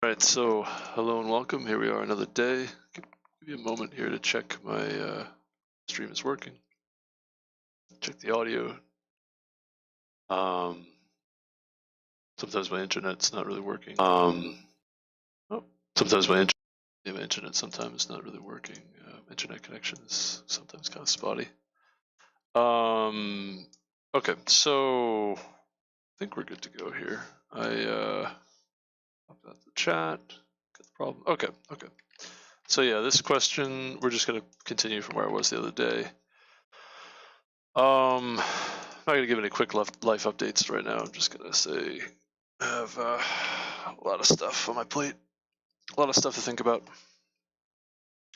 Alright, so hello and welcome. Here we are another day. Give you a moment here to check my stream is working. Check the audio. Sometimes my internet's not really working. Sometimes my internet sometimes not really working. Internet connection is sometimes kind of spotty. Okay, so I think we're good to go here. I popped out the chat. Got the problem. Okay. So yeah, this question, we're just going to continue from where I was the other day. I'm not going to give any quick life updates right now. I'm just going to say I have a lot of stuff on my plate, a lot of stuff to think about.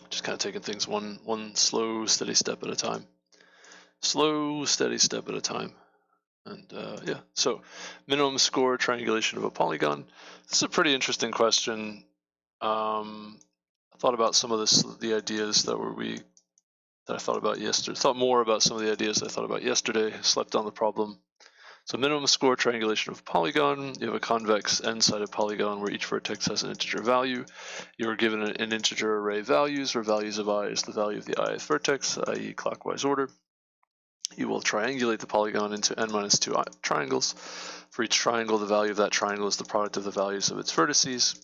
Just kind of taking things one slow, steady step at a time. Slow, steady step at a time. And yeah, so minimum score triangulation of a polygon. This is a pretty interesting question. I thought about some of the ideas that I thought about yesterday. Thought more about some of the ideas I thought about yesterday. Slept on the problem. So minimum score triangulation of a polygon. You have a convex n-sided polygon where each vertex has an integer value. You are given an integer array of values, where values of I is the value of the ith vertex, i.e. clockwise order. You will triangulate the polygon into n-2 triangles. For each triangle, the value of that triangle is the product of the values of its vertices.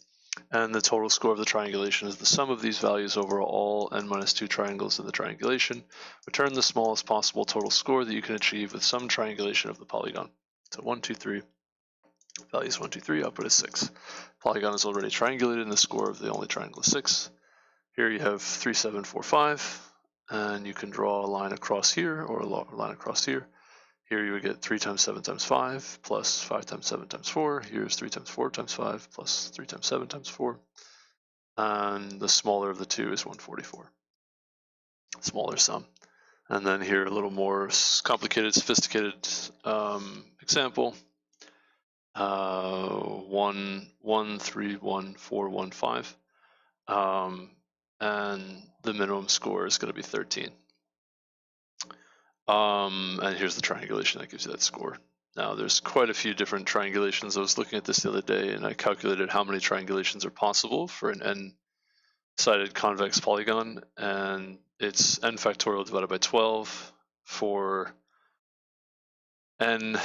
And the total score of the triangulation is the sum of these values over all n-2 triangles in the triangulation. Return the smallest possible total score that you can achieve with some triangulation of the polygon. So 1, 2, 3. Value is 1, 2, 3. Output is 6. Polygon is already triangulated, and the score of the only triangle is 6. Here you have 3, 7, 4, 5. And you can draw a line across here or a line across here. Here you would get 3 times 7 times 5 plus 5 times 7 times 4. Here's 3 times 4 times 5 plus 3 times 7 times 4. And the smaller of the two is 144. Smaller sum. And then here a little more complicated, sophisticated example. 1, 1, 3, 1, 4, 1, 5. And the minimum score is going to be 13. And here's the triangulation that gives you that score. Now, there's quite a few different triangulations. I was looking at this the other day, and I calculated how many triangulations are possible for an n-sided convex polygon, and it's n factorial divided by 12 for n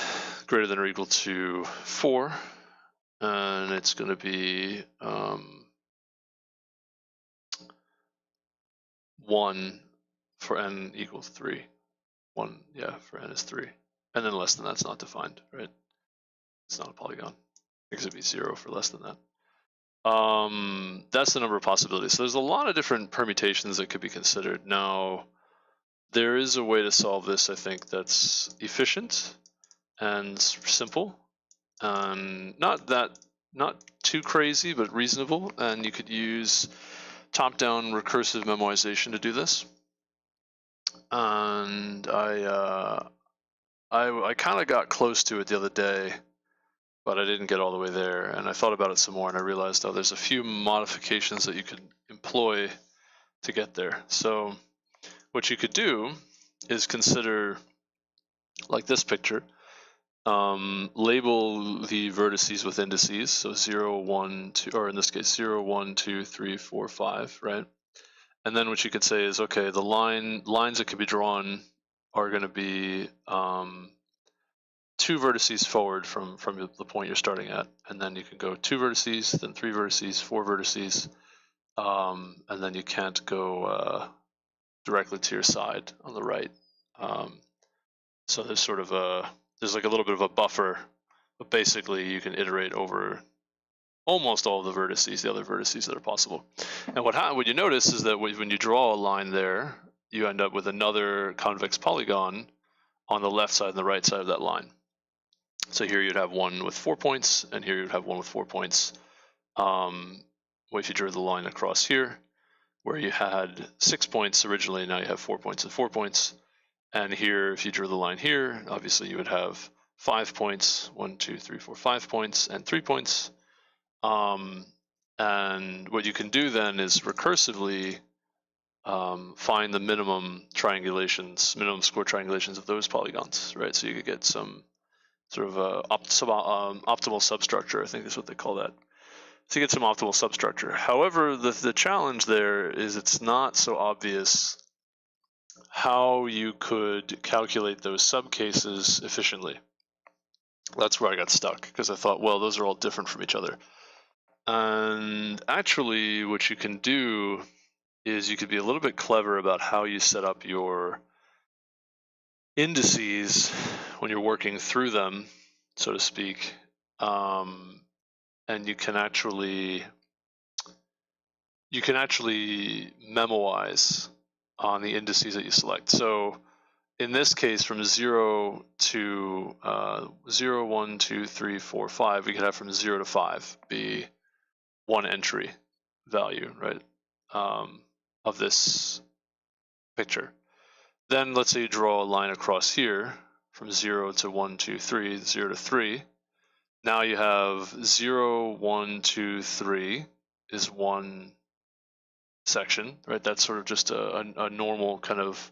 greater than or equal to 4, and it's going to be 1 for n equals 3. 1, yeah, for n is 3. And then less than that's not defined, right? It's not a polygon. Because it'd be 0 for less than that. That's the number of possibilities. So there's a lot of different permutations that could be considered. Now, there is a way to solve this, I think, that's efficient and simple. Not too crazy, but reasonable. And you could use top-down recursive memoization to do this. And I kind of got close to it the other day, but I didn't get all the way there. And I thought about it some more, and I realized, oh, there's a few modifications that you could employ to get there. So what you could do is consider, like this picture, label the vertices with indices. So 0, 1, 2, or in this case, 0, 1, 2, 3, 4, 5, right? And then what you could say is, okay, the lines that can be drawn are going to be 2 vertices forward from the point you're starting at, and then you can go 2 vertices, then 3 vertices, 4 vertices, and then you can't go directly to your side on the right. So there's sort of there's like a little bit of a buffer, but basically you can iterate over almost all of the vertices, the other vertices that are possible. And what you notice is that when you draw a line there, you end up with another convex polygon on the left side and the right side of that line. So here you'd have one with 4 points, and here you'd have one with 4 points. If you drew the line across here, where you had 6 points originally, now you have 4 points and 4 points. And here, if you drew the line here, obviously you would have 5 points, 1, 2, 3, 4, 5 points, and 3 points. And what you can do then is recursively find the minimum score triangulations of those polygons, right? So you could get some sort of optimal substructure, I think is what they call that. get some optimal substructure. However, the challenge there is it's not so obvious how you could calculate those subcases efficiently. That's where I got stuck, because I thought, well, those are all different from each other. And actually, what you can do is you could be a little bit clever about how you set up your indices when you're working through them, so to speak. And you can actually memoize on the indices that you select. So in this case, from 0 to 0, 1, 2, 3, 4, 5, we could have from 0 to 5 be one entry value, right, of this picture. Then let's say you draw a line across here from 0 to 1, 2, 3, 0 to 3. Now you have 0, 1, 2, 3 is one section, right? That's sort of just a normal kind of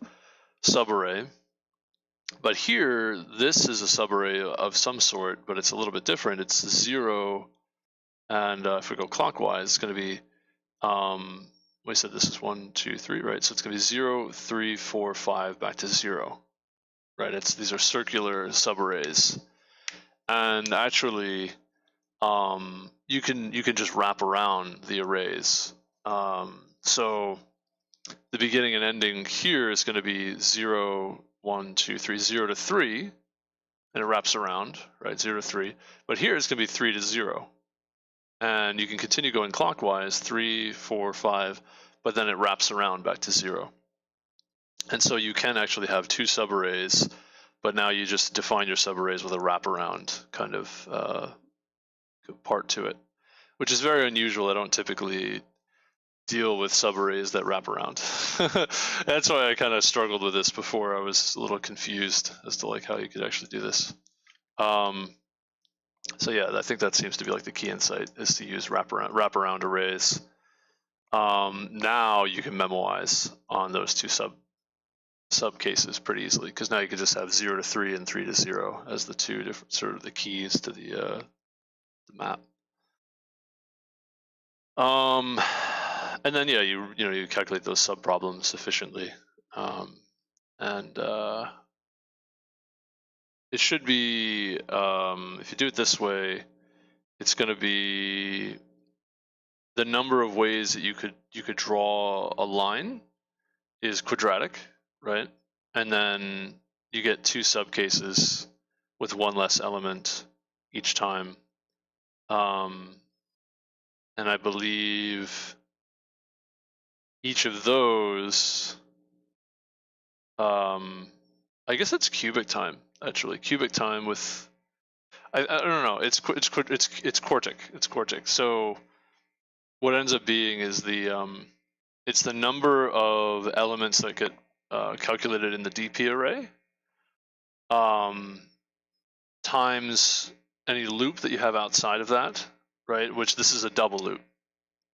subarray. But here, this is a subarray of some sort, but it's a little bit different. It's 0, and if we go clockwise, it's going to be, we said this is 1, 2, 3, right? So it's going to be 0, 3, 4, 5, back to 0, right? These are circular subarrays. And actually, you can just wrap around the arrays. So the beginning and ending here is going to be 0, 1, 2, 3, 0 to 3, and it wraps around, right? 0 to 3. But here it's going to be 3 to 0. And you can continue going clockwise, 3, 4, 5, but then it wraps around back to 0. And so you can actually have two subarrays, but now you just define your subarrays with a wraparound kind of part to it, which is very unusual. I don't typically deal with subarrays that wrap around. That's why I kind of struggled with this before. I was a little confused as to like how you could actually do this. So yeah, I think that seems to be like the key insight, is to use wraparound arrays. Now you can memoize on those two sub cases pretty easily, because now you can just have 0 to 3 and 3 to 0 as the two different sort of the keys to the map. And then yeah, you calculate those sub problems efficiently, and it should be, if you do it this way, it's going to be the number of ways that you could draw a line is quadratic, right? And then you get two subcases with one less element each time. And I believe each of those, I guess it's cubic time, actually. Cubic time with, I don't know, it's quartic. It's quartic. So what ends up being is it's the number of elements that get calculated in the DP array, times any loop that you have outside of that, right? Which this is a double loop.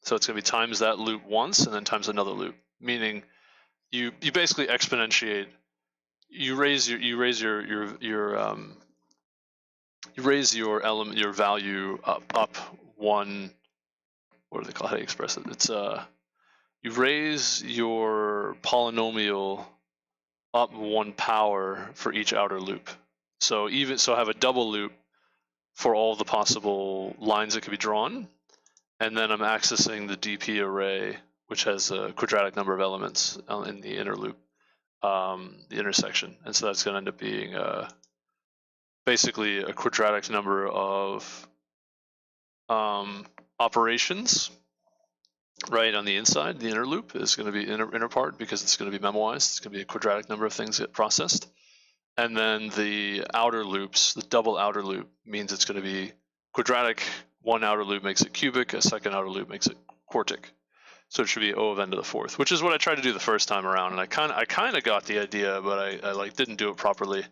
So it's going to be times that loop once and then times another loop, meaning you basically exponentiate. You raise your element, your value up one. What do they call? How do you express it? It's you raise your polynomial up one power for each outer loop. So have a double loop for all the possible lines that could be drawn, and then I'm accessing the DP array, which has a quadratic number of elements in the inner loop, the intersection, and so that's going to end up being basically a quadratic number of operations, right, on the inside. The inner loop is going to be inner part, because it's going to be memoized. It's going to be a quadratic number of things get processed. And then the outer loops, the double outer loop, means it's going to be quadratic. One outer loop makes it cubic, a second outer loop makes it quartic. So it should be O of n to the fourth, which is what I tried to do the first time around. And I kind of got the idea, but I like didn't do it properly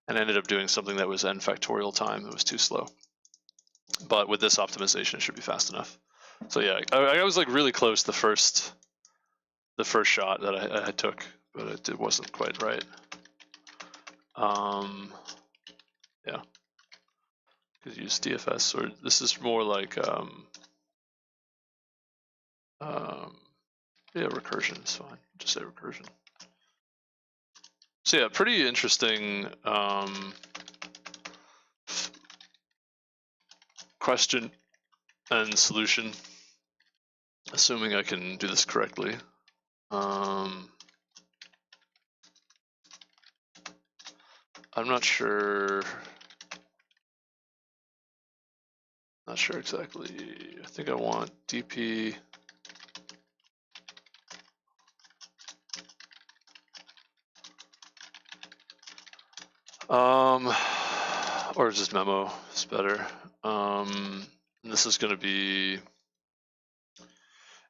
and ended up doing something that was n factorial time. It was too slow. But with this optimization, it should be fast enough. So yeah, I was like really close the first shot that I took, but it wasn't quite right. Yeah, could use DFS, or this is more like Yeah, recursion is fine. Just say recursion. So yeah, pretty interesting question and solution, assuming I can do this correctly. I'm not sure. Not sure exactly. I think I want DP. Or just memo is better. And this is going to be.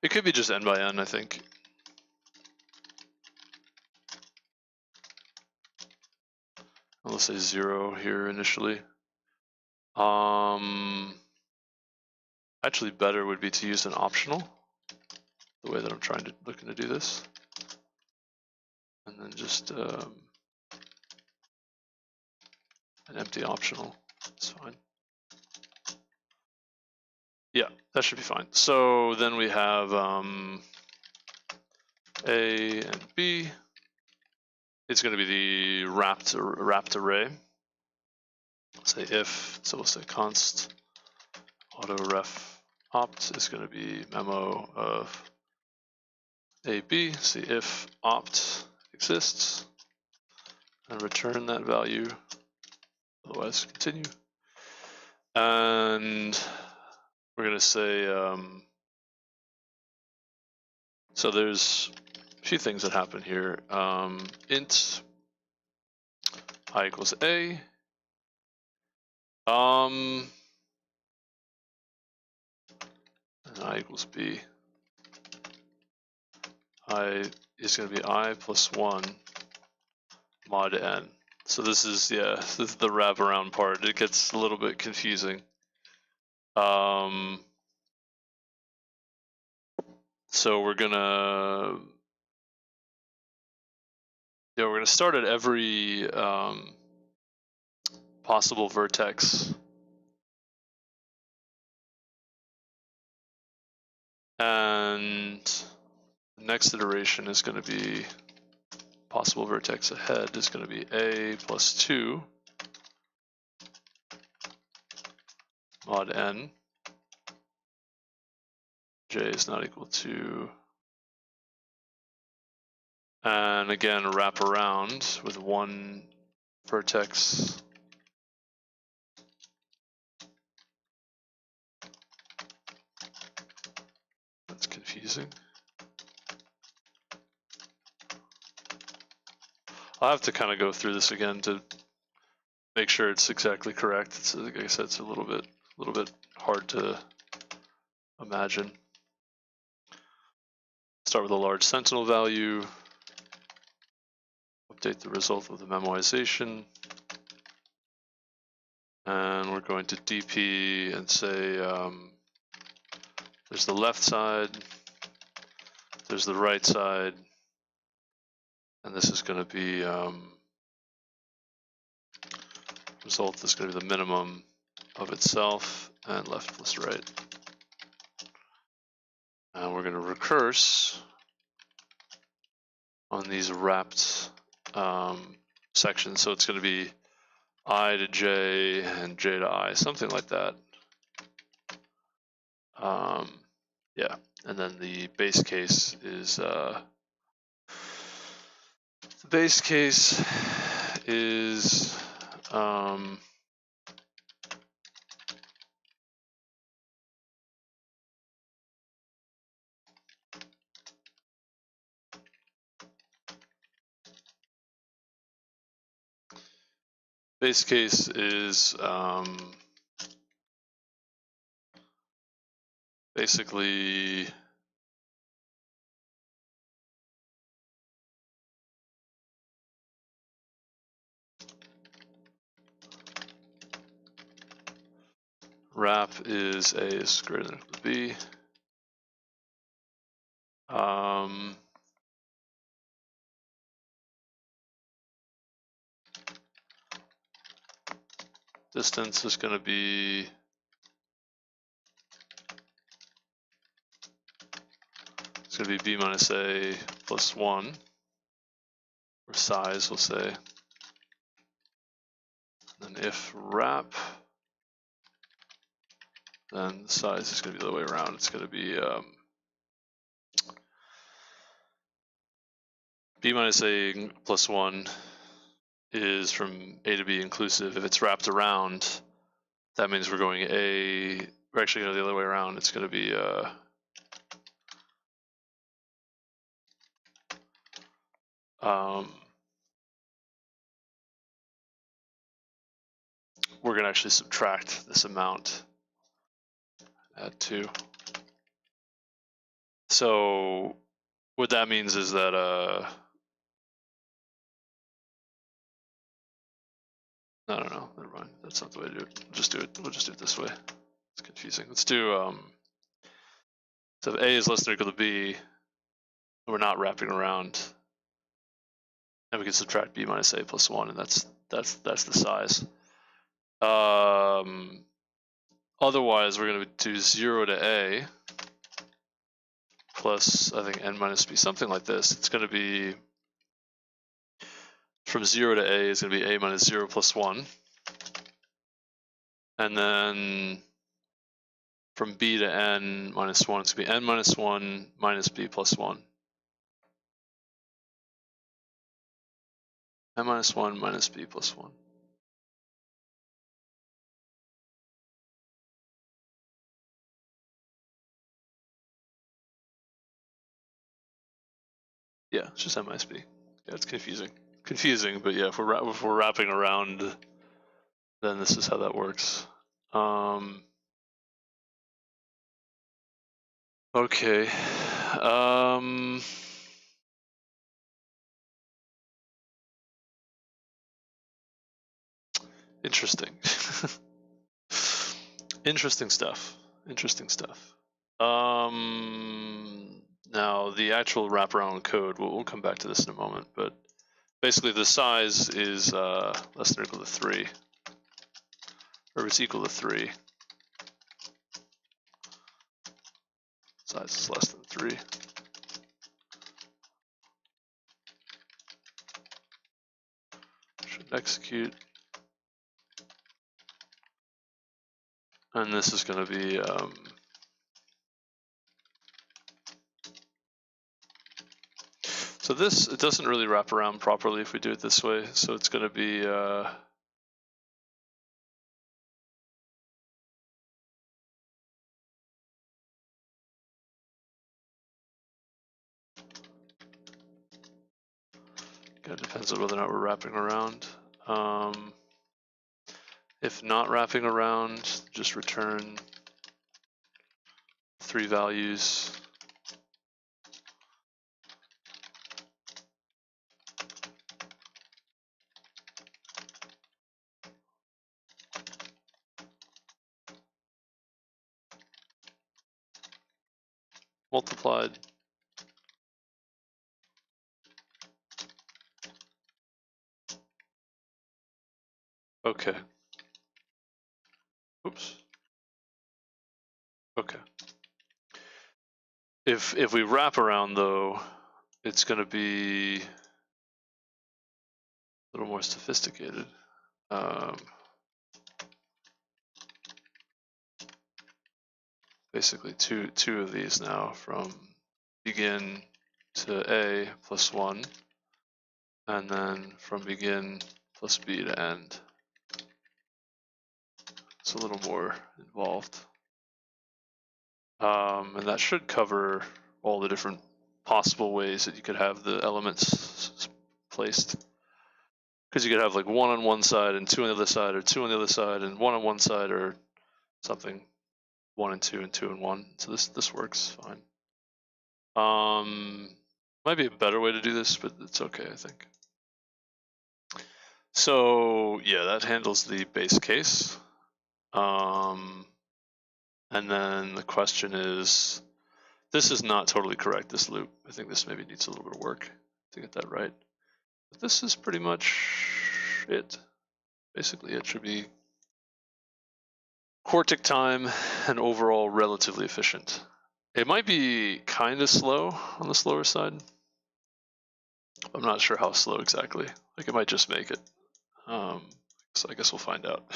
It could be just n by n, I think. Let's say 0 here initially. Actually, better would be to use an optional, the way that I'm looking to do this, and then just an empty optional. It's fine. Yeah, that should be fine. So then we have A and B. It's going to be the wrapped array. Say if, so we'll say const auto ref opt is going to be memo of AB. See if opt exists and return that value. Otherwise, continue. And we're going to say, so there's a few things that happen here. Int I equals A. And I equals B. I is going to be I plus 1 mod n. So this is, yeah, this is the wraparound part. It gets a little bit confusing. So we're gonna start at every possible vertex, and the next iteration is going to be possible vertex ahead is going to be a plus 2 mod n. J is not equal to, and again wrap around with one vertex that's confusing. I'll have to kind of go through this again to make sure it's exactly correct. It's, like I said, it's a little bit hard to imagine. Start with a large sentinel value, update the result of the memoization, and we're going to DP and say there's the left side, there's the right side, and this is going to be result is going to be the minimum of itself and left plus right. And we're going to recurse on these wrapped sections. So it's going to be I to J and J to I, something like that. Yeah, and then the base case is basically wrap is A is greater than or equal to B. Distance is going to be going to be b minus a plus 1, or size, we'll say. And then if wrap, then the size is going to be the other way around. It's going to be b minus a plus 1 is from a to b inclusive. If it's wrapped around, that means we're going we're actually going the other way around. It's going to be we're going to actually subtract this amount at 2. So what that means is that no, never mind. That's not the way to do it. We'll just do it this way. It's confusing. Let's do so if a is less than or equal to b, we're not wrapping around, and we can subtract b minus a plus 1, and that's the size. Otherwise, we're going to do 0 to a plus, I think, n minus b, something like this. It's going to be from 0 to a is going to be a minus 0 plus 1. And then from b to n minus 1, it's going to be n minus 1 minus b plus 1. N minus 1 minus b plus 1. Yeah, it's just n minus b. Yeah, it's confusing, but yeah, if we're wrapping around, then this is how that works. Okay. Interesting. Interesting stuff. Now the actual wraparound code, we'll come back to this in a moment, but basically the size is less than or equal to 3, or it's equal to 3. Size is less than 3. Should execute. And this is going to be so this, it doesn't really wrap around properly if we do it this way, so it's going to be it depends on whether or not we're wrapping around. If not wrapping around, just return 3 values. Multiplied. Okay. Oops. Okay. If we wrap around though, it's going to be a little more sophisticated. Basically two of these now, from begin to a plus 1, and then from begin plus b to end. It's a little more involved. And that should cover all the different possible ways that you could have the elements placed. Because you could have like 1 on one side and 2 on the other side, or 2 on the other side and 1 on one side, or something 1 and 2 and 2 and 1. So this works fine. Might be a better way to do this, but it's okay, I think. So yeah, that handles the base case. And then the question is, this is not totally correct, this loop. I think this maybe needs a little bit of work to get that right. But this is pretty much it. Basically, it should be core tick time and overall relatively efficient. It might be kind of slow on the slower side. I'm not sure how slow exactly. Like it might just make it. So I guess we'll find out.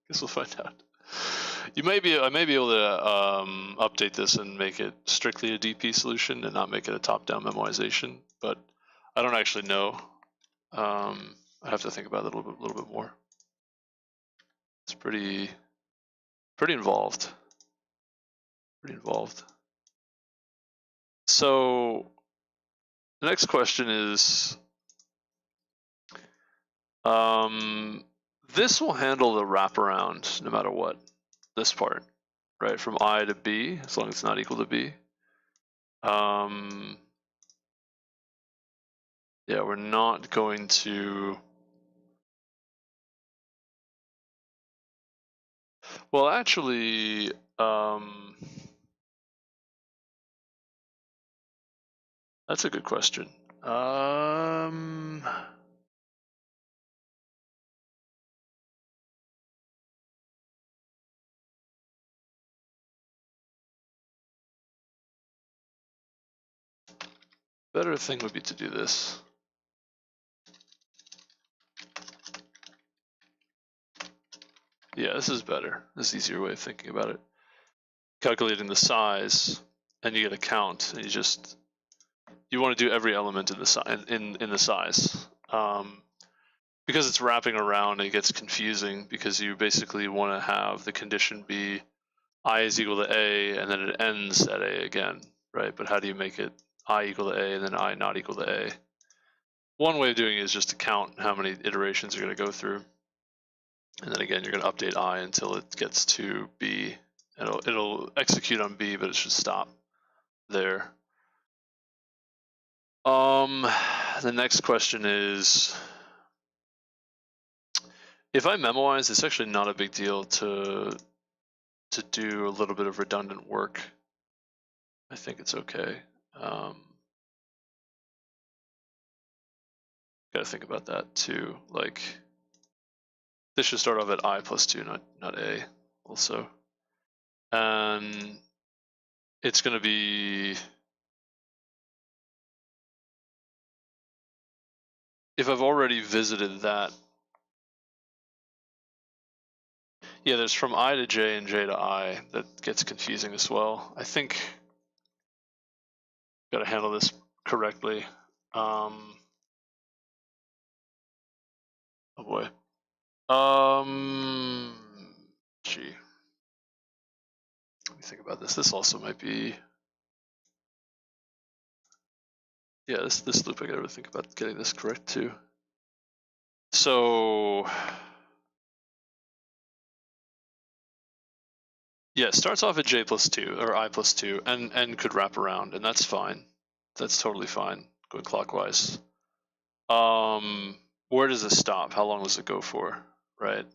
Guess we'll find out. I may be able to update this and make it strictly a DP solution and not make it a top-down memoization, but I don't actually know. I have to think about it a little bit more. It's pretty involved. Pretty involved. So the next question is, this will handle the wraparound no matter what. This part, right, from I to B, as long as it's not equal to B. Yeah, we're not going to. Well, actually, that's a good question. Better thing would be to do this. Yeah, this is better. This is easier way of thinking about it. Calculating the size, and you get a count, and you want to do every element in the size. Because it's wrapping around, it gets confusing because you basically want to have the condition be I is equal to A, and then it ends at A again, right? But how do you make it I equal to A and then I not equal to A? One way of doing it is just to count how many iterations you're going to go through. And then again, you're going to update I until it gets to B. It'll execute on B, but it should stop there. The next question is, if I memoize, it's actually not a big deal to do a little bit of redundant work. I think it's okay. Got to think about that too. Like, this should start off at I plus 2, not A also. And it's going to be, if I've already visited that, yeah, there's from I to J and J to I. That gets confusing as well. I think got to handle this correctly. Oh boy. Gee. Let me think about this. This also might be, yeah, this loop I gotta think about getting this correct too. So yeah, it starts off at J plus 2 or I plus 2 and could wrap around, and that's fine. That's totally fine. Going clockwise. Where does it stop? How long does it go for? Right.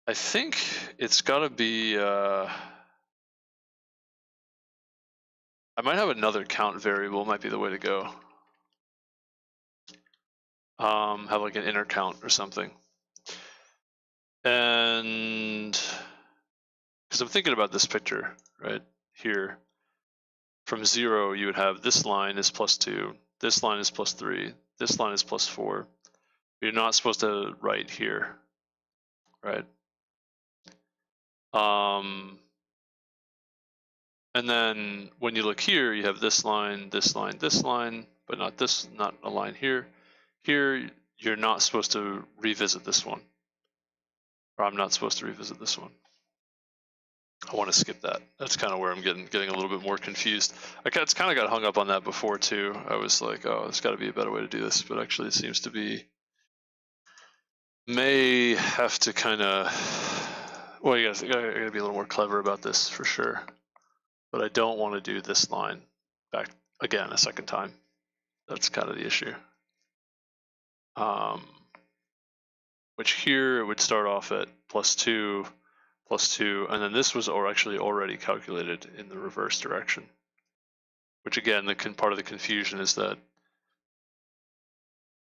I think it's gotta be I might have another count variable, might be the way to go. Have like an inner count or something. And because I'm thinking about this picture right here, from 0 you would have this line is plus 2, this line is plus 3, this line is plus 4. You're not supposed to write here, right? And then when you look here, you have this line, this line, this line, but not this, not a line here. Here, you're not supposed to revisit this one, or I'm not supposed to revisit this one. I want to skip that. That's kind of where I'm getting a little bit more confused. I kind of got hung up on that before too. I was like, oh, there's got to be a better way to do this, but actually it seems to be, may have to kind of, well, you gotta be a little more clever about this for sure. But I don't want to do this line back again a second time. That's kind of the issue. Which here it would start off at plus 2, and then this was actually already calculated in the reverse direction. Which again, part of the confusion is that,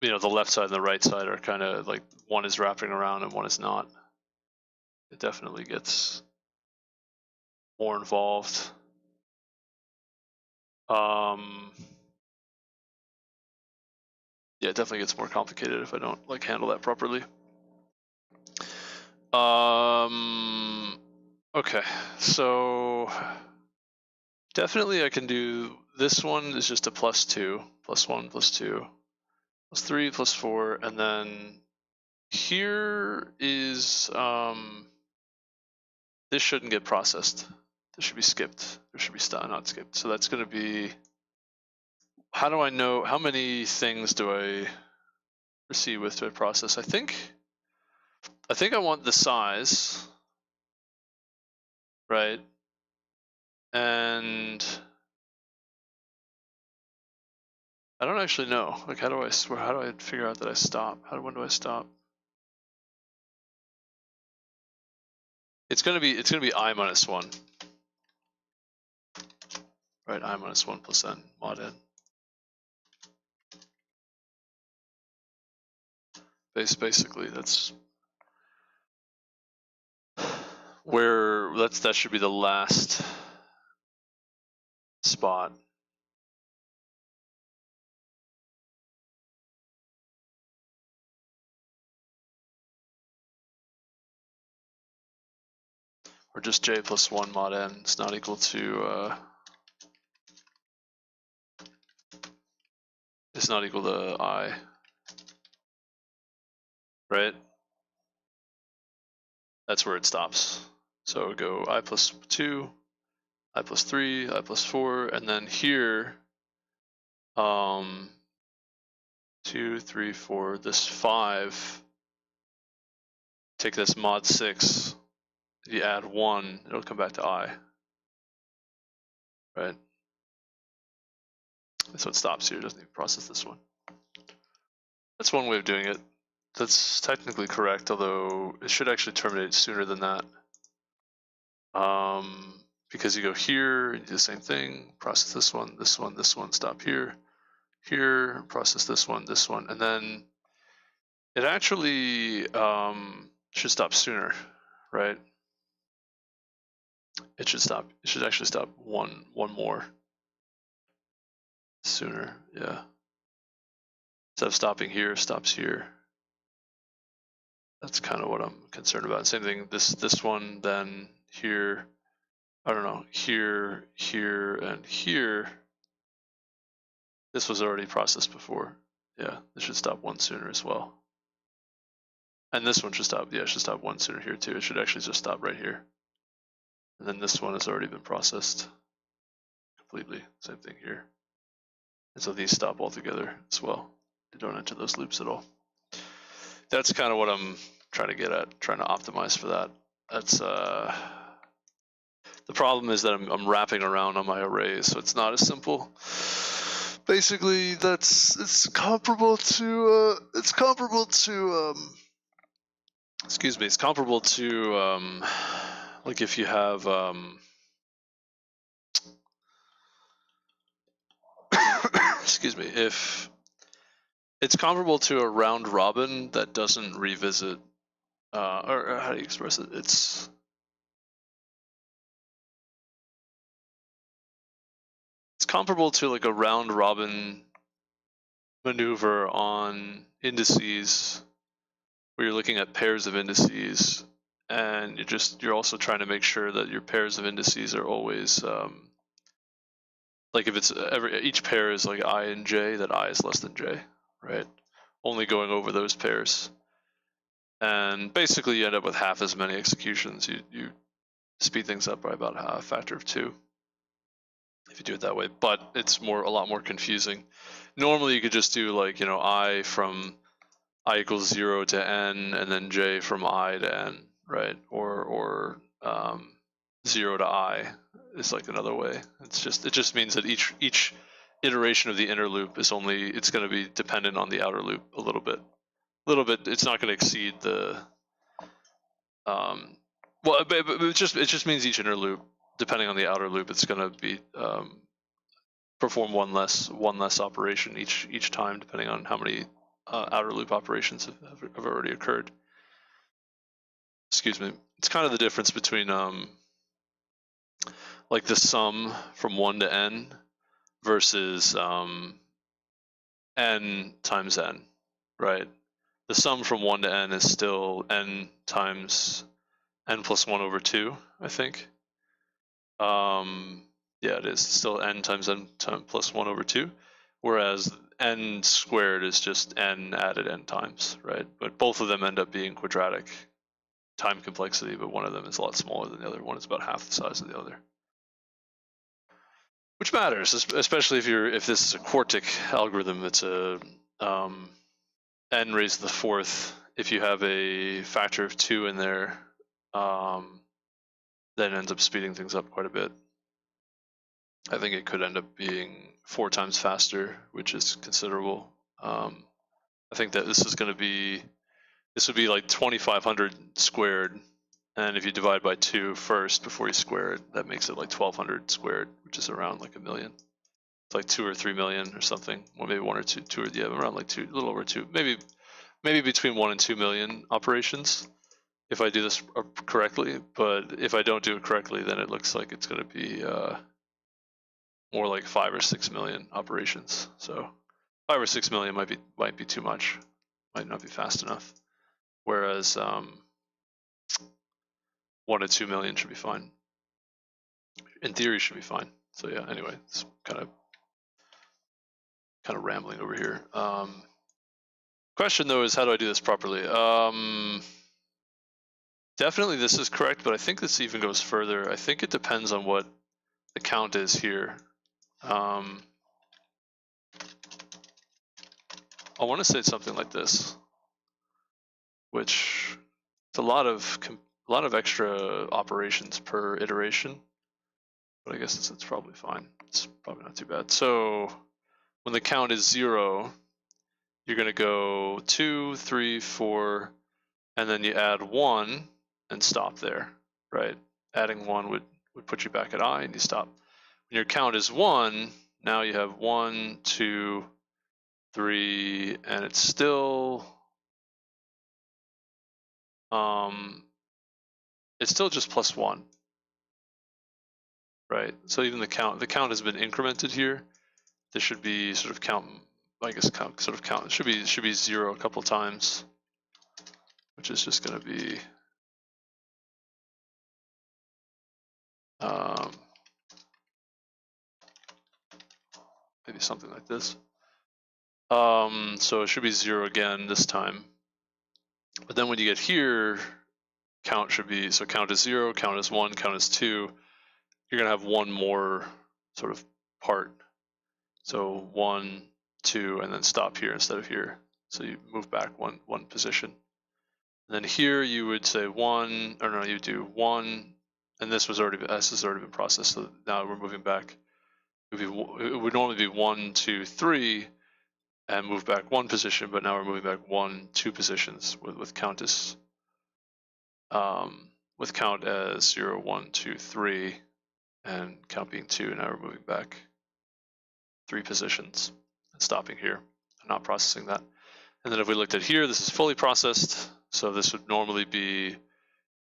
you know, the left side and the right side are kind of like, one is wrapping around and one is not. It definitely gets more involved. Yeah, it definitely gets more complicated if I don't like handle that properly. Okay, so definitely I can do, this one is just a +2, +1, +2, +3, +4, and then here is, this shouldn't get processed. This should be skipped. There should be not skipped. So that's gonna be, how do I know, how many things do I proceed with to process? I think I want the size, right? And I don't actually know. Like, how do I figure out that I stop? When do I stop? It's gonna be I minus 1. Right, I minus 1 plus n mod n. Basically, that's where that should be the last spot. Or just j plus 1 mod n is not equal to I, right? That's where it stops. So go I plus 2, I plus 3, I plus 4, and then here, 2, 3, 4, this 5, take this mod 6, if you add 1, it'll come back to I, right? So it stops here, it doesn't even process this one. That's one way of doing it. That's technically correct, although it should actually terminate sooner than that. Because you go here and do the same thing, process this one, this one, this one, stop here, here, process this one, and then it actually should stop sooner, right? It should actually stop one more sooner, yeah. Instead of stopping here, stops here. That's kind of what I'm concerned about. Same thing, this one, then here, I don't know, here, here, and here. This was already processed before. Yeah, this should stop 1 sooner as well. And this one should stop, yeah, it should stop 1 sooner here too. It should actually just stop right here. And then this one has already been processed completely. Same thing here. And so these stop altogether as well. They don't enter those loops at all. That's kind of what I'm trying to get at, trying to optimize for that. That's the problem is that I'm wrapping around on my arrays, so it's not as simple. Basically, it's comparable to excuse me, it's comparable to like if you have excuse me, if it's comparable to a round robin that doesn't revisit or how do you express it? It's comparable to like a round robin maneuver on indices where you're looking at pairs of indices, and you're also trying to make sure that your pairs of indices are always like if it's each pair is like I and j, that I is less than j, right? Only going over those pairs, and basically you end up with half as many executions. You speed things up by about a factor of 2 if you do it that way, but it's a lot more confusing. Normally you could just do like, you know, I from I equals 0 to n, and then j from I to n, right? Or 0 to I is like another way. It just means that each iteration of the inner loop is it's going to be dependent on the outer loop a little bit. It's not going to exceed the well, but it just means each inner loop, depending on the outer loop, it's going to be perform one less operation each time, depending on how many outer loop operations have already occurred. Excuse me. It's kind of the difference between like the sum from 1 to n versus n times n, right? The sum from 1 to n is still n times n plus 1 over 2, I think. Yeah, it is still n times n plus 1 over 2, whereas n squared is just n added n times, right? But both of them end up being quadratic time complexity, but one of them is a lot smaller than the other. One is about half the size of the other, which matters, especially if this is a quartic algorithm. It's a n raised to the fourth. If you have a factor of 2 in there, then it ends up speeding things up quite a bit. I think it could end up being 4 times faster, which is considerable. I think that this would be like 2500 squared, and if you divide by 2 first before you square it, that makes it like 1200 squared, which is around like 1 million. It's like 2 or 3 million or something. Well, maybe 1 or 2 or yeah, around like 2, a little over 2, maybe between 1 and 2 million operations if I do this correctly. But if I don't do it correctly, then it looks like it's going to be more like 5 or 6 million operations. So 5 or 6 million might be too much, might not be fast enough. Whereas 1 to 2 million should be fine. In theory, should be fine. So yeah. Anyway, it's kind of rambling over here. Question though is, how do I do this properly? Definitely this is correct, but I think this even goes further. I think it depends on what the count is here. I want to say something like this, which it's a lot of extra operations per iteration, but I guess it's probably fine. It's probably not too bad. So when the count is 0, you're going to go 2, 3, 4, and then you add 1 and stop there, right? Adding 1 would put you back at I, and you stop. When your count is 1, now you have 1, 2, 3, and it's still just plus 1, right? So even the count has been incremented here. This should be sort of count. It should be 0 a couple times, which is just going to be maybe something like this. So it should be 0 again this time. But then when you get here, count should be, so count is 0, count is 1, count is 2. You're going to have one more sort of part. So 1, 2, and then stop here instead of here. So you move back one position. And then here you would say 1, or no, you do 1, and this has already been processed. So now we're moving back. It would normally be 1, 2, 3, and move back 1 position, but now we're moving back 1, 2 positions with count as 0, 1, 2, 3, and count being 2. Now we're moving back 3 positions and stopping here and not processing that. And then if we looked at here, this is fully processed. So this would normally be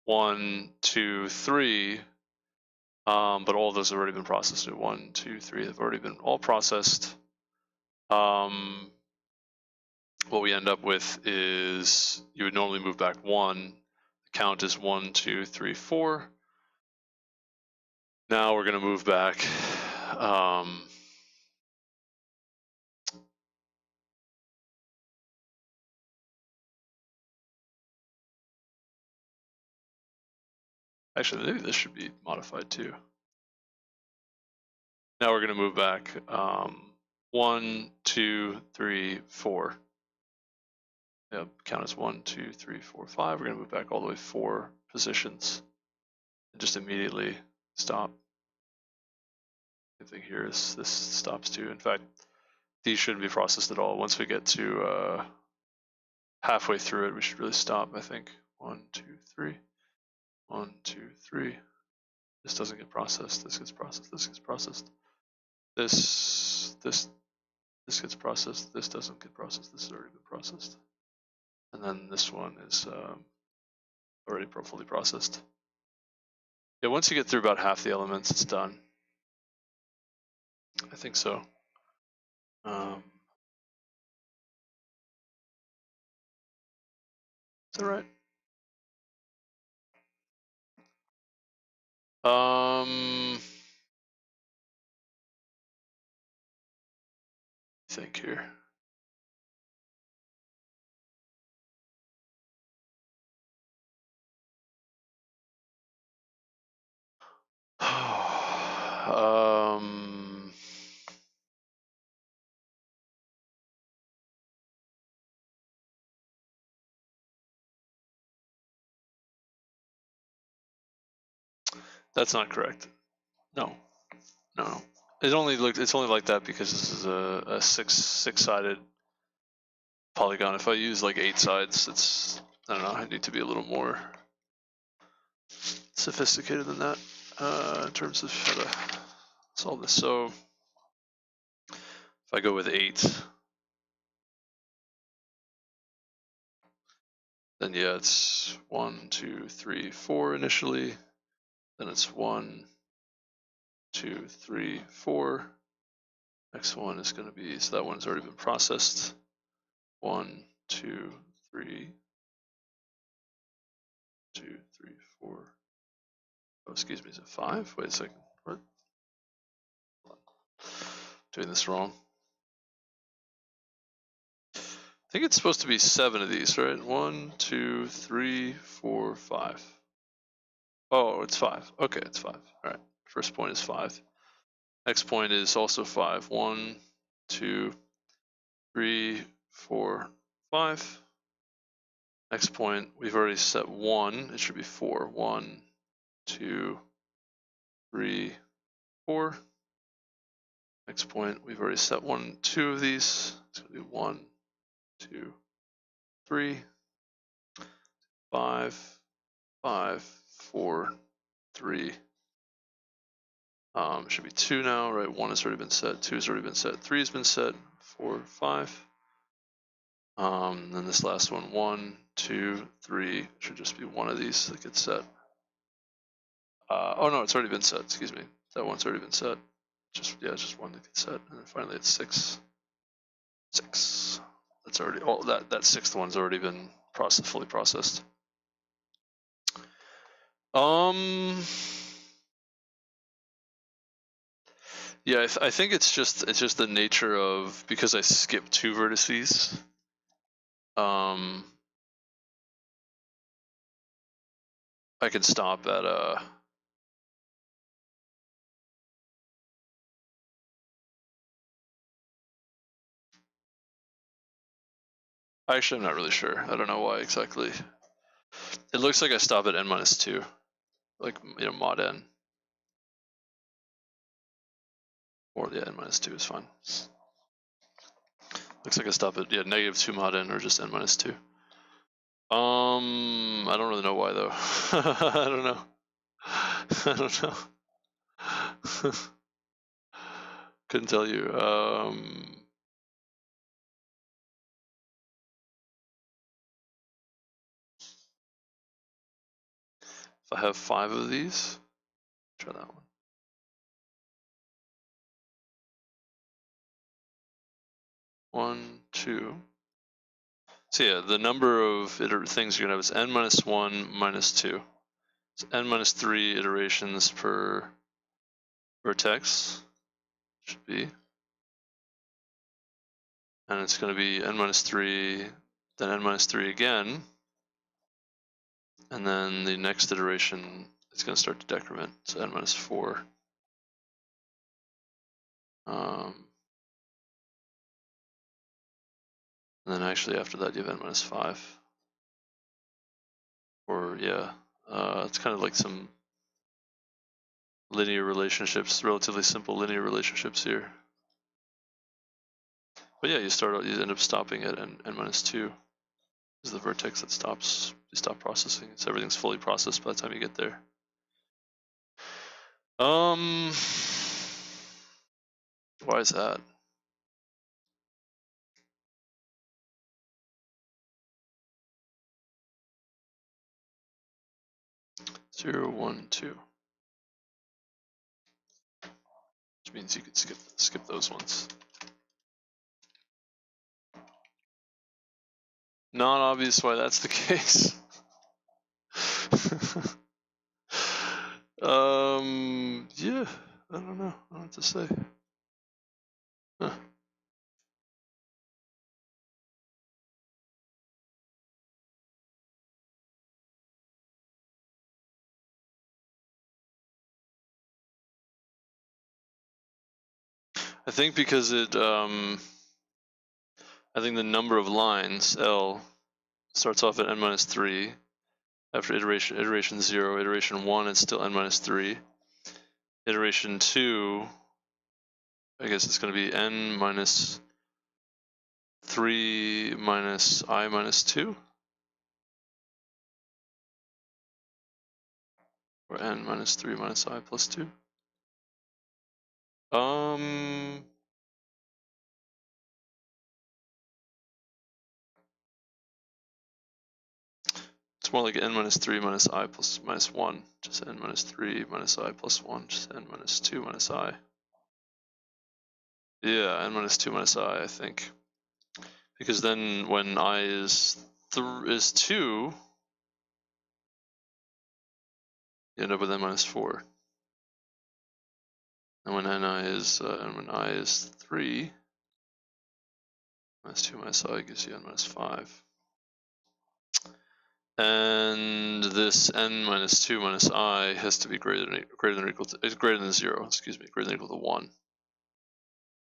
1, 2, 3, but all of those have already been processed. 1, 2, 3 have already been all processed. What we end up with is you would normally move back 1. The count is 1, 2, 3, 4. Now we're going to move back. Actually, maybe this should be modified too. Now we're going to move back 1, 2, 3, 4. Yep, count as 1, 2, 3, 4, 5. We're going to move back all the way 4 positions and just immediately stop. The thing here is this stops too. In fact, these shouldn't be processed at all. Once we get to halfway through it, we should really stop, I think. 1, 2, 3. 1, 2, 3. This doesn't get processed. This gets processed. This gets processed. This gets processed. This doesn't get processed. This has already been processed. And then this one is already fully processed. Yeah, once you get through about half the elements, it's done. I think so. Is that right? Think here. That's not correct. No. It's only like that because this is a six-sided polygon. If I use like 8 sides, it's, I don't know, I need to be a little more sophisticated than that in terms of how to solve this. So if I go with 8, then yeah, it's 1, 2, 3, 4 initially. Then it's 1, 2, 3, 4. Next one is going to be, so that one's already been processed. 1, 2, 3, 2, 3, 4. Oh, excuse me, is it 5? Wait a second. What? Doing this wrong. I think it's supposed to be 7 of these, right? 1, 2, 3, 4, 5. Oh, it's 5. Okay, it's 5. All right. First point is 5. Next point is also 5. 1, 2, 3, 4, 5. Next point, we've already set 1. It should be 4. 1, 2, 3, 4. Next point, we've already set 1, 2 of these. It's going to be 1, 2, 3, 5, 5, 4, 3. It should be 2 now, right? 1 has already been set, 2 has already been set, 3 has been set, 4, 5. Then this last one, 1, 2, 3, should just be 1 of these that gets set. Oh no, it's already been set, excuse me. That one's already been set. Just 1 that gets set. And then finally it's 6. 6. That's already, that 6th one's already been fully processed. Yeah, I think it's just the nature of, because I skipped 2 vertices. I can stop at actually, I'm not really sure. I don't know why exactly. It looks like I stop at n-2, like, mod n. Or yeah, n-2 is fine. Looks like I stop at -2 mod n or just n-2. I don't really know why though. I don't know. I don't know. Couldn't tell you. If I have 5 of these, try that one. 1, 2. So yeah, the number of things you're gonna have is n-1 minus 2. So n-3 iterations per vertex should be, and it's gonna be n-3, then n-3 again, and then the next iteration it's gonna start to decrement. So n-4. And then actually after that you have n-5. Or yeah, it's kind of like some linear relationships, relatively simple linear relationships here. But yeah, you end up stopping at n-2 is the vertex that stops. You stop processing. So everything's fully processed by the time you get there. Why is that? Zero, 1, 2. which means you could skip those ones. Not obvious why that's the case. Yeah, I don't know what to say. Huh. I think because it, I think the number of lines, L, starts off at n minus 3. After iteration 0, iteration 1, it's still n minus 3. Iteration 2, I guess it's going to be n minus 3 minus I minus 2. Or n minus 3 minus I plus 2. It's more like n minus 3 minus I plus minus 1, just n minus 3 minus I plus 1, just n minus 2 minus I. Yeah, n minus 2 minus I think. Because then when I is 2, you end up with n minus 4. And when I is 3, minus 2 minus I gives you n minus 5. And this n minus 2 minus I has to be greater than or equal to, it's greater than 0, excuse me, greater than or equal to 1.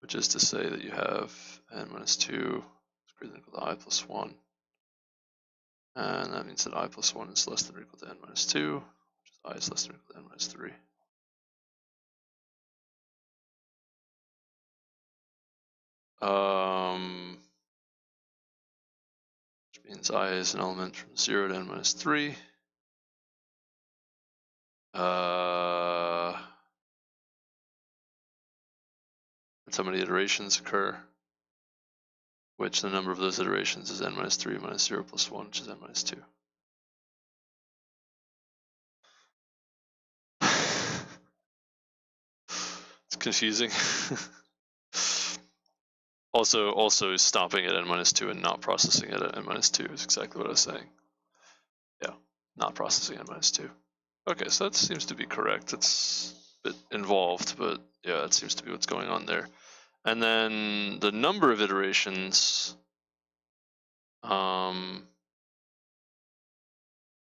Which is to say that you have n minus 2 is greater than or equal to I plus 1. And that means that I plus 1 is less than or equal to n minus 2, which is I is less than or equal to n minus 3. Which means I is an element from 0 to n minus 3. That's how many iterations occur, which the number of those iterations is n minus 3 minus 0 plus 1, which is n minus 2. It's confusing. Also stopping at n minus 2 and not processing it at n minus 2 is exactly what I was saying. Yeah, not processing n minus 2. Okay, so that seems to be correct. It's a bit involved, but yeah, that seems to be what's going on there. And then the number of iterations,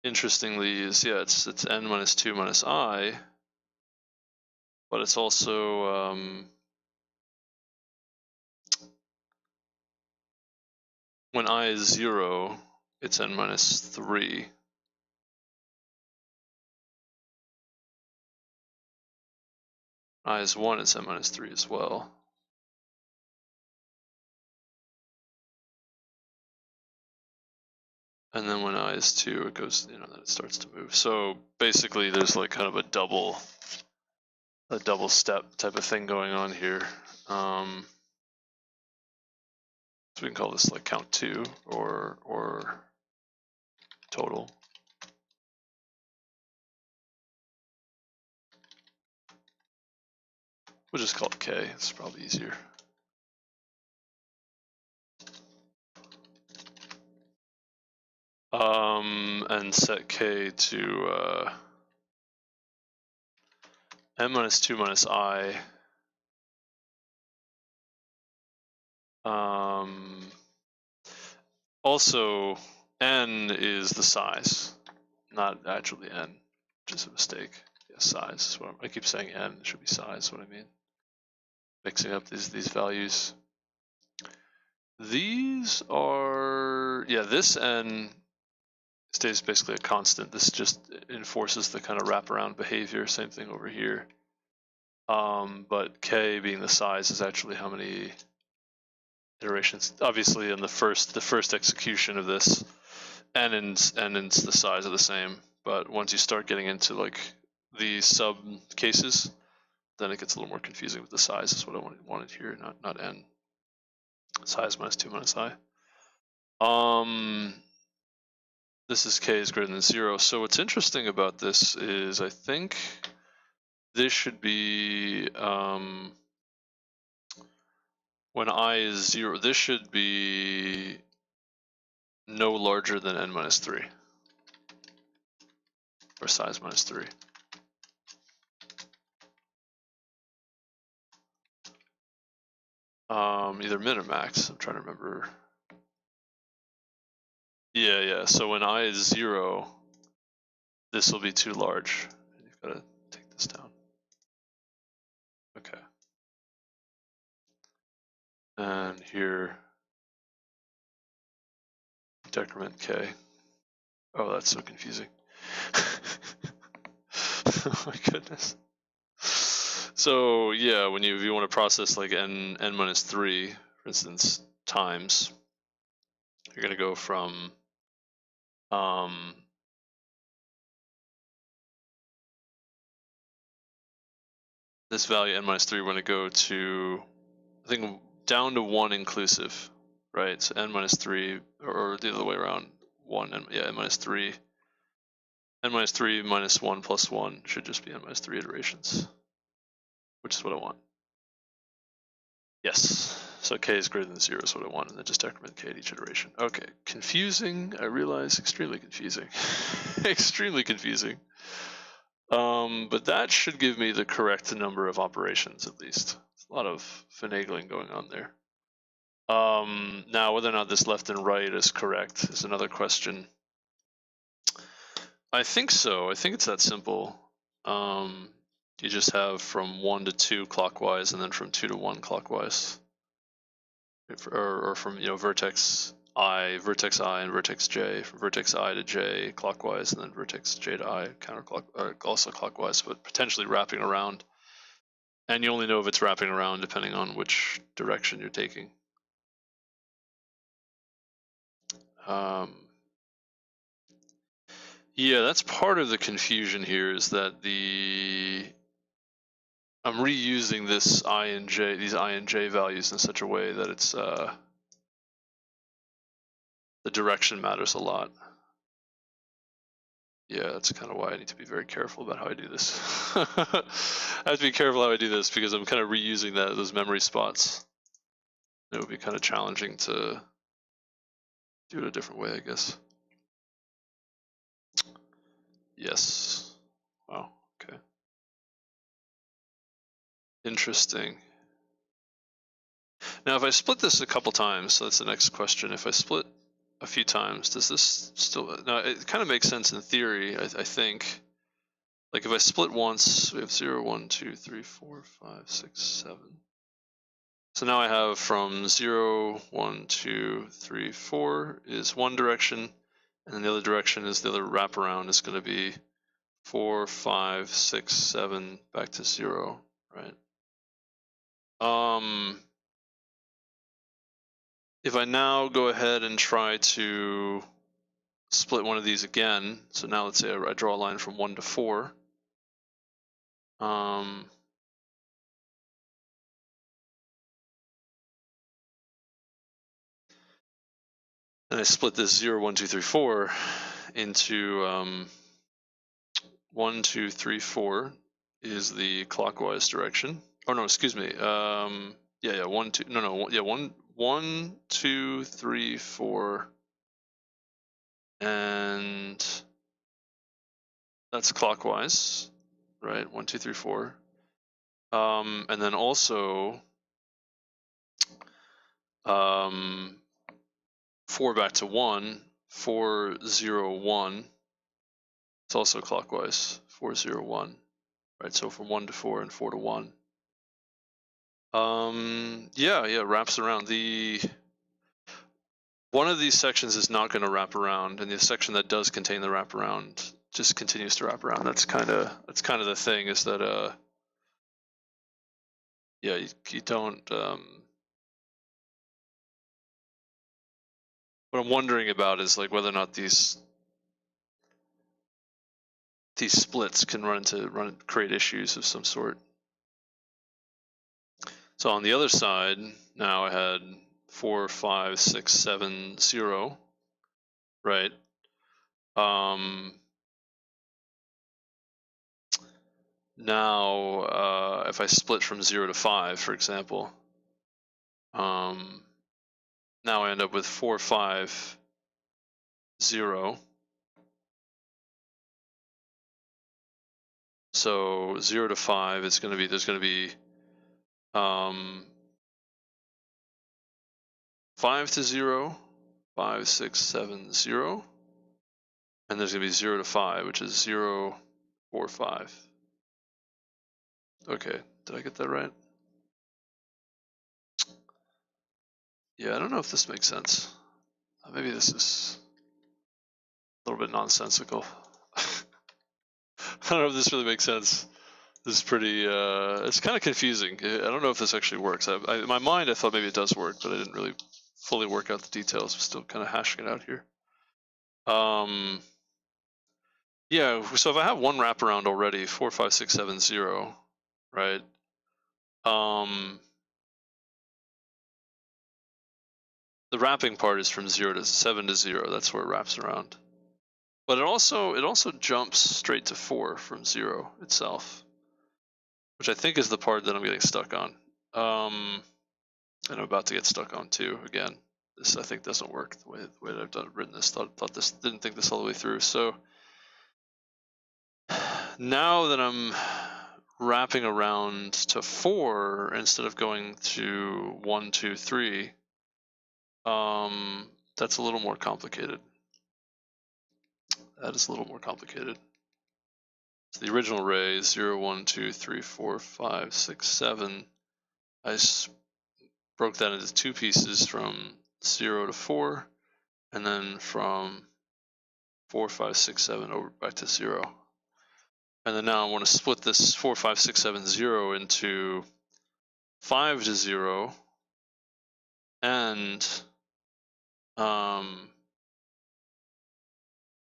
interestingly, is it's n minus 2 minus I, but it's also when I is 0, it's n minus 3. I is 1, it's n minus 3 as well. And then when I is 2, it goes, then it starts to move. So basically there's like kind of a double step type of thing going on here. So we can call this like count 2 or total. We'll just call it K, it's probably easier. And set K to n minus 2 minus I. Also, n is the size, not actually n, which is a mistake. Yeah, size is what I keep saying n, it should be size, what I mean. Mixing up these values. These are, yeah, this n stays basically a constant. This just enforces the kind of wraparound behavior, same thing over here. But K being the size is actually how many iterations. Obviously in the first execution of this, n and the size are the same, but once you start getting into like the sub cases, then it gets a little more confusing with the size is what I wanted here, not n. Size minus 2 minus I. This is K is greater than 0. So what's interesting about this is I think this should be when I is 0, this should be no larger than n minus 3, or size minus 3. Either min or max, I'm trying to remember. Yeah, so when I is 0, this will be too large. You've got to take this down. Okay. And here, decrement k. Oh, that's so confusing. Oh my goodness. So yeah, when if you want to process like n minus 3, for instance, times, you're going to go from this value n minus 3, we're going to go to, I think, down to 1 inclusive, right? So n minus 3, or the other way around, 1, n minus 3. N minus 3 minus 1 plus 1 should just be n minus 3 iterations, which is what I want. Yes, so k is greater than 0 is what I want, and then just decrement k at each iteration. Okay, confusing, I realize, extremely confusing. Extremely confusing. But that should give me the correct number of operations, at least. There's a lot of finagling going on there. Now, whether or not this left and right is correct is another question. I think so. I think it's that simple. You just have from 1 to 2 clockwise, and then from 2 to 1 clockwise, or from vertex I, and vertex j, from vertex I to j clockwise, and then vertex j to I counterclockwise, also clockwise, but potentially wrapping around. And you only know if it's wrapping around depending on which direction you're taking. Yeah, that's part of the confusion here, is that I'm reusing this I and j, these I and j values in such a way that it's the direction matters a lot. Yeah, that's kind of why I need to be very careful about how I do this. I have to be careful how I do this because I'm kind of reusing those memory spots. It would be kind of challenging to do it a different way, I guess. Yes. Wow. Okay. Interesting. Now, if I split this a couple times, so that's the next question. If I split a few times, does this still? Now, it kind of makes sense in theory, I think. Like if I split once, we have 0, 1, 2, 3, 4, 5, 6, 7. So now I have from 0, 1, 2, 3, 4 is one direction, and then the other direction is the other wraparound is going to be 4, 5, 6, 7 back to 0, right? If I now go ahead and try to split one of these again, so now let's say I draw a line from 1 to 4. And I split this 0, 1, 2, 3, 4 into 1, 2, 3, 4 is the clockwise direction. Oh no, excuse me. Yeah, 1, 2. No. Yeah, 1, 2, 3, 4, and that's clockwise, right? 1, 2, 3, 4. And then also 4 back to 1, 4, 0, 1. It's also clockwise, 4, 0, 1. Right, so from 1 to 4 and 4 to 1. Yeah, wraps around. One of these sections is not going to wrap around, and the section that does contain the wraparound just continues to wrap around. That's kind of the thing, is that yeah, you don't. What I'm wondering about is like whether or not these splits can create issues of some sort. So on the other side, now I had 4, 5, 6, 7, 0, right? Now, if I split from 0 to 5, for example, Now I end up with 4, 5, 0. So 0 to 5, there's going to be 5 to 0, 5, 6, 7, 0. And there's going to be 0 to 5, which is 0, 4, 5. Okay, did I get that right? Yeah, I don't know if this makes sense. Maybe this is a little bit nonsensical. I don't know if this really makes sense. This is pretty, it's kind of confusing. I don't know if this actually works. In my mind, I thought maybe it does work, but I didn't really fully work out the details. I'm still kind of hashing it out here. Yeah, so if I have one wraparound already, 4, 5, 6, 7, 0, right? The wrapping part is from 0 to 7 to 0. That's where it wraps around. But it also jumps straight to 4 from 0 itself, which I think is the part that I'm getting stuck on. And I'm about to get stuck on too. Again, this I think doesn't work the way that I've written this. Didn't think this all the way through. So now that I'm wrapping around to 4 instead of going to 1, 2, 3, that's a little more complicated. That is a little more complicated. So the original array is 0, 1, 2, 3, 4, 5, 6, 7. I broke that into 2 pieces from 0 to 4, and then from 4, 5, 6, 7 over back to 0. And then now I want to split this 4, 5, 6, 7, 0 into 5 to 0 and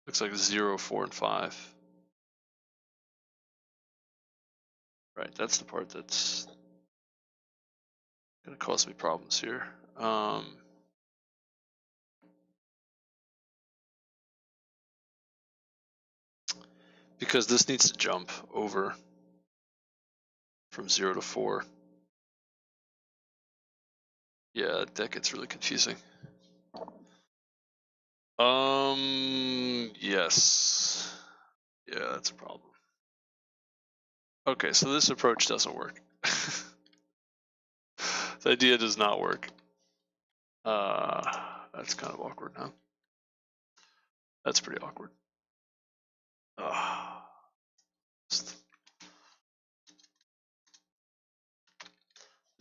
looks like 0, 4, and 5. Right, that's the part that's going to cause me problems here. Because this needs to jump over from 0 to 4. Yeah, that gets really confusing. Yes. Yeah, that's a problem. Okay, so this approach doesn't work. The idea does not work. That's kind of awkward now. That's pretty awkward.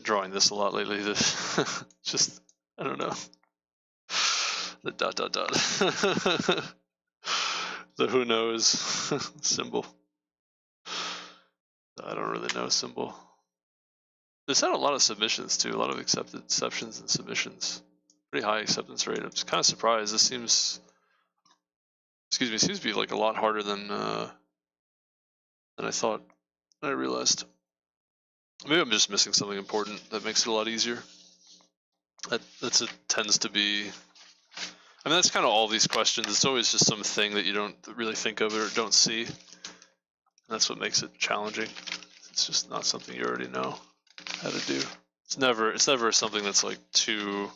Drawing this a lot lately. Just, I don't know. The ... The who knows symbol. I don't really know symbol. This had a lot of submissions too, a lot of exceptions and submissions. Pretty high acceptance rate. I'm just kind of surprised. This seems to be like a lot harder than I thought. I realized. Maybe I'm just missing something important that makes it a lot easier. That's it tends to be. I mean, that's kind of all these questions. It's always just something that you don't really think of or don't see. And that's what makes it challenging. It's just not something you already know how to do. It's never something that's like too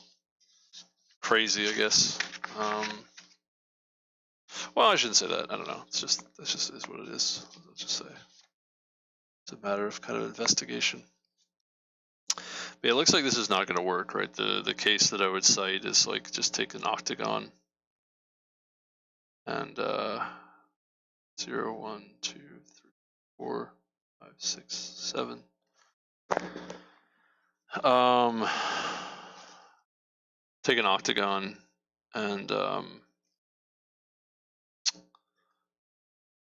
crazy, I guess. Well, I shouldn't say that. I don't know. That just is what it is. I'll just say it's a matter of kind of investigation. But yeah, it looks like this is not going to work, right? The case that I would cite is like just take an octagon and 0, 1, 2, 3, 4, 5, 6, 7. Take an octagon and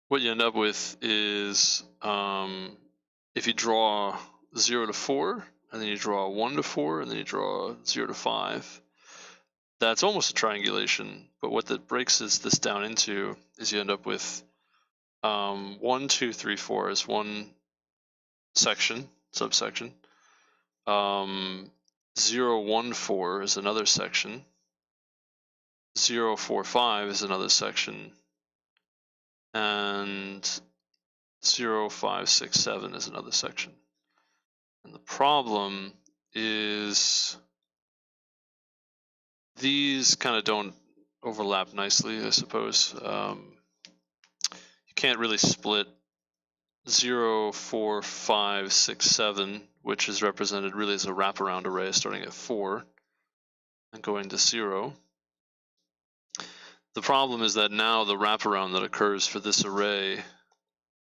what you end up with is if you draw 0 to 4, and then you draw 1 to 4, and then you draw 0 to 5, that's almost a triangulation. But what that breaks this down into is you end up with 1, 2, 3, 4 is one subsection. 0, 1, 4 is another section. 0, 4, 5 is another section. And 0, 5, 6, 7 is another section. And the problem is these kind of don't overlap nicely, I suppose. You can't really split 0, 4, 5, 6, 7, which is represented really as a wraparound array starting at 4 and going to 0. The problem is that now the wraparound that occurs for this array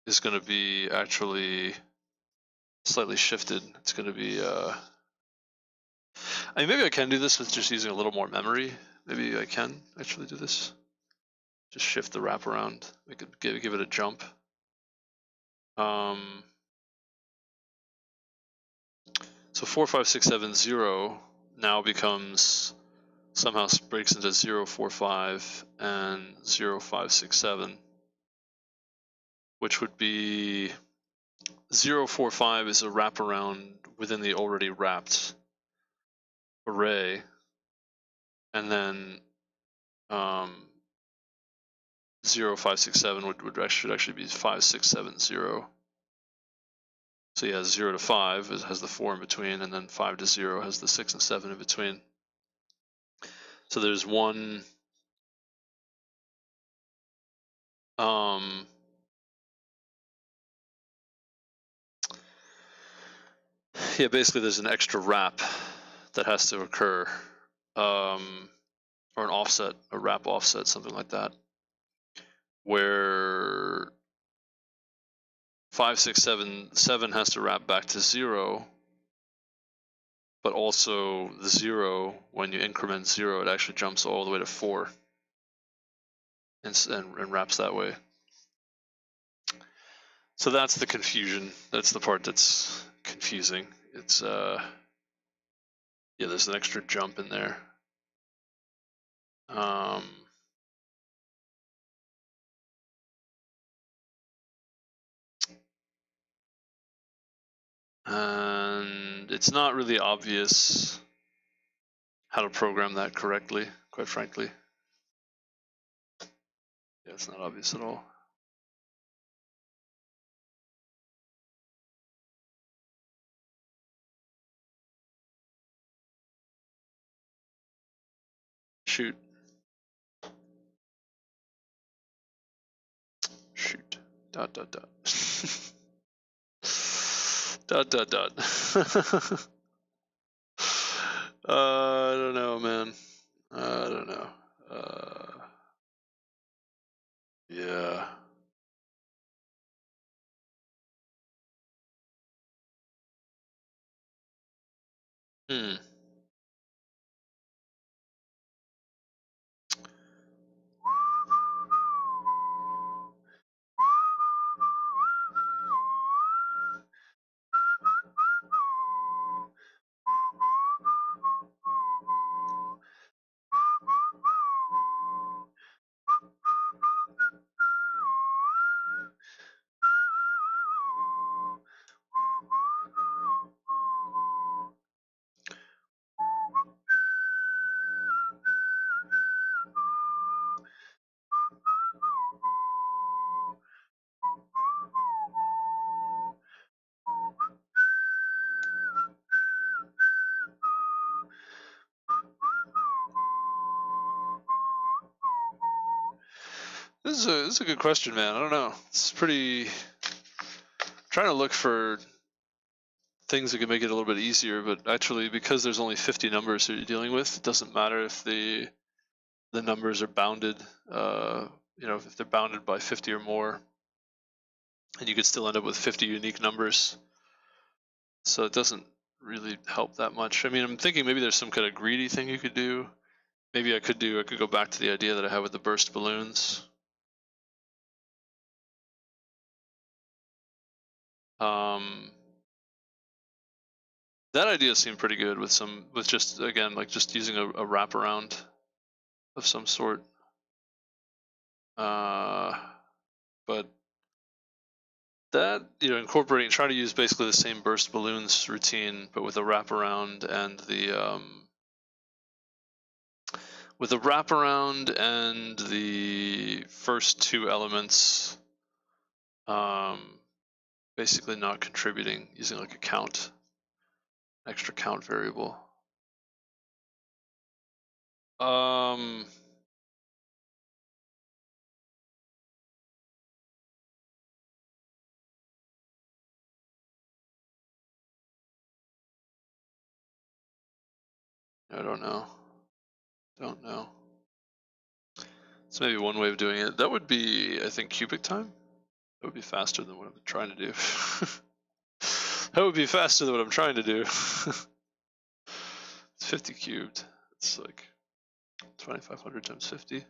is going to be actually slightly shifted. It's going to be, I mean, maybe I can do this with just using a little more memory. Maybe I can actually do this. Just shift the wraparound. We could give it a jump. So 4, 5, 6, 7, 0 now becomes, somehow breaks into 0, 4, 5 and 0, 5, 6, 7, which would be 0, 4, 5 is a wraparound within the already wrapped array, and then 0, 5, 6, 7 should actually be 5, 6, 7, 0. So yeah, 0 to 5 has the 4 in between, and then 5 to 0 has the 6 and 7 in between. So there's one yeah, basically there's an extra wrap that has to occur, or an offset, a wrap offset, something like that, where 5, 6, 7, 7 has to wrap back to 0, but also the 0, when you increment 0, it actually jumps all the way to 4 and wraps that way. So that's the confusion. That's the part that's confusing. It's yeah, there's an extra jump in there. And it's not really obvious how to program that correctly, quite frankly. Yeah, it's not obvious at all. Shoot. Shoot. Dot, dot, dot. Dot, dot, dot. I don't know, man. I don't know. Yeah. This is a good question, man. I don't know. It's pretty. I'm trying to look for things that can make it a little bit easier, but actually, because there's only 50 numbers that you're dealing with, it doesn't matter if the numbers are bounded. If they're bounded by 50 or more, and you could still end up with 50 unique numbers. So it doesn't really help that much. I mean, I'm thinking maybe there's some kind of greedy thing you could do. Maybe I could go back to the idea that I have with the burst balloons. That idea seemed pretty good with just using a wraparound of some sort. But that, try to use basically the same burst balloons routine, but with a wraparound and the first two elements basically not contributing, using like a count, extra count variable. I don't know. Don't know. It's maybe one way of doing it. That would be, I think, cubic time. That would be faster than what I'm trying to do. That would be faster than what I'm trying to do. It's 50 cubed. It's like 2,500 times 50.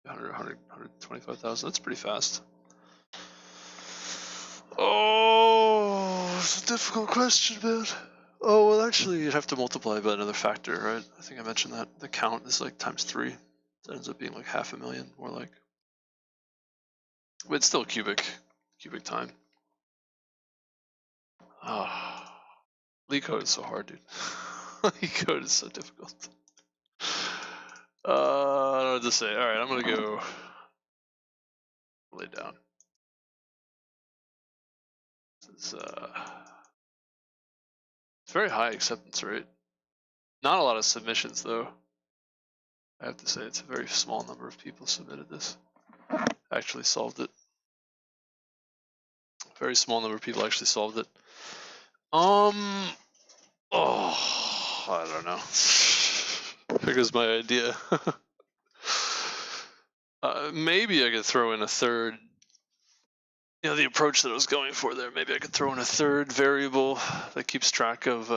$100, 125,000. That's pretty fast. Oh, it's a difficult question, man. Oh, well, actually, you'd have to multiply by another factor, right? I think I mentioned that. The count is like times 3. That ends up being like 500,000, more like. But it's still cubic time. Ah, LeetCode is so hard, dude. LeetCode is so difficult. I don't know what to say. All right, I'm gonna go lay down. It's very high acceptance rate. Not a lot of submissions though. I have to say it's a very small number of people submitted this. Actually solved it. Very small number of people actually solved it. Oh, I don't know. Here's my idea. Maybe I could throw in a third. You know, the approach that I was going for there. Maybe I could throw in a third variable that keeps track of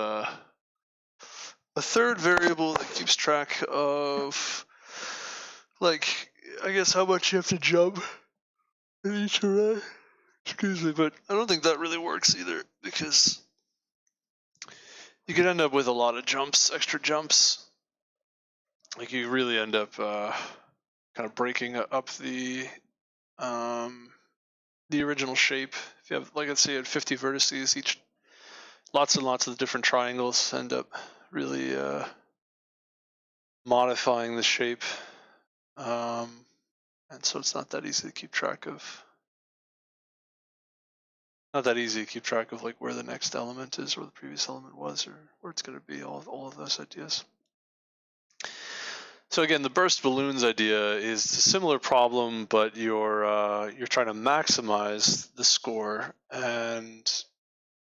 like, I guess how much you have to jump in each array. Excuse me, but I don't think that really works either, because you could end up with a lot of jumps, extra jumps. Like you really end up kind of breaking up the original shape. If you have, like, let's say you had 50 vertices, each lots and lots of different triangles end up really modifying the shape, and so it's not that easy to keep track of. Not that easy to keep track of like where the next element is, or the previous element was, or where it's going to be. All of those ideas. So again, the burst balloons idea is a similar problem, but you're trying to maximize the score, and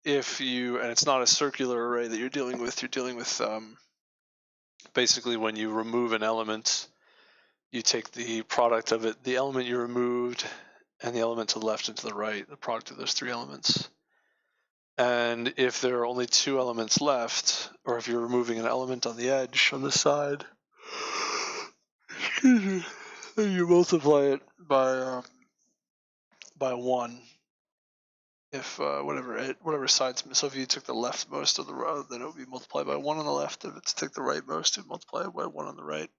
it's not a circular array that you're dealing with. You're dealing with basically when you remove an element, you take the product of it, the element you removed, and the element to the left and to the right, the product of those 3 elements. And if there are only 2 elements left, or if you're removing an element on the edge on the side, excuse me, you multiply it by 1. If whatever side's, so if you took the leftmost of the row, then it would be multiplied by 1 on the left. If it's took the rightmost, it would multiply by 1 on the right.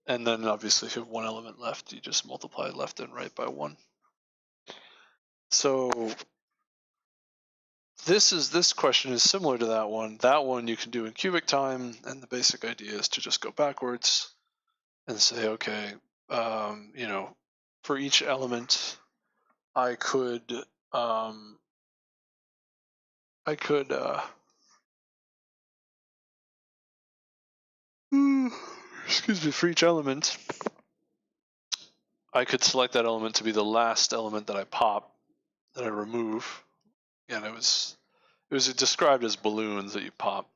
And then obviously if you have 1 element left, you just multiply left and right by 1. So this question is similar to that one. That one you can do in cubic time, and the basic idea is to just go backwards and say, okay, you know, for each element, I could excuse me, for each element, I could select that element to be the last element that I pop, that I remove. And it was described as balloons that you pop,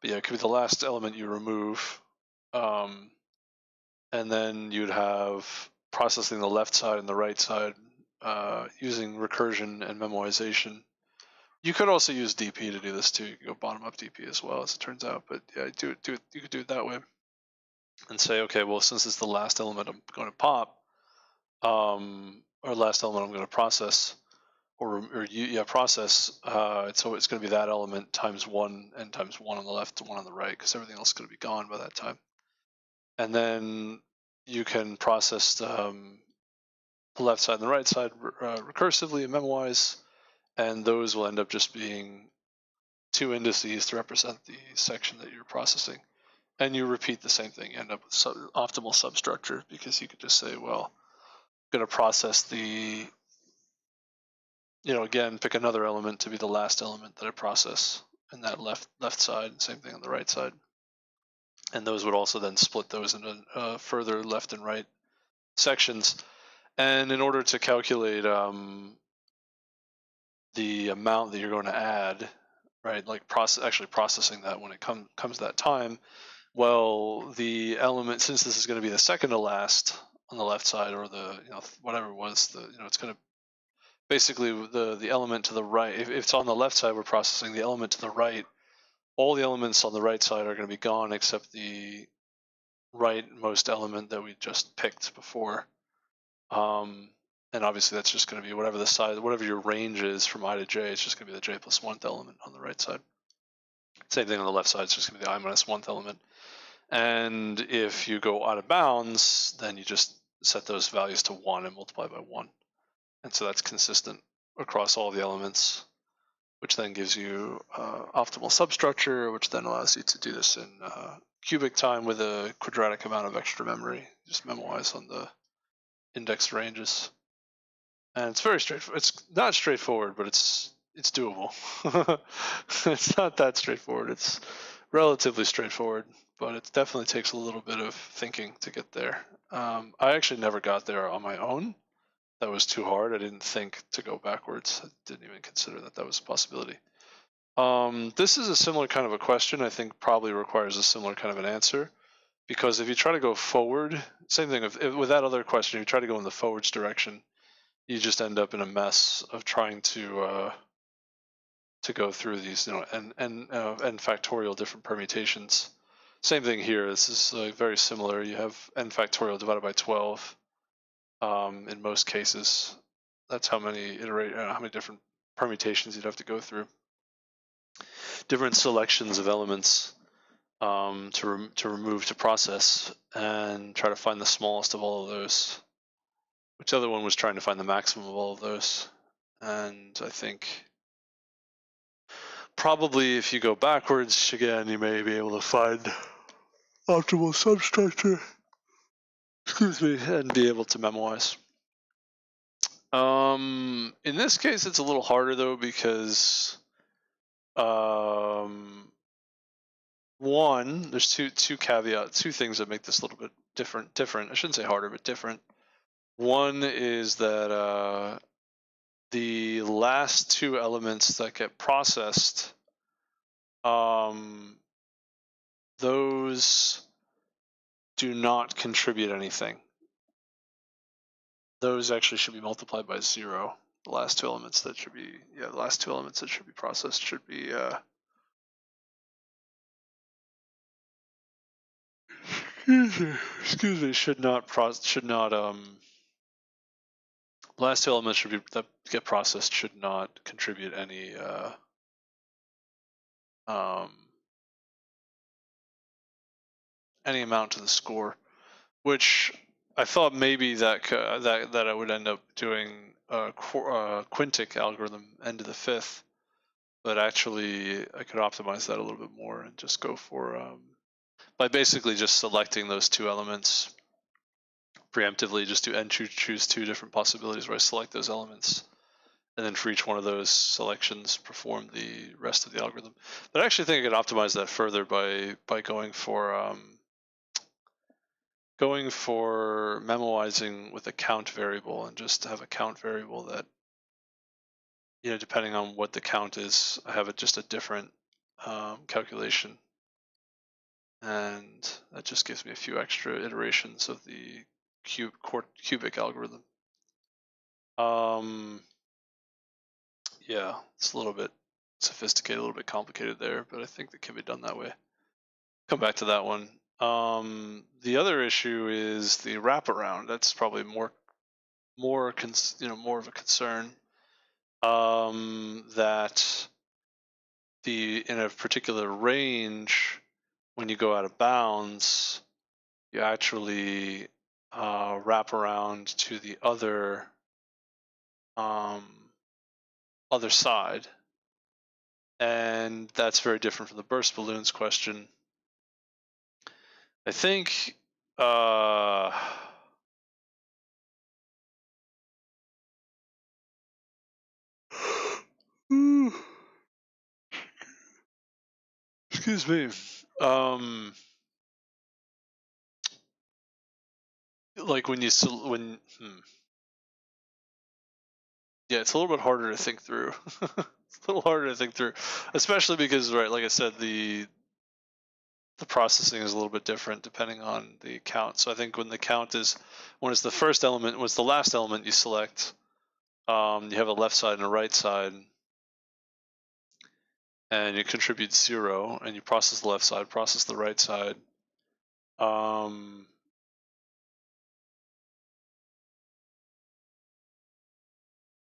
but yeah, it could be the last element you remove. And then you'd have processing the left side and the right side using recursion and memoization. You could also use DP to do this too. You can go bottom up DP as well, as it turns out. But yeah, you could do it that way and say, okay, well, since it's the last element I'm going to pop, or last element I'm going to process, process. So it's going to be that element times 1 and times 1 on the left and 1 on the right, because everything else is going to be gone by that time. And then you can process the left side and the right side recursively and memoize, and those will end up just being 2 indices to represent the section that you're processing. And you repeat the same thing, you end up with optimal substructure, because you could just say, well, I'm going to process the again, pick another element to be the last element that I process in that left side, same thing on the right side. And those would also then split those into further left and right sections. And in order to calculate the amount that you're going to add, right, like actually processing that when it comes that time, well, the element, since this is going to be the second to last on the left side, or the whatever it was, it's going to basically the element to the right. If it's on the left side, we're processing the element to the right. All the elements on the right side are going to be gone except the rightmost element that we just picked before. And obviously that's just going to be whatever your range is from I to j, it's just going to be the j plus 1th element on the right side. Same thing on the left side, it's just going to be the I minus 1th element. And if you go out of bounds, then you just set those values to 1 and multiply by 1. And so that's consistent across all the elements, which then gives you optimal substructure, which then allows you to do this in cubic time with a quadratic amount of extra memory. Just memorize on the indexed ranges. And it's very straightforward. It's not straightforward, but it's doable. It's not that straightforward. It's relatively straightforward, but it definitely takes a little bit of thinking to get there. I actually never got there on my own. That was too hard. I didn't think to go backwards. I didn't even consider that was a possibility. This is a similar kind of a question. I think probably requires a similar kind of an answer, because if you try to go forward, same thing with that other question, if you try to go in the forwards direction, you just end up in a mess of trying to go through these, n factorial different permutations. Same thing here. This is very similar. You have n factorial divided by 12. In most cases, that's how many different permutations you'd have to go through. Different selections of elements to remove to process, and try to find the smallest of all of those. Which other one was trying to find the maximum of all of those? And I think probably if you go backwards again, you may be able to find optimal substructure. Excuse me, and be able to memorize. In this case, it's a little harder though, because one, there's two caveats, two things that make this a little bit different. I shouldn't say harder, but different. One is that the last two elements that get processed, those do not contribute anything. Those actually should be multiplied by 0. The last two elements that should be, processed should be, excuse me, last two elements that get processed should not contribute any amount to the score, which I thought maybe that I would end up doing a quintic algorithm n to the 5th, but actually I could optimize that a little bit more and just go for by basically just selecting those two elements preemptively, just do choose two different possibilities where I select those elements, and then for each one of those selections perform the rest of the algorithm. But I actually think I could optimize that further by going for memoizing with a count variable, and just have a count variable that, depending on what the count is, I have just a different calculation, and that just gives me a few extra iterations of the cubic algorithm. Yeah, it's a little bit sophisticated, a little bit complicated there, but I think that can be done that way. Come back to that one. The other issue is the wraparound. That's probably more of a concern. That in a particular range, when you go out of bounds, you actually wrap around to the other side, and that's very different from the burst balloons question. I think Excuse me. Like when you yeah, it's a little bit harder to think through. It's a little harder to think through, especially because, right, like I said, the processing is a little bit different depending on the count. So I think when it's the first element, when it's the last element you select, you have a left side and a right side, and you contribute 0, and you process the left side, process the right side.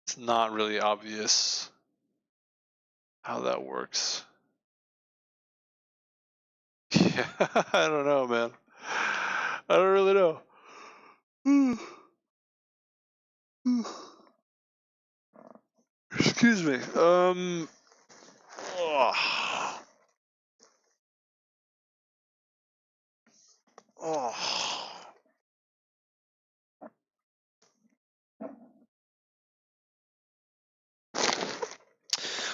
It's not really obvious how that works. Yeah, I don't know, man. I don't really know. Excuse me. Oh.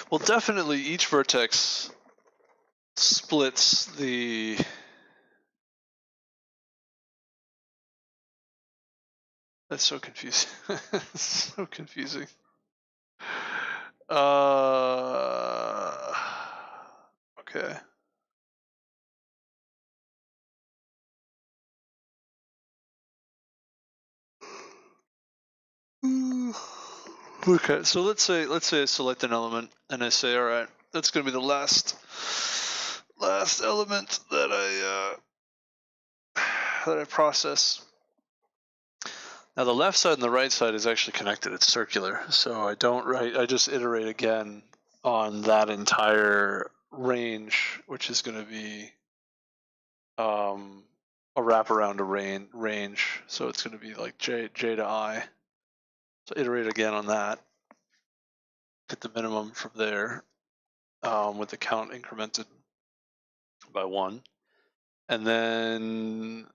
Well, definitely each vertex splits the... That's so confusing. So confusing. Okay. Okay, so let's say I select an element and I say, all right, that's going to be the last element that I process. Now the left side and the right side is actually connected. It's circular, so I just iterate again on that entire range, which is going to be a wraparound range. So it's going to be like j to I. So iterate again on that. Get the minimum from there with the count incremented by 1, and then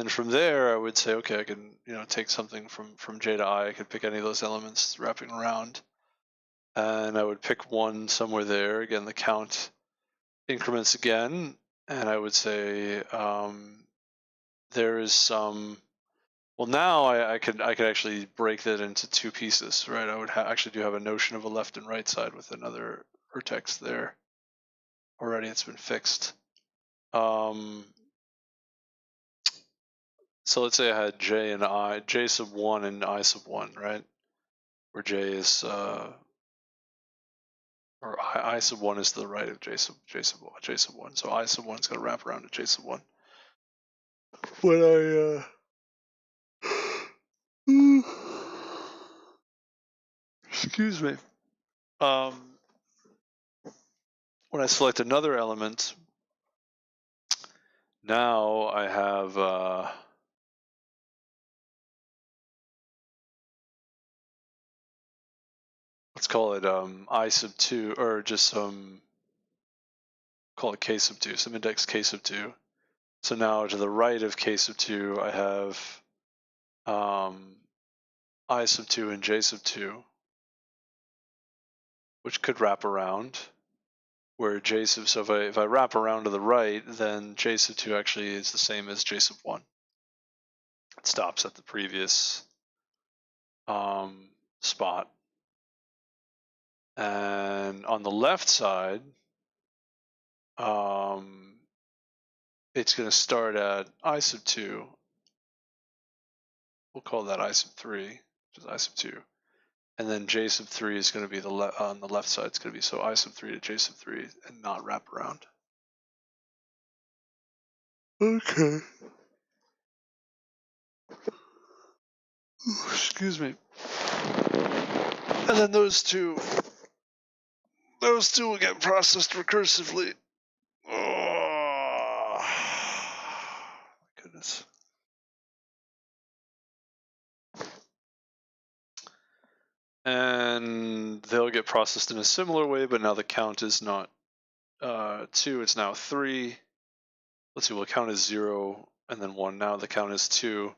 from there I would say, okay, I can take something from j to I. I could pick any of those elements wrapping around, and I would pick one somewhere there. Again, the count increments again, and I would say there is some. Well, now I could actually break that into 2 pieces, right? I would actually do have a notion of a left and right side with another vertex there. Already, it's been fixed. So let's say I had j sub 1 and I sub 1, right? Where j is or I sub 1 is to the right of j sub 1. So I sub 1 is going to wrap around to j sub 1. When I excuse me. When I select another element, now I have let's call it I sub 2, or just call it k sub 2, some index k sub 2. So now to the right of k sub 2, I have I sub 2 and j sub 2, which could wrap around. Where j sub, so if I wrap around to the right, then j sub 2 actually is the same as j sub 1. It stops at the previous spot. And on the left side, it's going to start at I sub 2. We'll call that I sub 3, which is I sub 2. And then j sub 3 is going to be on the left side. It's going to be so I sub 3 to j sub 3 and not wrap around. Okay. Excuse me. And then those two will get processed recursively. Oh, my goodness. And they'll get processed in a similar way, but now the count is not 2, it's now 3. Let's see, well, the count is 0 and then 1. Now the count is 2.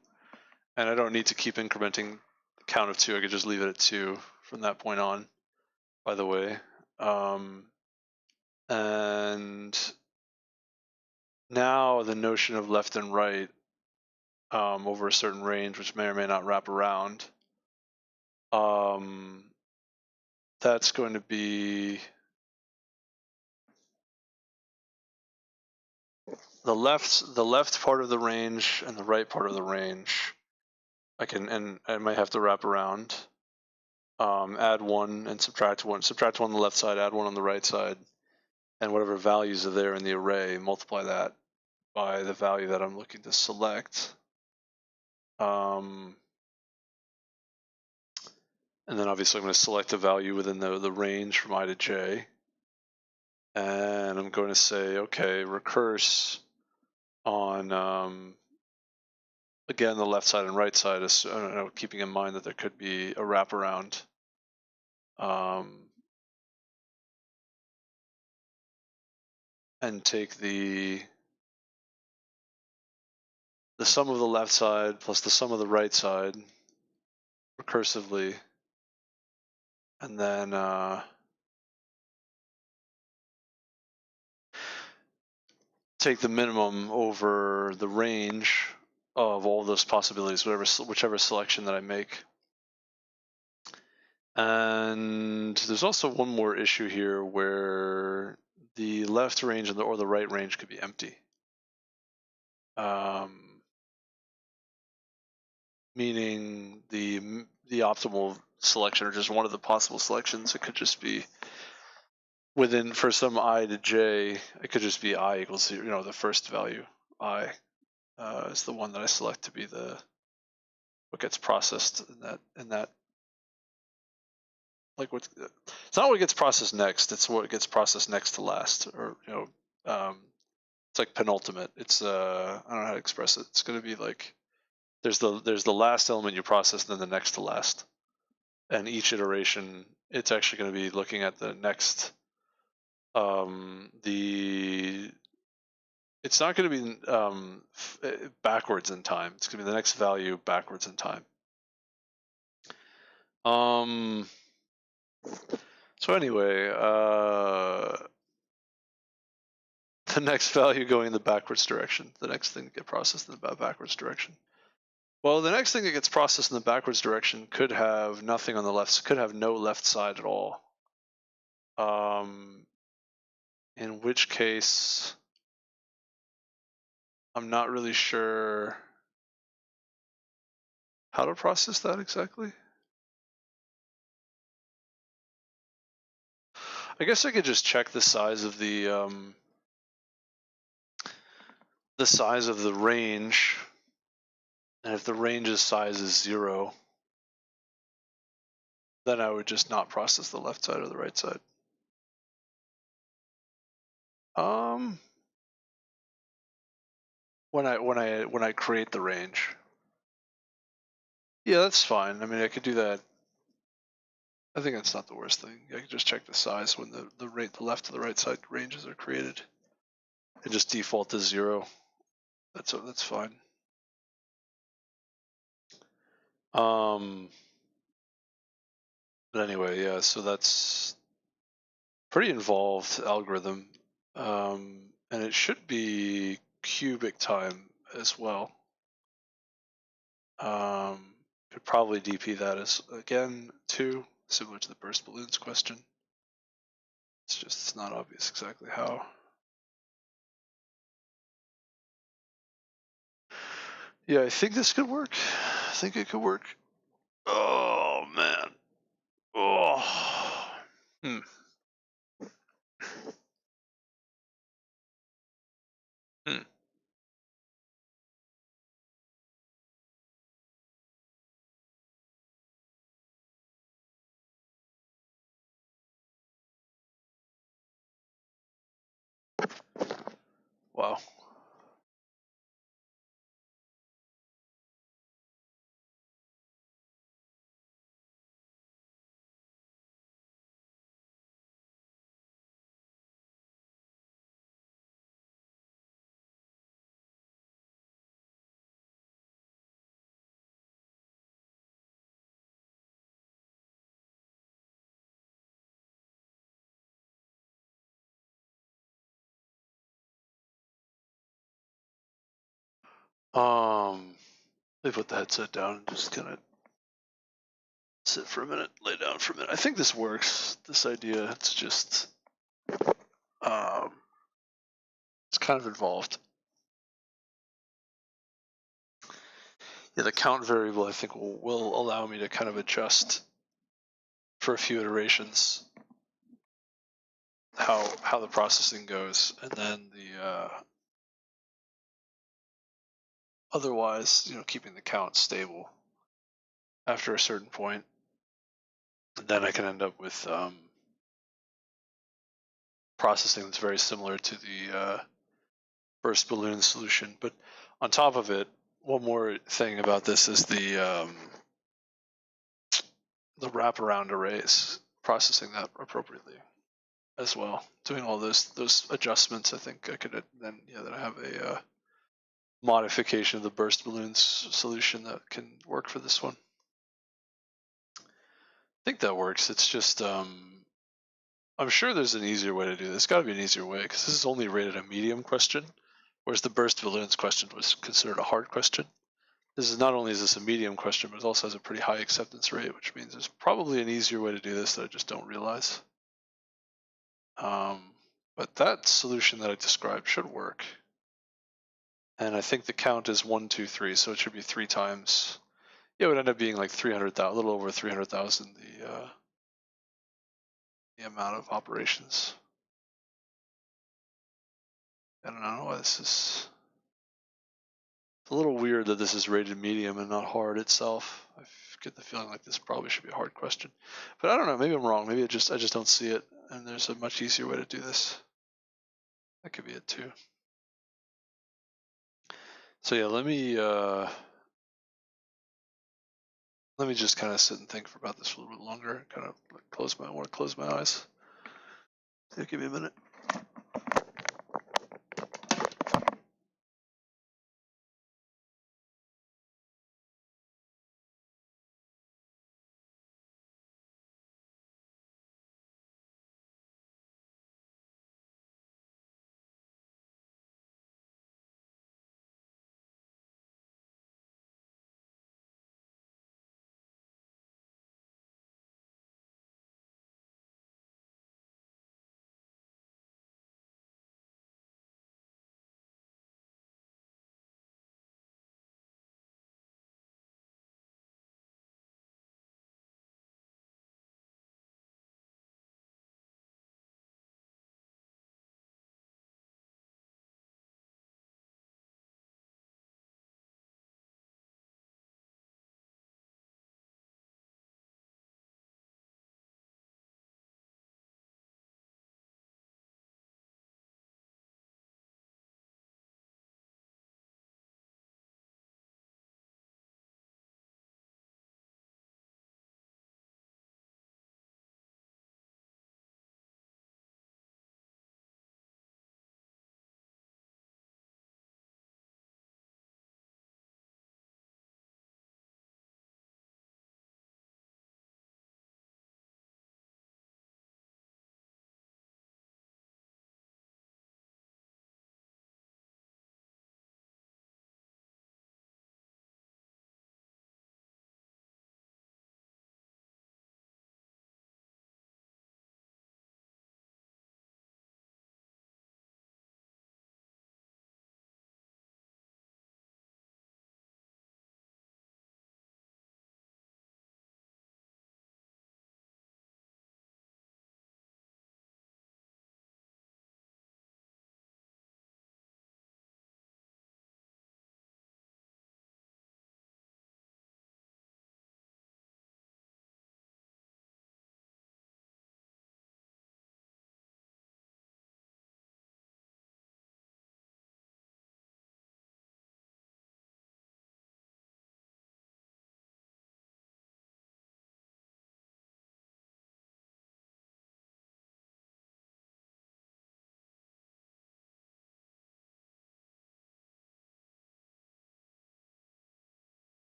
And I don't need to keep incrementing the count of 2. I could just leave it at 2 from that point on, by the way. And now the notion of left and right over a certain range, which may or may not wrap around, that's going to be the left part of the range and the right part of the range. And I might have to wrap around, add one and subtract one on the left side, add one on the right side, and whatever values are there in the array, multiply that by the value that I'm looking to select. And then obviously I'm going to select a value within the range from I to j. And I'm going to say, okay, recurse on, again, the left side and right side, keeping in mind that there could be a wraparound. And take the sum of the left side plus the sum of the right side recursively, and then take the minimum over the range of all those possibilities, whichever selection that I make. And there's also one more issue here where the left range or the right range could be empty. Meaning the optimal selection, or just one of the possible selections, it could just be within, for some I to j, it could just be I equals 0, the first value, I, is the one that I select to be what gets processed in that, like it's not what gets processed next, it's what gets processed next to last, or, it's like penultimate. It's, I don't know how to express it. It's going to be like, there's the last element you process, and then the next to last. And each iteration, it's actually going to be looking at the next, it's not going to be backwards in time. It's going to be the next value backwards in time. So anyway, the next value going in the backwards direction, the next thing to get processed in the backwards direction. Well, the next thing that gets processed in the backwards direction could have nothing on the left, could have no left side at all. In which case, I'm not really sure how to process that exactly. I guess I could just check the size of the range, and if the range's size is 0, then I would just not process the left side or the right side. When I create the range. Yeah, that's fine. I mean, I could do that. I think that's not the worst thing. I could just check the size when the left to the right side ranges are created, and just default to 0. That's fine. But anyway, yeah. So that's pretty involved algorithm, and it should be cubic time as well. Could probably DP that as, again, 2, similar to the burst balloons question. It's not obvious exactly how. Yeah, I think this could work. I think it could work. Oh man. Oh. Wow. Let me put the headset down and just kind of sit for a minute, lay down for a minute. I think this works. This idea, it's just, it's kind of involved. Yeah, the count variable I think will allow me to kind of adjust for a few iterations how the processing goes, and then the otherwise, keeping the count stable after a certain point. And then I can end up with processing that's very similar to the burst balloon solution. But on top of it, one more thing about this is the wraparound arrays, processing that appropriately as well. Doing all those adjustments, I think I could then I have a modification of the burst balloons solution that can work for this one. I think that works. It's just I'm sure there's an easier way to do this. Got to be an easier way, because this is only rated a medium question, whereas the burst balloons question was considered a hard question. This is not only is this a medium question, but it also has a pretty high acceptance rate, which means there's probably an easier way to do this that I just don't realize. But that solution that I described should work. And I think the count is 1, 2, 3, so it should be 3 times. Yeah, it would end up being like 300,000, a little over 300,000, the amount of operations. I don't know why this is. It's a little weird that this is rated medium and not hard itself. I get the feeling like this probably should be a hard question, but I don't know. Maybe I'm wrong. Maybe I just don't see it, and there's a much easier way to do this. That could be it too. So yeah, let me just kind of sit and think about this a little bit longer. Kind of I want to close my eyes. Yeah, give me a minute.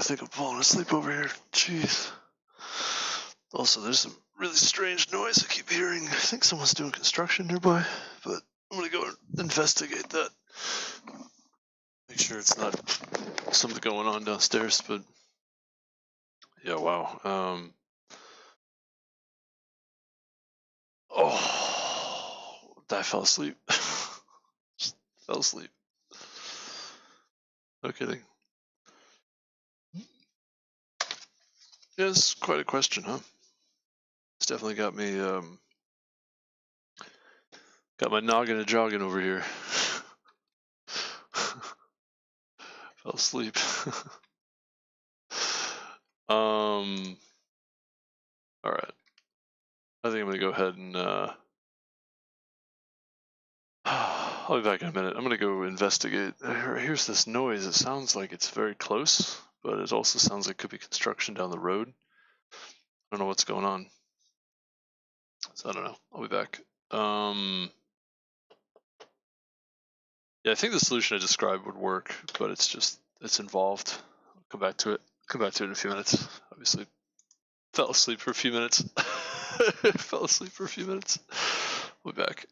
think I'm falling asleep over here. Jeez. Also, there's some really strange noise I keep hearing. I think someone's doing construction nearby, but I'm gonna go investigate that. Make sure it's not something going on downstairs, but yeah, wow. Oh, I fell asleep. Just fell asleep. No kidding. Yeah, it's quite a question, huh? It's definitely got me, got my noggin a jogging over here. Fell asleep. All right. I think I'm gonna go ahead and I'll be back in a minute. I'm gonna go investigate. Here's this noise. It sounds like it's very close, but it also sounds like it could be construction down the road. I don't know what's going on. So I don't know. I'll be back. Yeah, I think the solution I described would work, but it's involved. I'll come back to it. Come back to it in a few minutes. Obviously, fell asleep for a few minutes. Fell asleep for a few minutes. We'll be back.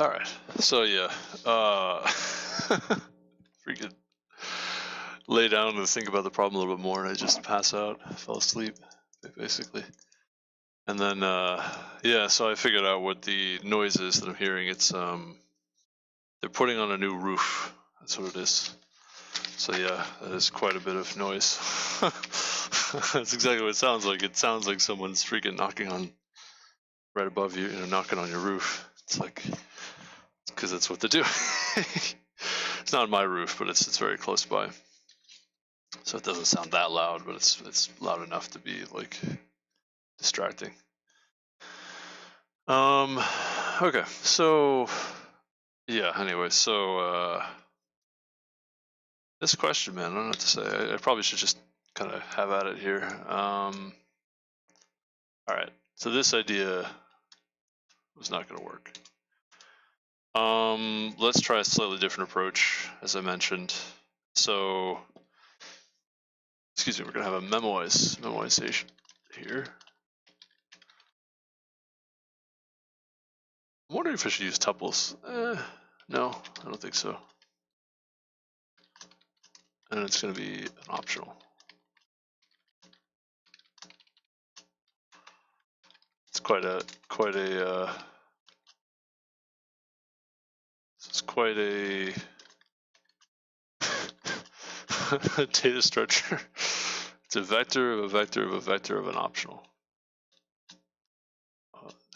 All right, so yeah, freaking lay down and think about the problem a little bit more, and I just pass out, fell asleep, basically. And then, yeah, so I figured out what the noise is that I'm hearing. It's they're putting on a new roof. That's what it is. So yeah, that is quite a bit of noise. That's exactly what it sounds like. It sounds like someone's freaking knocking on right above you, knocking on your roof. It's like, because that's what they're doing. It's not my roof, but it's very close by. So it doesn't sound that loud, but it's loud enough to be like distracting. Okay, so yeah, anyway, so this question, man, I don't know what to say. I probably should just kind of have at it here. All right, so this idea was not going to work. Let's try a slightly different approach, as I mentioned. So, excuse me, we're going to have a memoization here. I'm wondering if I should use tuples. No, I don't think so. And it's going to be an optional. It's quite a data structure. It's a vector of a vector of a vector of an optional.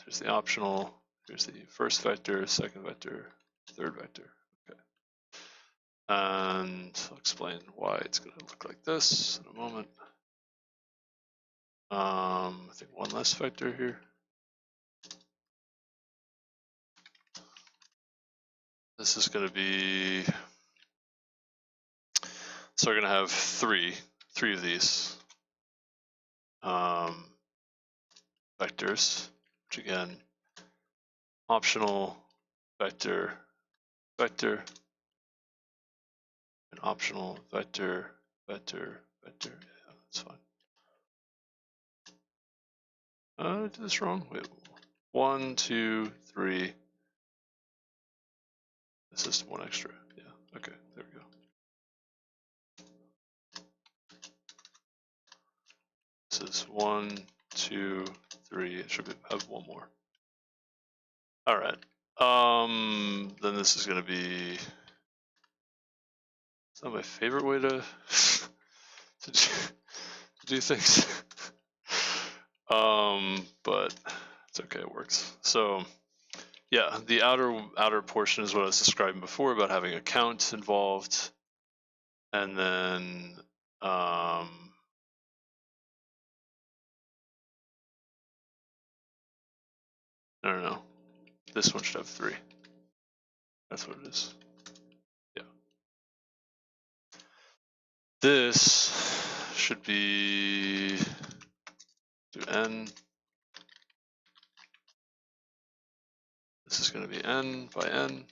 Here's the optional. Here's the first vector, second vector, third vector. Okay. And I'll explain why it's going to look like this in a moment. I think one less vector here. This is going to be, so we're going to have three of these vectors, which again, optional, vector, vector, an optional, vector, vector, vector. Yeah, that's fine. I did this wrong. Wait, 1, 2, 3. This is one extra. Yeah, okay, there we go. This is 1, 2, 3. It should have one more. All right. Then this is going to be. It's not my favorite way to do things. But it's okay. It works. So. Yeah, the outer portion is what I was describing before about having a count involved, and then I don't know. This one should have 3. That's what it is. Yeah. This should be do n. This is going to be n by n.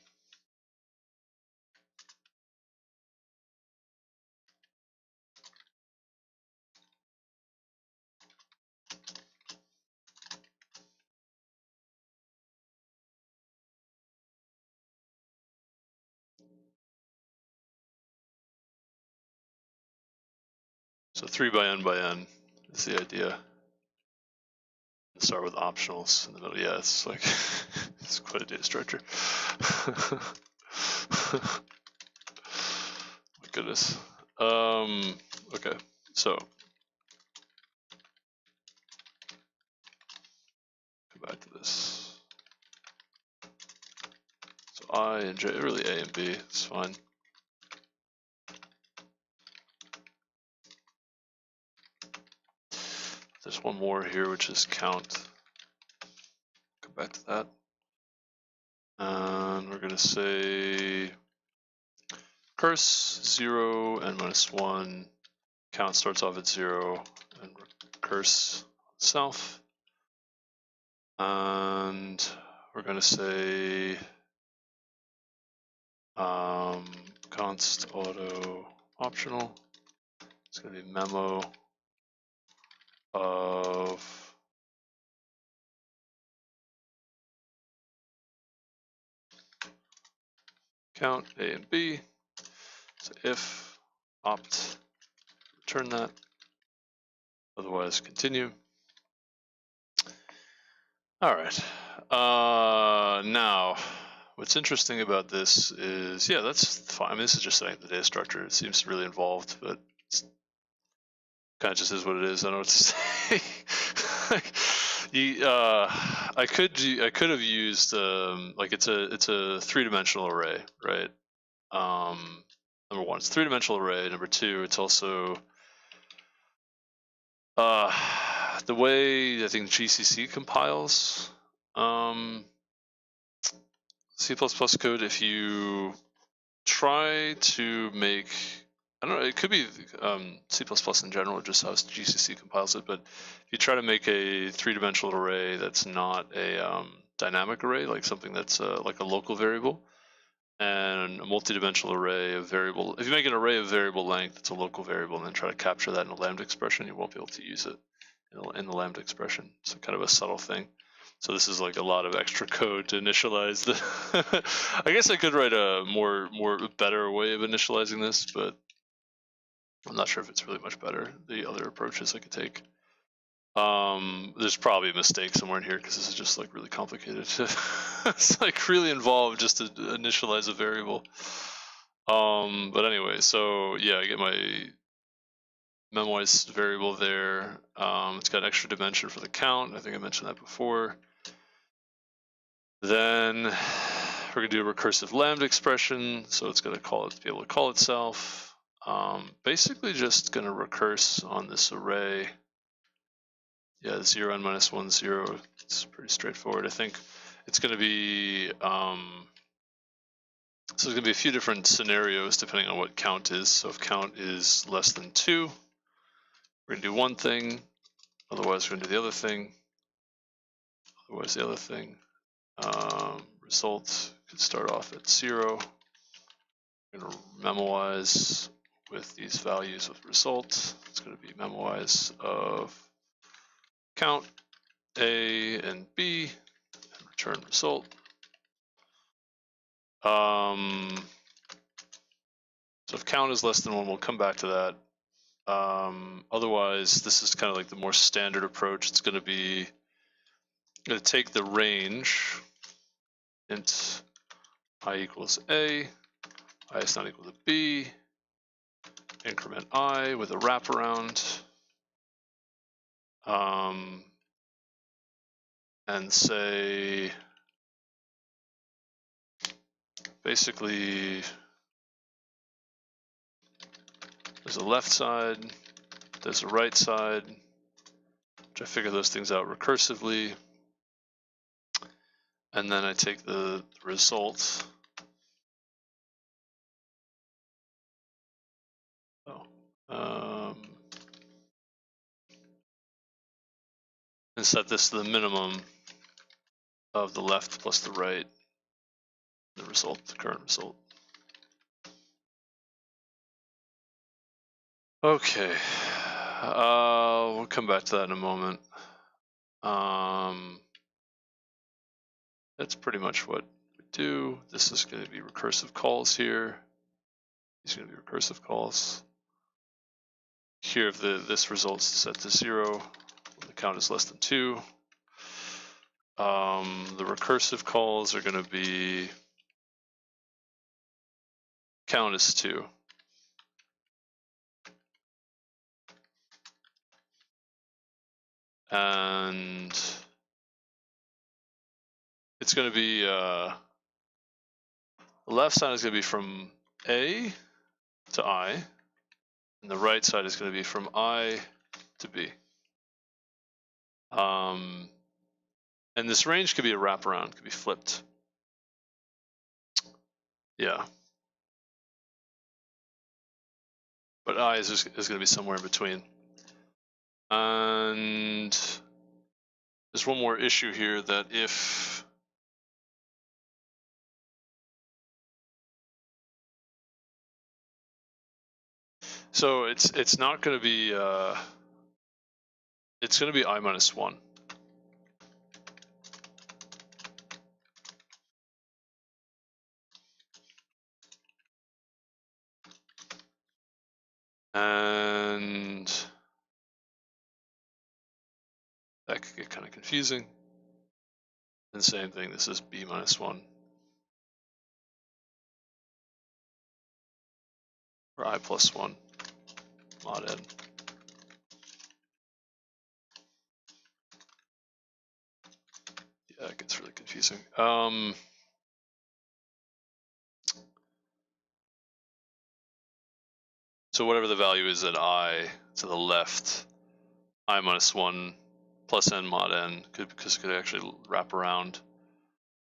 So 3 by n is the idea. Start with optionals in the middle. Yeah, it's like it's quite a data structure. My goodness. Okay, so go back to this. So I and J, really A and B, it's fine. There's one more here, which is count. Go back to that. And we're going to say curse 0 and -1. Count starts off at 0 and recurse itself. And we're going to say const auto optional. It's going to be memo of count A and B. So if opt, return that, otherwise continue. All right. Now, what's interesting about this is, yeah, that's fine. I mean, this is just setting the data structure. It seems really involved, but it's kind of just is what it is. I don't know what to say. I could have used like it's a three-dimensional array, right? Number one, it's a three-dimensional array. Number two, it's also the way I think GCC compiles C++ code. If you try to make, I don't know, it could be C++ in general, just how GCC compiles it, but if you try to make a three-dimensional array that's not a dynamic array, like something that's like a local variable, and a multi-dimensional array of variable, if you make an array of variable length, it's a local variable, and then try to capture that in a lambda expression, you won't be able to use it in the lambda expression. So kind of a subtle thing. So this is like a lot of extra code to initialize the. I guess I could write a better way of initializing this, but I'm not sure if it's really much better. The other approaches I could take. There's probably a mistake somewhere in here because this is just like really complicated. It's like really involved just to initialize a variable. But anyway, so yeah, I get my memwise variable there. It's got an extra dimension for the count. I think I mentioned that before. Then we're gonna do a recursive lambda expression, so it's gonna be able to call itself. Basically just gonna recurse on this array. Yeah, 0 and -1, 0. It's pretty straightforward. I think it's gonna be so there's gonna be a few different scenarios depending on what count is. So if count is less than 2, we're gonna do one thing. Otherwise, we're gonna do the other thing. Otherwise, the other thing. Result could start off at 0. We're going to memoize with these values with result. It's going to be memoize of count A and B and return result. So if count is less than 1, we'll come back to that. Otherwise, this is kind of like the more standard approach. It's going to be going to take the range int I equals A, I is not equal to B, increment I with a wraparound, and say basically there's a left side, there's a right side, which I figure those things out recursively, and then I take the result. And set this to the minimum of the left plus the right, the result, the current result. Okay, we'll come back to that in a moment. That's pretty much what we do. This is going to be recursive calls here. These are going to be recursive calls. Here, if this result's set to 0, when the count is less than 2. The recursive calls are going to be count is 2. And it's going to be, the left side is going to be from A to I, and the right side is going to be from I to B. And this range could be a wraparound, could be flipped. Yeah. But I is going to be somewhere in between. And there's one more issue here, that if so it's not going to be it's going to be I minus 1. that could get kind of confusing. And same thing, this is b minus 1. Or I plus 1 mod n. Yeah, it gets really confusing. So whatever the value is at I to the left, I minus 1 plus n mod n, because it could actually wrap around.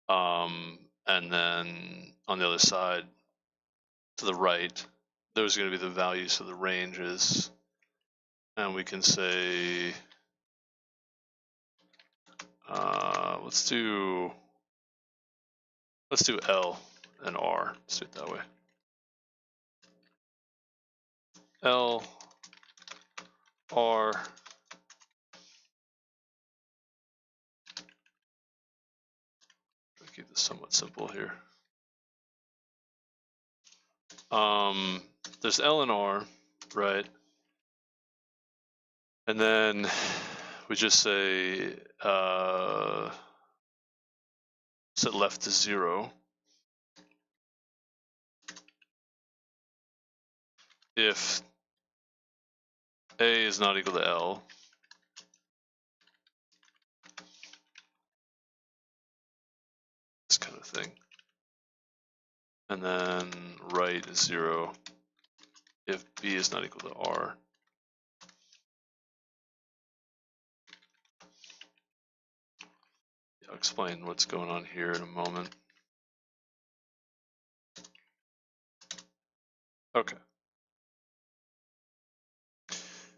And then on the other side, to the right, those are going to be the values of the ranges. And we can say, let's do L and R. Let's do it that way. L, R, keep this somewhat simple here. There's L and R, right? And then we just say set left to 0 if A is not equal to L. This kind of thing. And then right is 0 if B is not equal to R. I'll explain what's going on here in a moment. Okay.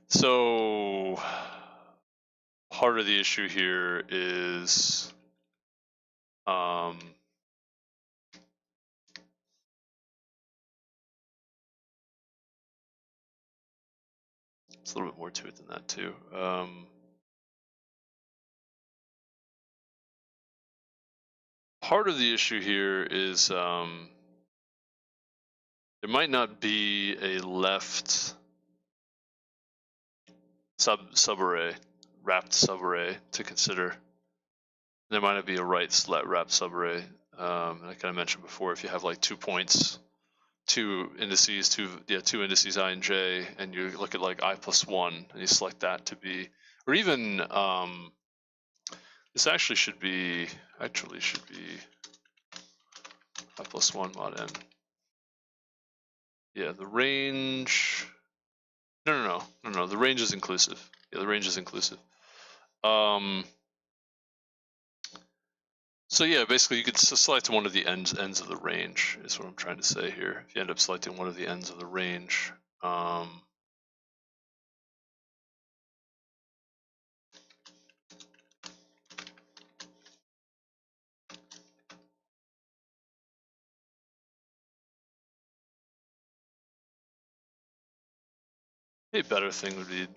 So part of the issue here is it's a little bit more to it than that too. Part of the issue here is there might not be a left subarray, wrapped subarray to consider. There might not be a right wrapped subarray. Like I mentioned before, if you have like 2 points, two indices I and j, and you look at like I plus 1, and you select that to be, or even this actually should be I plus 1 mod n. Yeah, the range. No. The range is inclusive. Yeah, the range is inclusive. So yeah, basically you could select one of the ends of the range is what I'm trying to say here. If you end up selecting one of the ends of the range, a better thing would be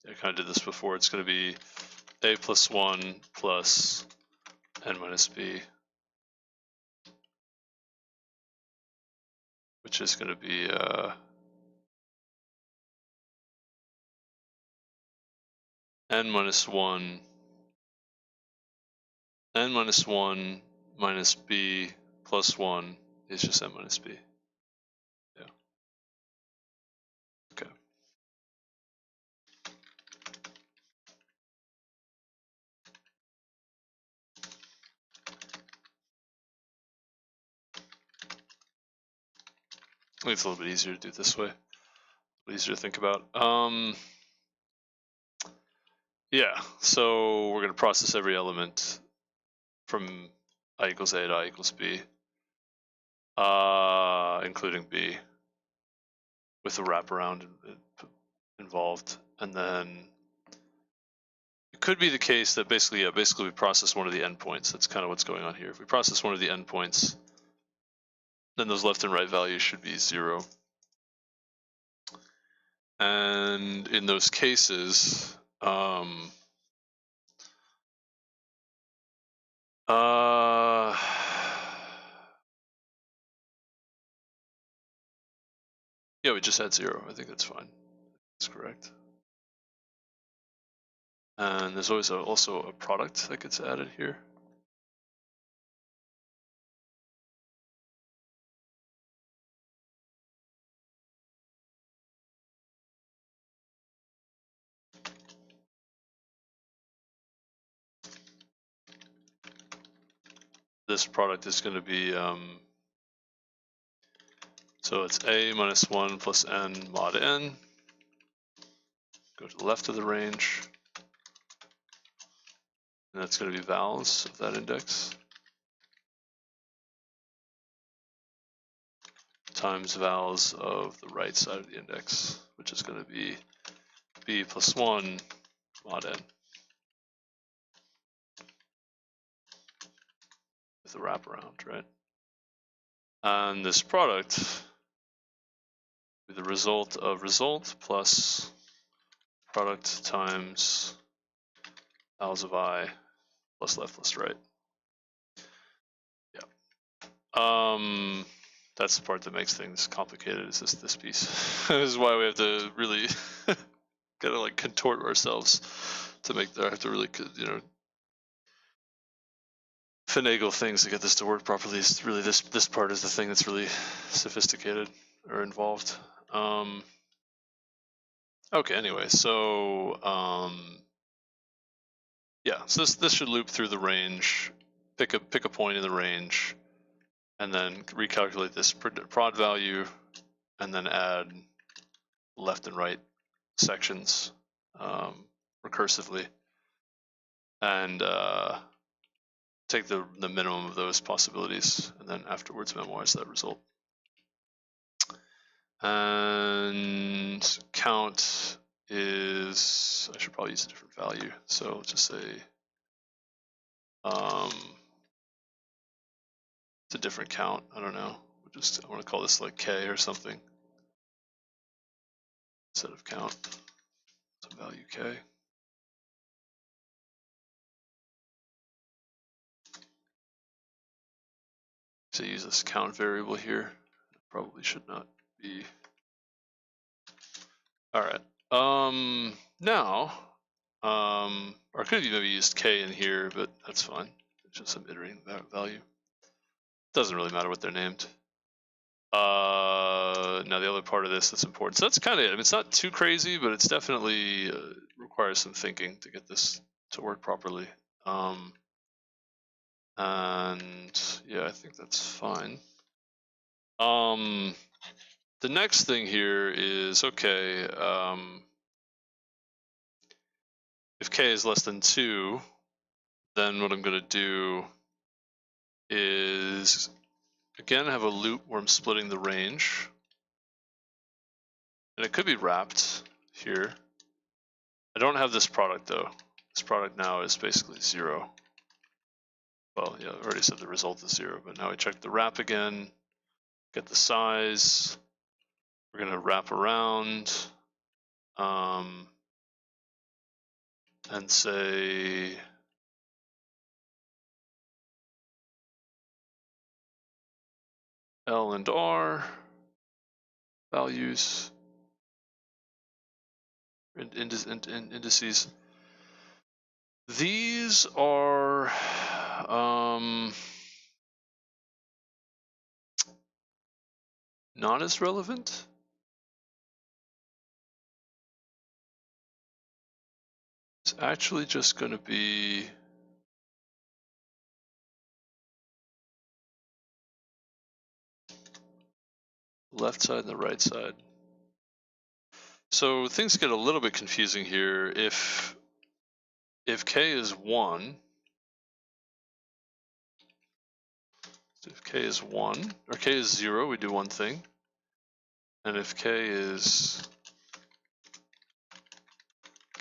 I kind of did this before. It's going to be a plus 1 plus n minus b, which is going to be n minus 1 minus b plus 1 is just n minus b. Yeah. Okay. I think it's a little bit easier to do it this way. A little easier to think about. Yeah, so we're going to process every element from I equals A to I equals B, including B, with the wraparound involved. And then it could be the case that basically we process one of the endpoints. That's kind of what's going on here. If we process one of the endpoints, then those left and right values should be 0. And in those cases, yeah, we just add 0. I think that's fine. That's correct. And there's always also a product that gets added here. This product is going to be, so it's a minus 1 plus n mod n. Go to the left of the range. And that's going to be vals of that index times vals of the right side of the index, which is going to be b plus 1 mod n with a wraparound, right? And this product will be the result of result plus product times vals of I plus left plus right. Yeah. That's the part that makes things complicated, is this piece. This is why we have to really gotta like contort ourselves to make have to really, you know, finagle things to get this to work properly. It's really this part is the thing that's really sophisticated or involved. Okay, anyway, so yeah, so this should loop through the range, pick a point in the range, and then recalculate this prod value, and then add left and right sections recursively, and take the minimum of those possibilities, and then afterwards memoize that result. And count is, I should probably use a different value. So let's just say it's a different count. I don't know. I want to call this like K or something instead of count. So value K. So use this count variable here. Probably should not be. All right. Now, or I could have maybe used K in here, but that's fine. It's just I'm iterating that value. Doesn't really matter what they're named. Now the other part of this that's important. So that's kind of it. I mean, it's not too crazy, but it's definitely requires some thinking to get this to work properly. And yeah, I think that's fine. The next thing here is, okay, if K is less than 2, then what I'm going to do is, again, have a loop where I'm splitting the range. And it could be wrapped here. I don't have this product, though. This product now is basically 0. Well, yeah, I already said the result is 0, but now we check the wrap again, get the size. We're going to wrap around and say L and R values, indices. These are not as relevant. It's actually just going to be left side and the right side. So things get a little bit confusing here. If K is 1, so if K is 1, or K is 0, we do one thing. And if K is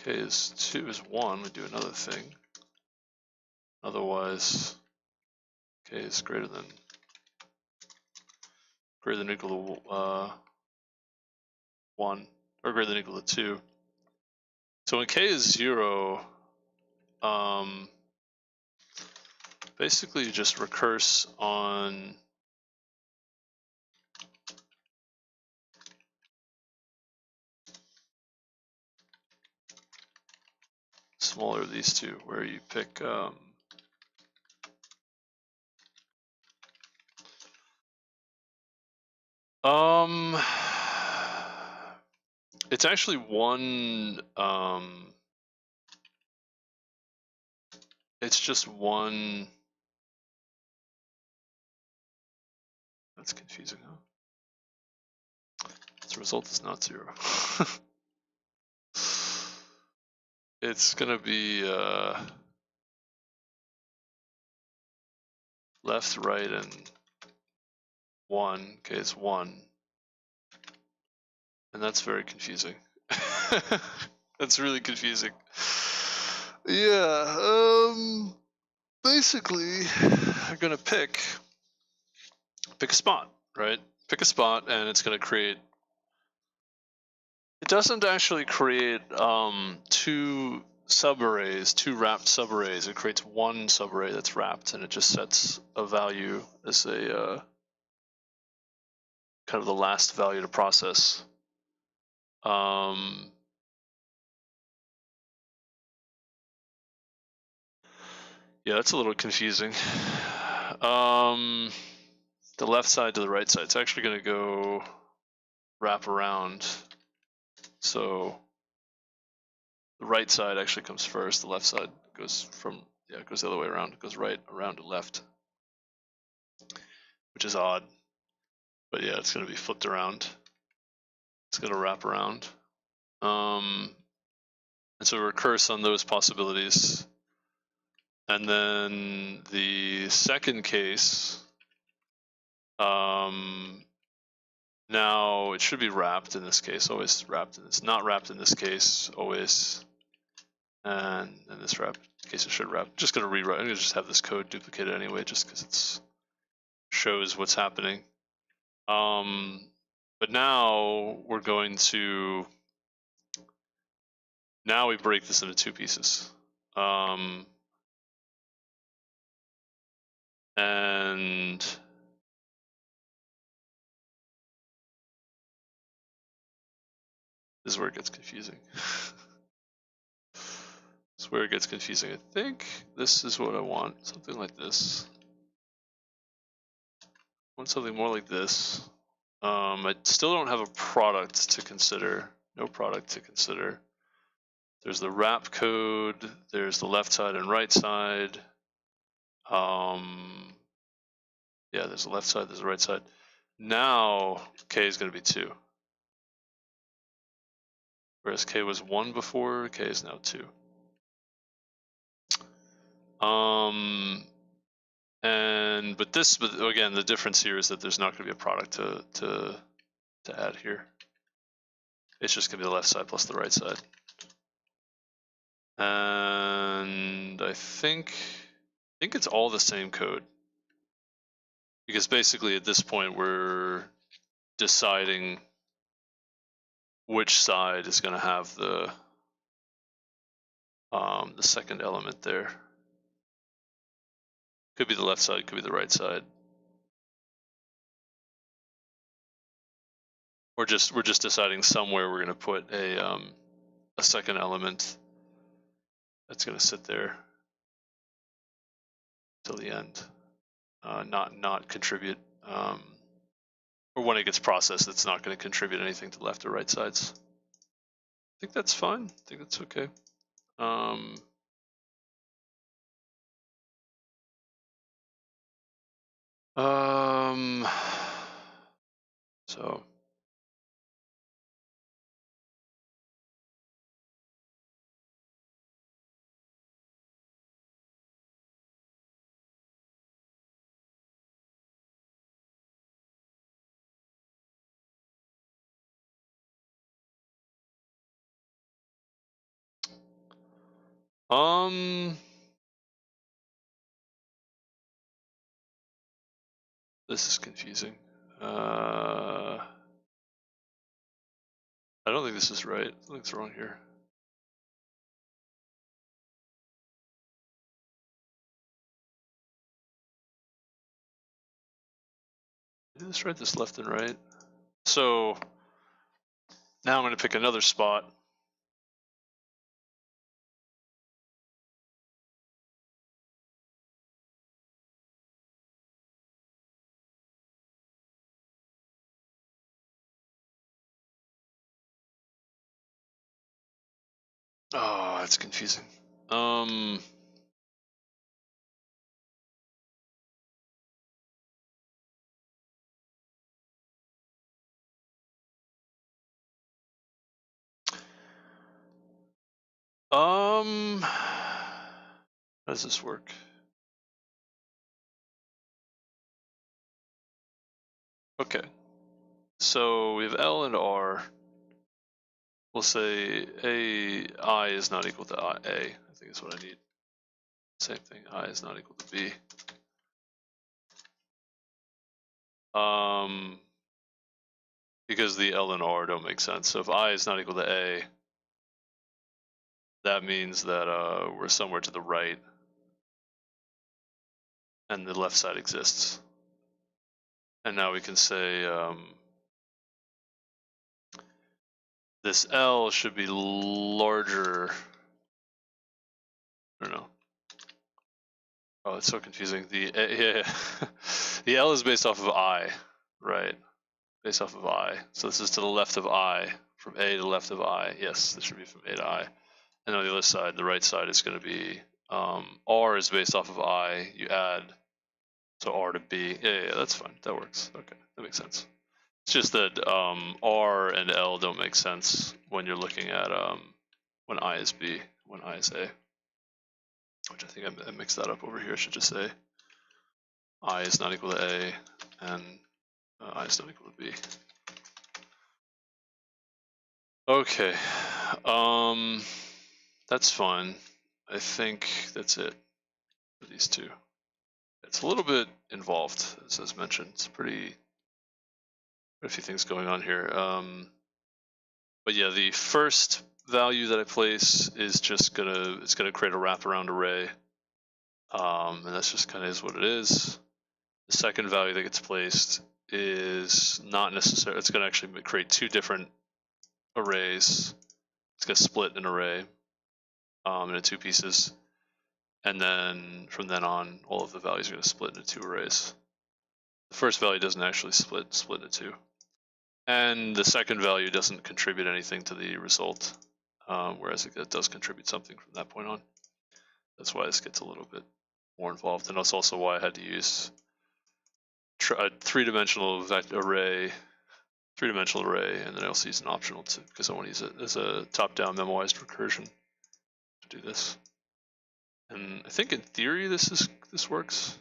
k is 2 is 1, we do another thing. Otherwise, k is greater than or equal to 1, or greater than or equal to 2. So when k is 0, basically you just recurse on smaller of these two, where you pick it's actually one it's just one. That's confusing, huh? The result is not 0. It's gonna be left, right, and 1. Okay, it's 1. And that's very confusing. That's really confusing. Yeah, basically, I'm gonna pick a spot, right? Pick a spot, and it's gonna create. It doesn't actually create two subarrays, two wrapped subarrays. It creates one subarray that's wrapped, and it just sets a value as a kind of the last value to process. Yeah, that's a little confusing. The left side to the right side. It's actually going to go wrap around. So the right side actually comes first. The left side goes it goes the other way around. It goes right around to left, which is odd. But yeah, it's going to be flipped around. It's going to wrap around. And so recurse on those possibilities. And then the second case, now it should be wrapped in this case, always wrapped. It's not wrapped in this case, always. And in this case, it should wrap. Just going to rewrite. I'm going to just have this code duplicated anyway, just because it shows what's happening. But now we're going to. Now we break this into two pieces. And this is where it gets confusing. This is where it gets confusing. I think this is what I want. Something like this. I want something more like this. I still don't have a product to consider. No product to consider. There's the wrap code. There's the left side and right side. Yeah, there's the left side. There's the right side. Now k is going to be 2. Whereas k was 1 before, k is now 2. But again, the difference here is that there's not going to be a product to add here. It's just going to be the left side plus the right side. And I think it's all the same code. Because basically at this point we're deciding which side is going to have the second element there. Could be the left side, could be the right side. We're just deciding somewhere we're going to put a second element that's going to sit there till the end, not contribute. Or when it gets processed, it's not going to contribute anything to left or right sides. I think that's fine. I think that's okay. So. This is confusing. I don't think this is right. Something's wrong here. Let's write this left and right. So now I'm going to pick another spot. Oh, it's confusing. How does this work? Okay. So we have L and R. We'll say I is not equal to A. I think is what I need. Same thing. I is not equal to B. Because the L and R don't make sense. So if I is not equal to A, that means that we're somewhere to the right, and the left side exists. And now we can say this L should be larger. I don't know. Oh, it's so confusing. The L is based off of I, right? Based off of I. So this is to the left of I, from A to the left of I. Yes, this should be from A to I. And on the other side, the right side is going to be R is based off of I. You add so R to B. Yeah, that's fine. That works. Okay, that makes sense. It's just that R and L don't make sense when you're looking at when I is B, when I is A. Which I think I mixed that up over here. I should just say I is not equal to A and I is not equal to B. Okay, that's fine. I think that's it for these two. It's a little bit involved, as mentioned. It's pretty a few things going on here. But yeah, the first value that I place is just it's gonna create a wraparound array, and that's just kind of is what it is. The second value that gets placed is not necessarily. It's gonna actually create two different arrays. It's gonna split an array into two pieces, and then from then on, all of the values are gonna split into two arrays. The first value doesn't actually split into two. And the second value doesn't contribute anything to the result, whereas it does contribute something from that point on. That's why this gets a little bit more involved, and that's also why I had to use a three-dimensional array, and then I also use an optional too, because I want to use it as a top-down memoized recursion to do this. And I think in theory this works.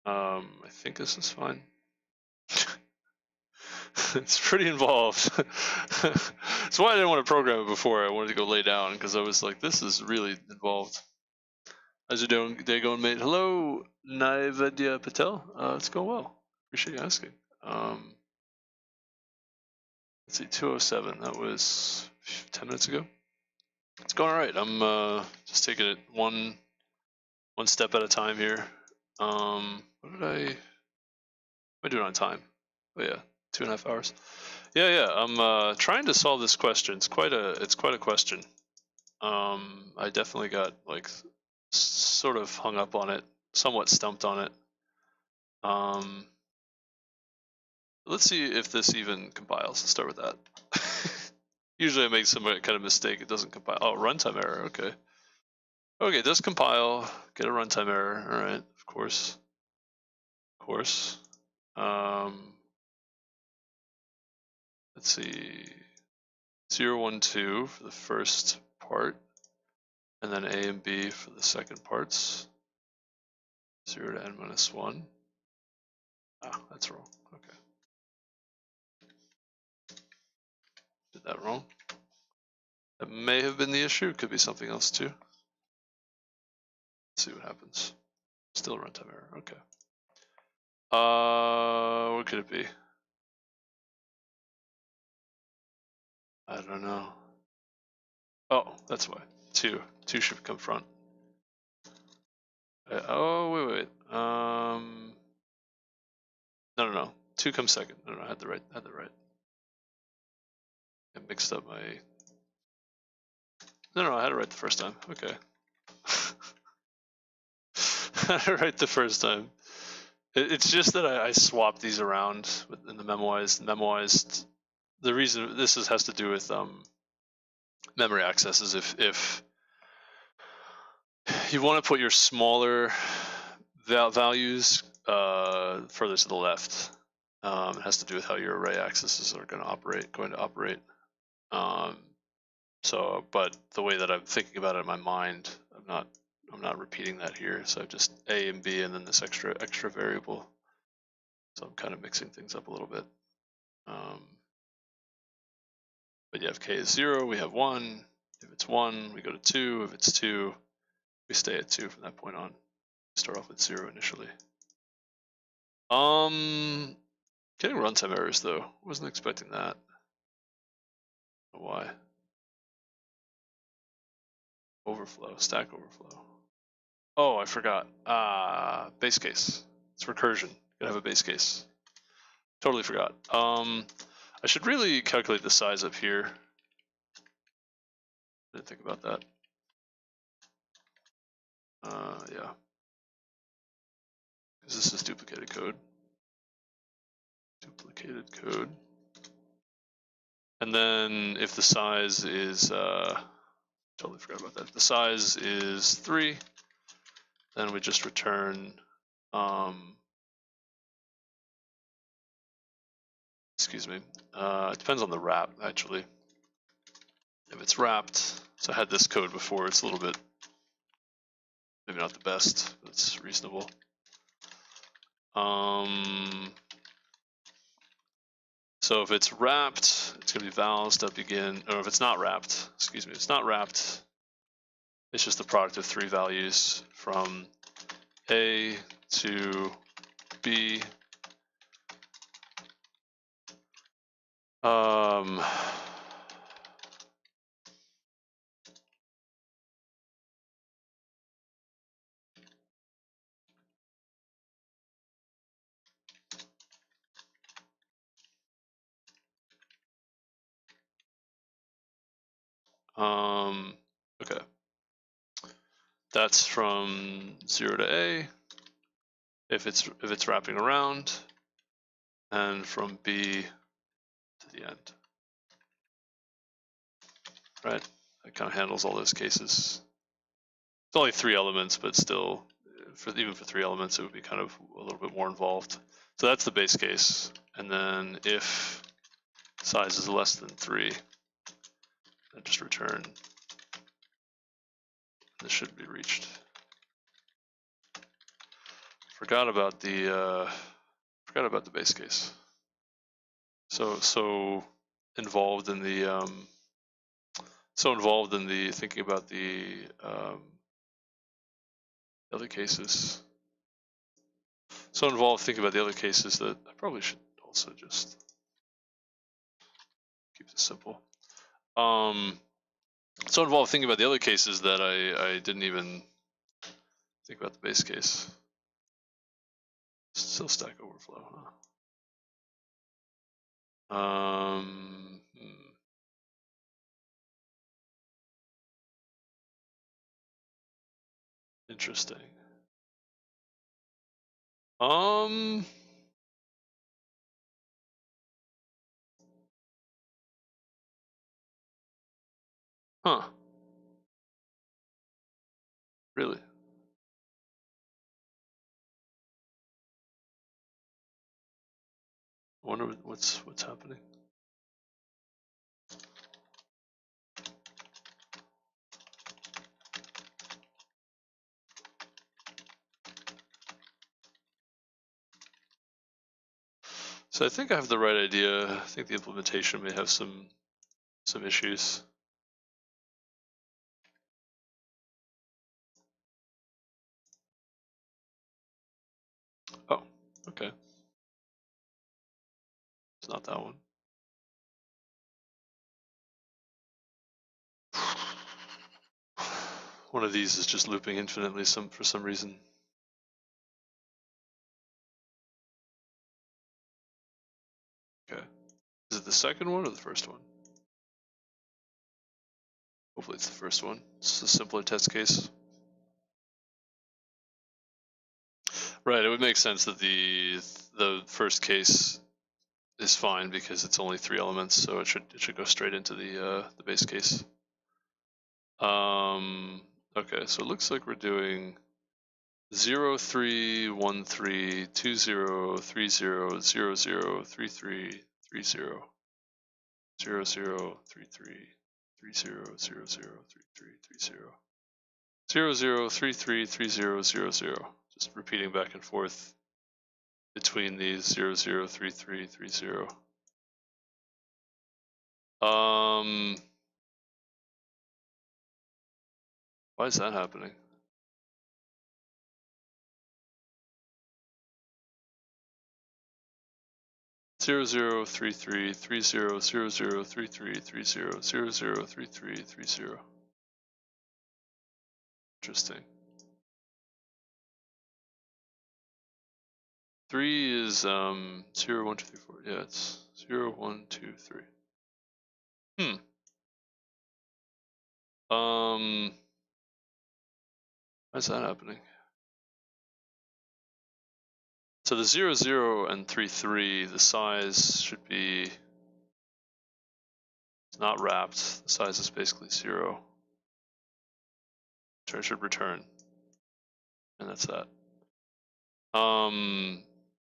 I think this is fine. It's pretty involved. That's why I didn't want to program it before. I wanted to go lay down because I was like, this is really involved. How's it doing? Day going, mate? Hello, Naivedya Patel. It's going well. Appreciate you asking. Let's see, 2:07. That was 10 minutes ago. It's going all right. I'm just taking it one step at a time here. What did I do it on time? Oh yeah, 2.5 hours. Yeah. I'm trying to solve this question. It's quite a question. I definitely got like sort of hung up on it, somewhat stumped on it. Let's see if this even compiles. Let's start with that. Usually I make some kind of mistake. It doesn't compile. Oh, runtime error. Okay. Okay, it does compile. Get a runtime error. All right, of course. Let's see. 0, 1, 2 for the first part, and then A and B for the second parts. 0 to n minus 1. Ah, that's wrong. Okay. Did that wrong. That may have been the issue. It could be something else too. Let's see what happens. Still runtime error. Okay. What could it be? I don't know. Oh, that's why. Two should come front. Oh, wait. No. 2 comes second. No, I had the right. I mixed up my. No, I had it right the first time. Okay. I had it right the first time. It's just that I swapped these around in the memoized. The reason this has to do with memory accesses. If you want to put your smaller values further to the left, it has to do with how your array accesses are going to operate. So, but the way that I'm thinking about it in my mind, I'm not repeating that here. So just A and B, and then this extra variable. So I'm kind of mixing things up a little bit. But yeah, if k is 0, we have 1. If it's 1, we go to 2. If it's 2, we stay at 2 from that point on. Start off with 0 initially. Getting runtime errors though. Wasn't expecting that. Why? Overflow, stack overflow. Oh, I forgot. Base case. It's recursion. Gotta have a base case. Totally forgot. I should really calculate the size up here. Didn't think about that. Yeah. Because this is duplicated code. And then if the size is, totally forgot about that. If the size is 3, then we just return, excuse me, it depends on the wrap actually. If it's wrapped, so I had this code before, it's a little bit, maybe not the best, but it's reasonable. So if it's wrapped, it's going to be vals.begin, or if it's not wrapped, excuse me, it's not wrapped, it's just the product of 3 values from A to B. Okay. That's from 0 to A, if it's wrapping around, and from B to the end. Right? That kind of handles all those cases. It's only 3 elements, but still, even for 3 elements, it would be kind of a little bit more involved. So that's the base case. And then if size is less than 3, then just return. This should be reached. Forgot about the base case. So involved in the thinking about the other cases. So involved thinking about the other cases that I probably should also just keep this simple. So involved thinking about the other cases that I didn't even think about the base case. Still Stack Overflow, huh? Interesting. Huh. Really? I wonder what's happening. So I think I have the right idea. I think the implementation may have some issues. okay. It's not that one. One of these is just looping infinitely for some reason. Okay. Is it the second one or the first one? Hopefully it's the first one. It's a simpler test case. Right, it would make sense that the first case is fine because it's only 3 elements, so it should go straight into the base case. Okay, so it looks like we're doing 0, 3, 1, 3, 2, 0, 3, 0, 0, 0, 3, 3, 3, 0, 0, 0, 3, 3, 3, 0, 0, 0, 3, 3, 3, 0, 0, 0, 3, 3, 3, 0, 0, 0. Just repeating back and forth between these 0, 0, 3, 3, 3, 0. Why is that happening? Zero zero three three three zero zero zero three three three zero zero zero three three three zero. Interesting. 3 is 0 1 2 3 4. Yeah, it's 0 1 2 3. Why is that happening? So the 0 0 and 3 3, the size should be, it's not wrapped. The size is basically 0. So it should return, and that's that.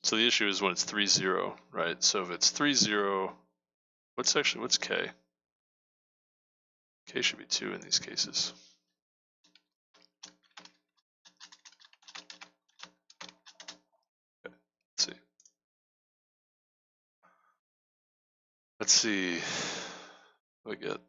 So the issue is when it's 3 0, right? So if it's 3 0, what's K? K should be 2 in these cases. Okay, let's see. What do I get?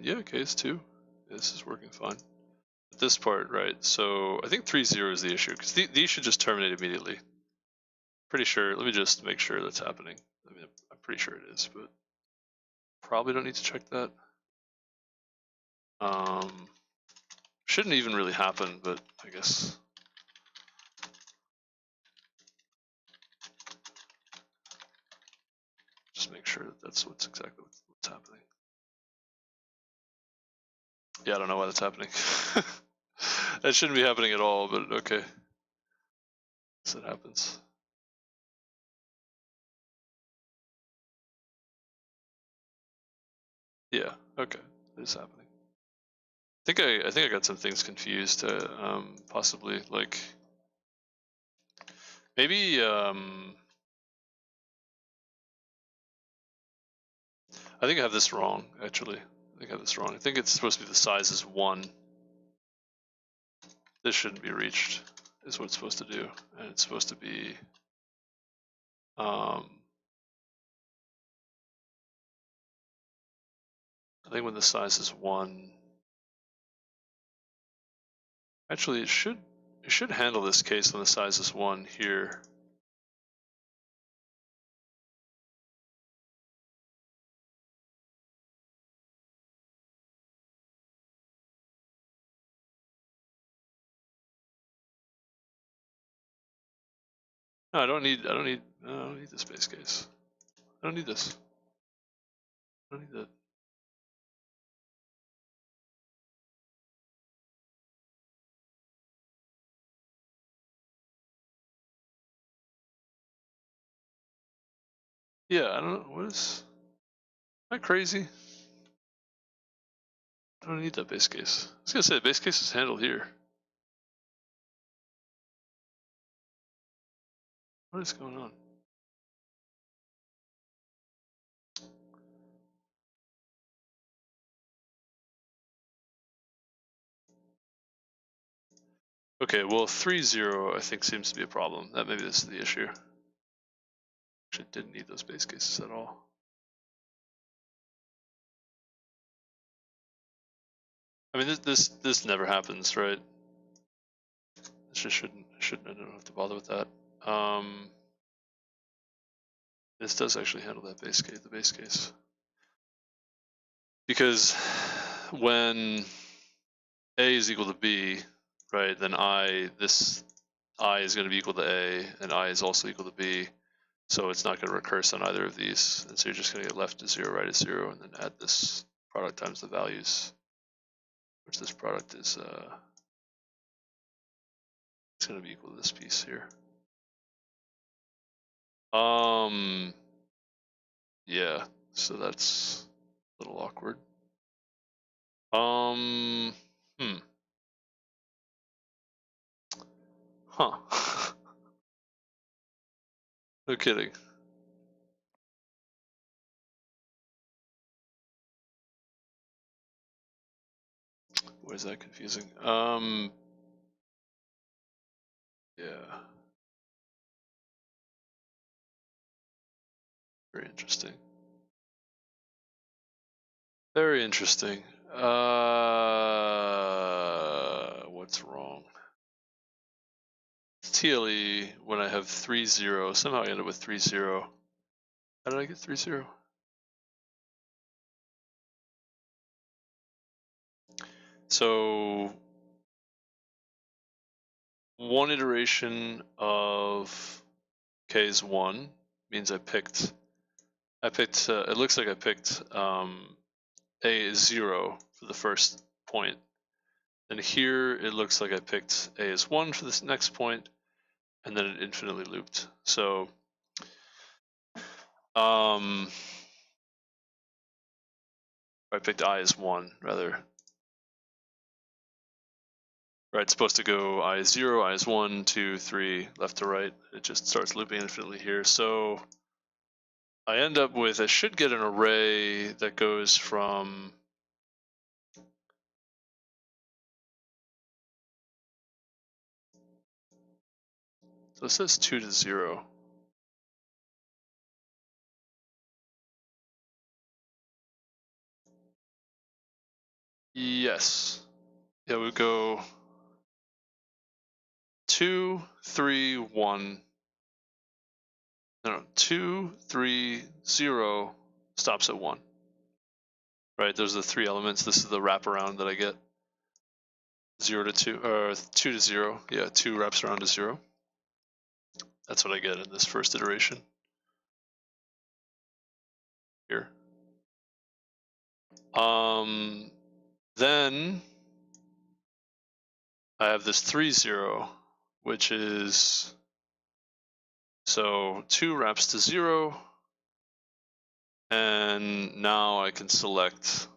Yeah, okay, it's 2. This is working fine. This part, right? So I think 3 0 is the issue because these should just terminate immediately. Pretty sure. Let me just make sure that's happening. I mean, I'm pretty sure it is, but probably don't need to check that. Shouldn't even really happen, but I guess. Just make sure that that's exactly what's happening. Yeah, I don't know why that's happening. That shouldn't be happening at all, but okay. So it happens. Yeah, okay, it is happening. I think I got some things confused. Possibly like maybe I think I have this wrong actually. I think I have this wrong. I think it's supposed to be the size is 1. This shouldn't be reached, is what it's supposed to do, and it's supposed to be I think when the size is 1. Actually, it should handle this case when the size is 1 here. No, I don't need this base case. I don't need this. I don't need that. Yeah, I don't know. What is. Am I crazy? I don't need that base case. I was gonna say the base case is handled here. What is going on? Okay, well 3 0 I think seems to be a problem. That maybe this is the issue. Actually didn't need those base cases at all. I mean, this never happens, right? This just shouldn't. I don't have to bother with that. This does actually handle that base case, the base case, because when A is equal to B, right? Then this I is going to be equal to A, and I is also equal to B. So it's not going to recurse on either of these, and so you're just going to get left is 0, right is 0, and then add this product times the values, which this product is it's going to be equal to this piece here. Yeah, so that's a little awkward. Huh. No kidding. Why is that confusing? Yeah. Very interesting. Very interesting. What's wrong? TLE, when I have 3, 0, somehow I end up with 3, 0. How did I get 3, 0? So one iteration of k is 1 means it looks like I picked a is 0 for the first point. And here it looks like I picked a is 1 for this next point, and then it infinitely looped. So I picked I as 1 rather. Right, it's supposed to go I is 0, I is 1, 2, 3, left to right. It just starts looping infinitely here. So I end up with, I should get an array that goes from so it says 2 to 0. Yes. Yeah, we go 2, 3, 1. No, 2, 3, 0 stops at 1. Right, those are the 3 elements. This is the wraparound that I get. 0 to 2, or 2 to 0. Yeah, 2 wraps around to 0. That's what I get in this first iteration here. Then I have this 3, 0, which is, so 2 wraps to 0, and now I can select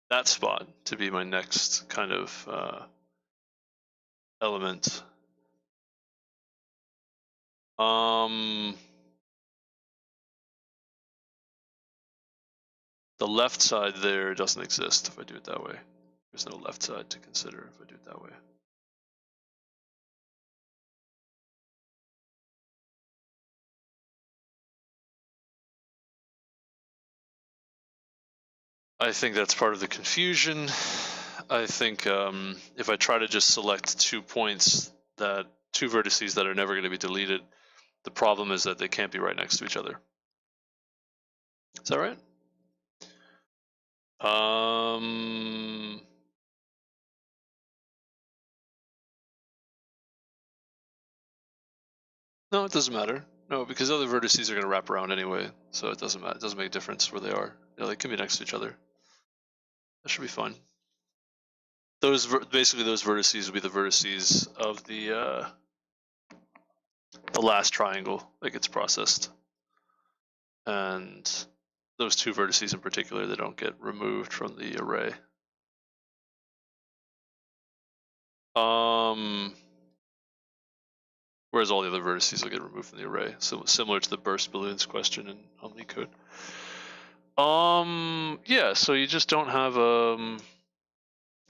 that spot to be my next kind of element. The left side there doesn't exist if I do it that way. There's no left side to consider if I do it that way. I think that's part of the confusion. I think if I try to just select 2 points, 2 vertices that are never going to be deleted, the problem is that they can't be right next to each other. Is that right? No, it doesn't matter. No, because other vertices are going to wrap around anyway, so it doesn't matter. It doesn't make a difference where they are. You know, they can be next to each other. That should be fine. Basically those vertices will be the vertices of the last triangle that gets processed, and those 2 vertices in particular, they don't get removed from the array. Whereas all the other vertices will get removed from the array. So similar to the burst balloons question on LeetCode. Yeah, so you just don't have a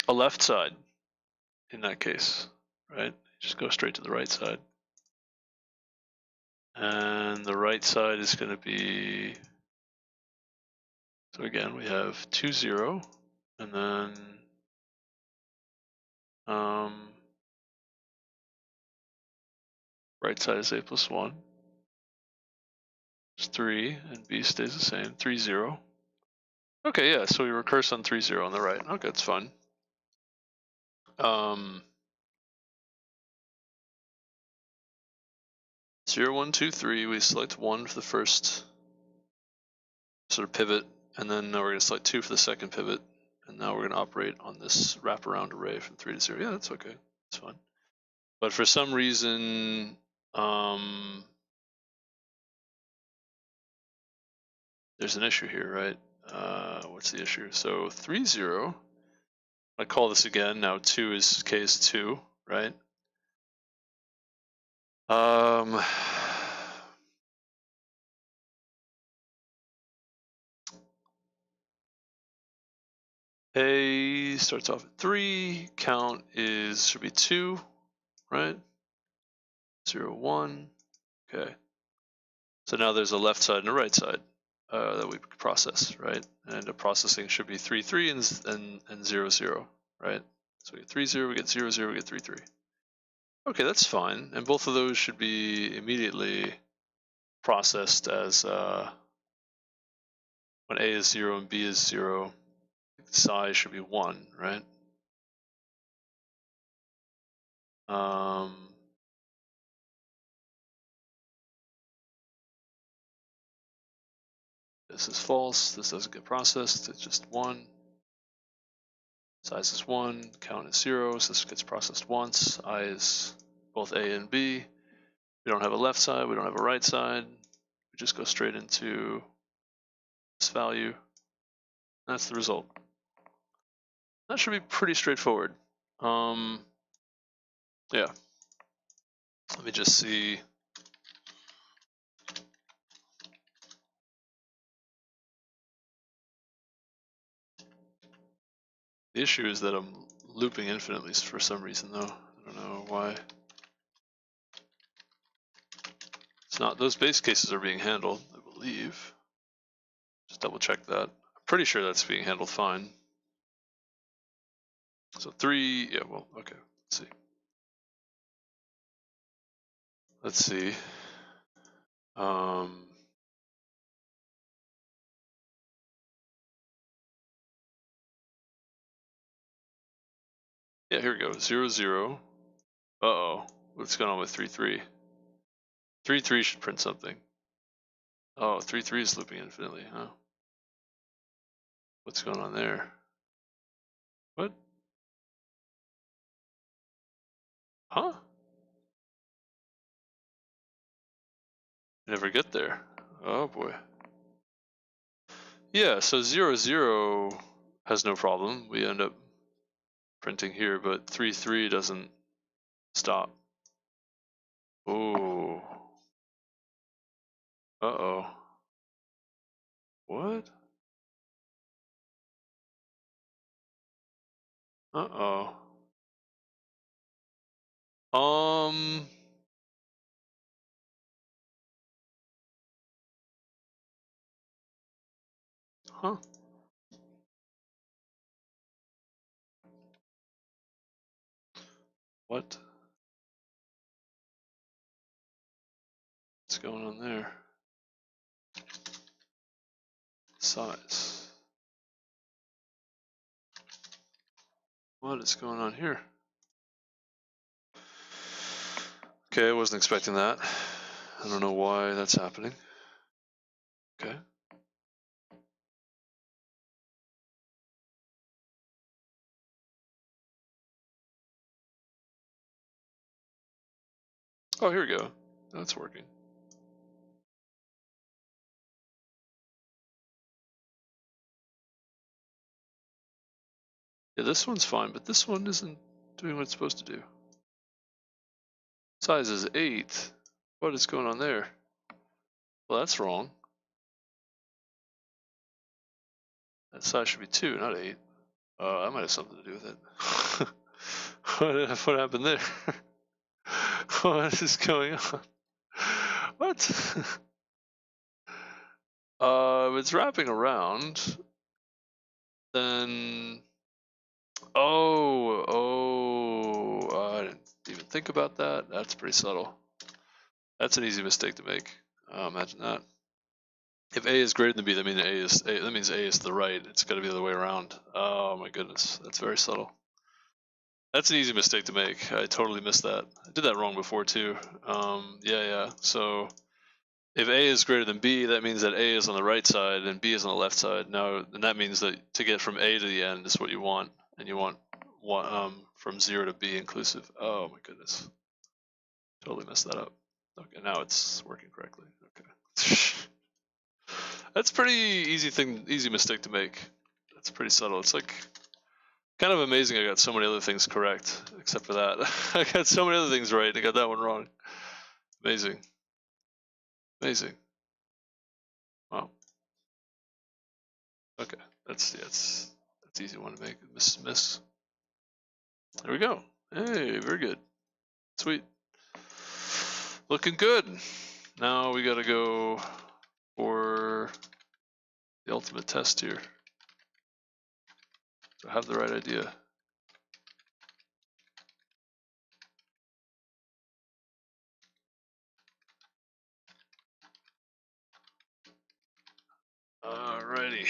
left side in that case, right? You just go straight to the right side. And the right side is going to be, so again, we have 2, 0. And then right side is a plus 1. It's 3, and b stays the same, 3, 0. Okay, yeah, so we recurse on 3, 0 on the right. Okay, that's fine. 0, 1, 2, 3, we select 1 for the first sort of pivot, and then now we're going to select 2 for the second pivot, and now we're going to operate on this wraparound array from 3 to 0. Yeah, that's okay. That's fine. But for some reason, there's an issue here, right? What's the issue? So 3, 0, I call this again. Now 2 is k is 2, right? A starts off at 3, count should be 2, right? 0, 1, okay. So now there's a left side and a right side that we process, right? And the processing should be 3, 3 and 0, 0, right? So we get 3, 0, we get 0, 0, we get 3, 3. Okay, that's fine. And both of those should be immediately processed as when A is 0 and B is 0, psi should be 1, right? This is false. This doesn't get processed. It's just 1. Size is 1. Count is 0. So this gets processed once. I is both A and B. We don't have a left side. We don't have a right side. We just go straight into this value. That's the result. That should be pretty straightforward. Yeah. Let me just see. The issue is that I'm looping infinitely for some reason, though. I don't know why. It's not. Those base cases are being handled, I believe. Just double check that. I'm pretty sure that's being handled fine. So 3, yeah, well, okay, let's see. Let's see. Yeah, here we go, 0, 0. Uh-oh, what's going on with 3, 3? 3, 3 should print something. Oh, 3, 3 is looping infinitely, huh? What's going on there? What? Huh? Never get there. Oh boy. Yeah, so 0, 0 has no problem. We end up printing here, but 3, 3 doesn't stop. Oh. Uh-oh. What? Uh-oh. Huh? What? What's going on there? Size. What is going on here? Okay, I wasn't expecting that. I don't know why that's happening. Okay. Oh, here we go. That's working. Yeah, this one's fine, but this one isn't doing what it's supposed to do. Size is 8. What is going on there? Well, that's wrong. That size should be 2, not 8. That might have something to do with it. What happened there? What is going on? What? If it's wrapping around, then I didn't even think about that. That's pretty subtle. That's an easy mistake to make. Imagine that. If A is greater than B, that means A is to the right. It's got to be the other way around. Oh my goodness, that's very subtle. That's an easy mistake to make. I totally missed that. I did that wrong before too. Yeah. So if A is greater than B, that means that A is on the right side and B is on the left side. Now, and that means that to get from A to the end is what you want, and you want from 0 to B inclusive. Oh my goodness, totally messed that up. Okay, now it's working correctly. Okay. That's pretty easy mistake to make. That's pretty subtle. It's like kind of amazing I got so many other things correct, except for that. I got so many other things right, I got that one wrong. Amazing. Amazing. Wow. Okay, that's easy one to make. Miss. There we go. Hey, very good. Sweet. Looking good. Now we gotta go for the ultimate test here. So I have the right idea. Alrighty.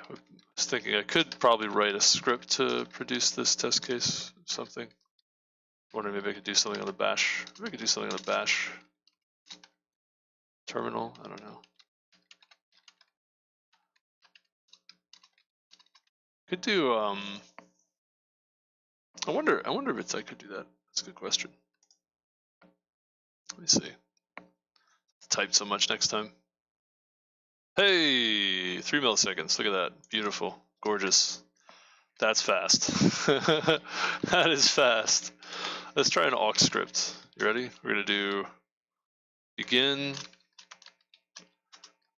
I was thinking I could probably write a script to produce this test case, something. Wondering maybe I could do something on the bash. Maybe I could do something on the bash terminal. I don't know. Could do I wonder if I could do that. That's a good question. Let me see. Type so much next time. Hey, 3 milliseconds. Look at that. Beautiful. Gorgeous. That's fast. That is fast. Let's try an awk script. You ready? We're gonna do begin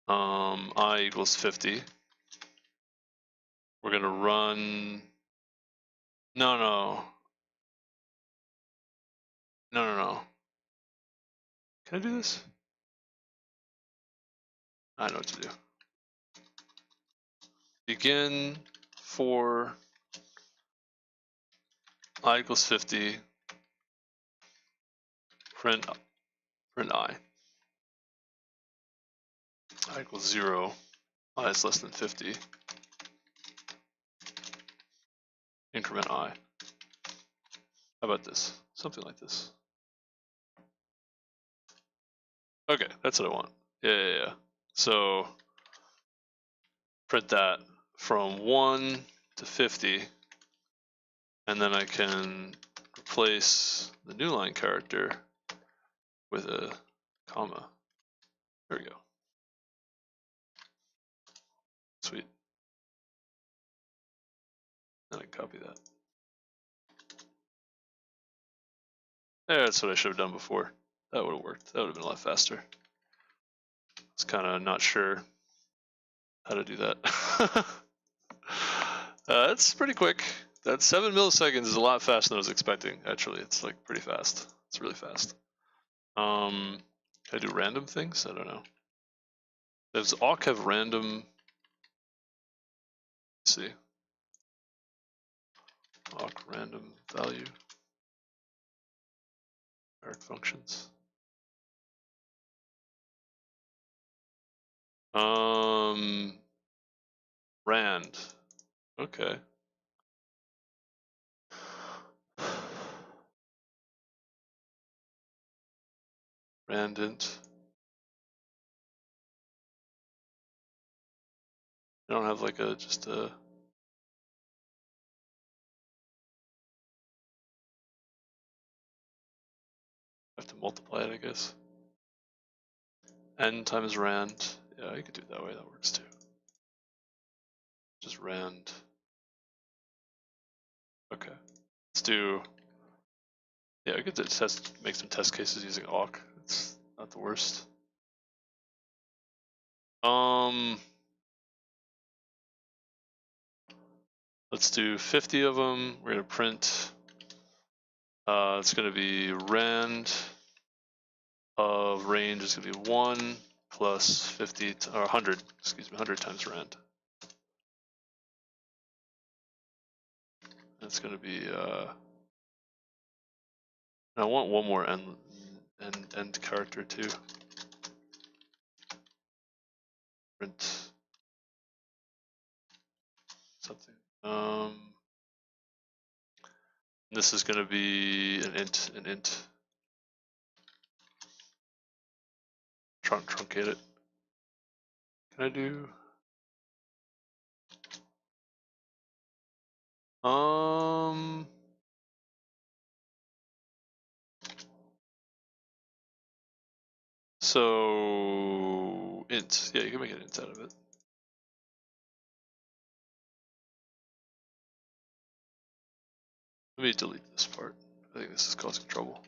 I equals 50. We're gonna run. No. Can I do this? I know what to do. Begin for I equals 50. Print I. I equals 0. I is less than 50. Increment I. How about this? Something like this. Okay, that's what I want. Yeah. So print that from 1 to 50, and then I can replace the new line character with a comma. There we go. Sweet. Then I can copy that. Yeah, that's what I should have done before. That would have worked. That would have been a lot faster. I was kind of not sure how to do that. That's pretty quick. That 7 milliseconds is a lot faster than I was expecting. Actually, it's like pretty fast. It's really fast. Can I do random things? I don't know. Does awk have random? Let's see. Awk random value. Arc functions. Rand. Okay. Randint. I don't have like just a. I have to multiply it, I guess. N times rand. Yeah, you could do it that way. That works too. Just rand. Okay. Let's do. Yeah, I could make some test cases using awk. It's not the worst. Let's do 50 of them. We're gonna print. It's gonna be rand of range is gonna be 1 plus 50 or 100. Excuse me, 100 times rand. That's going to be, I want one more end character too. Print something. This is going to be an int. Truncate it. Can I do? So int. Yeah, you can make an int out of it. Let me delete this part. I think this is causing trouble.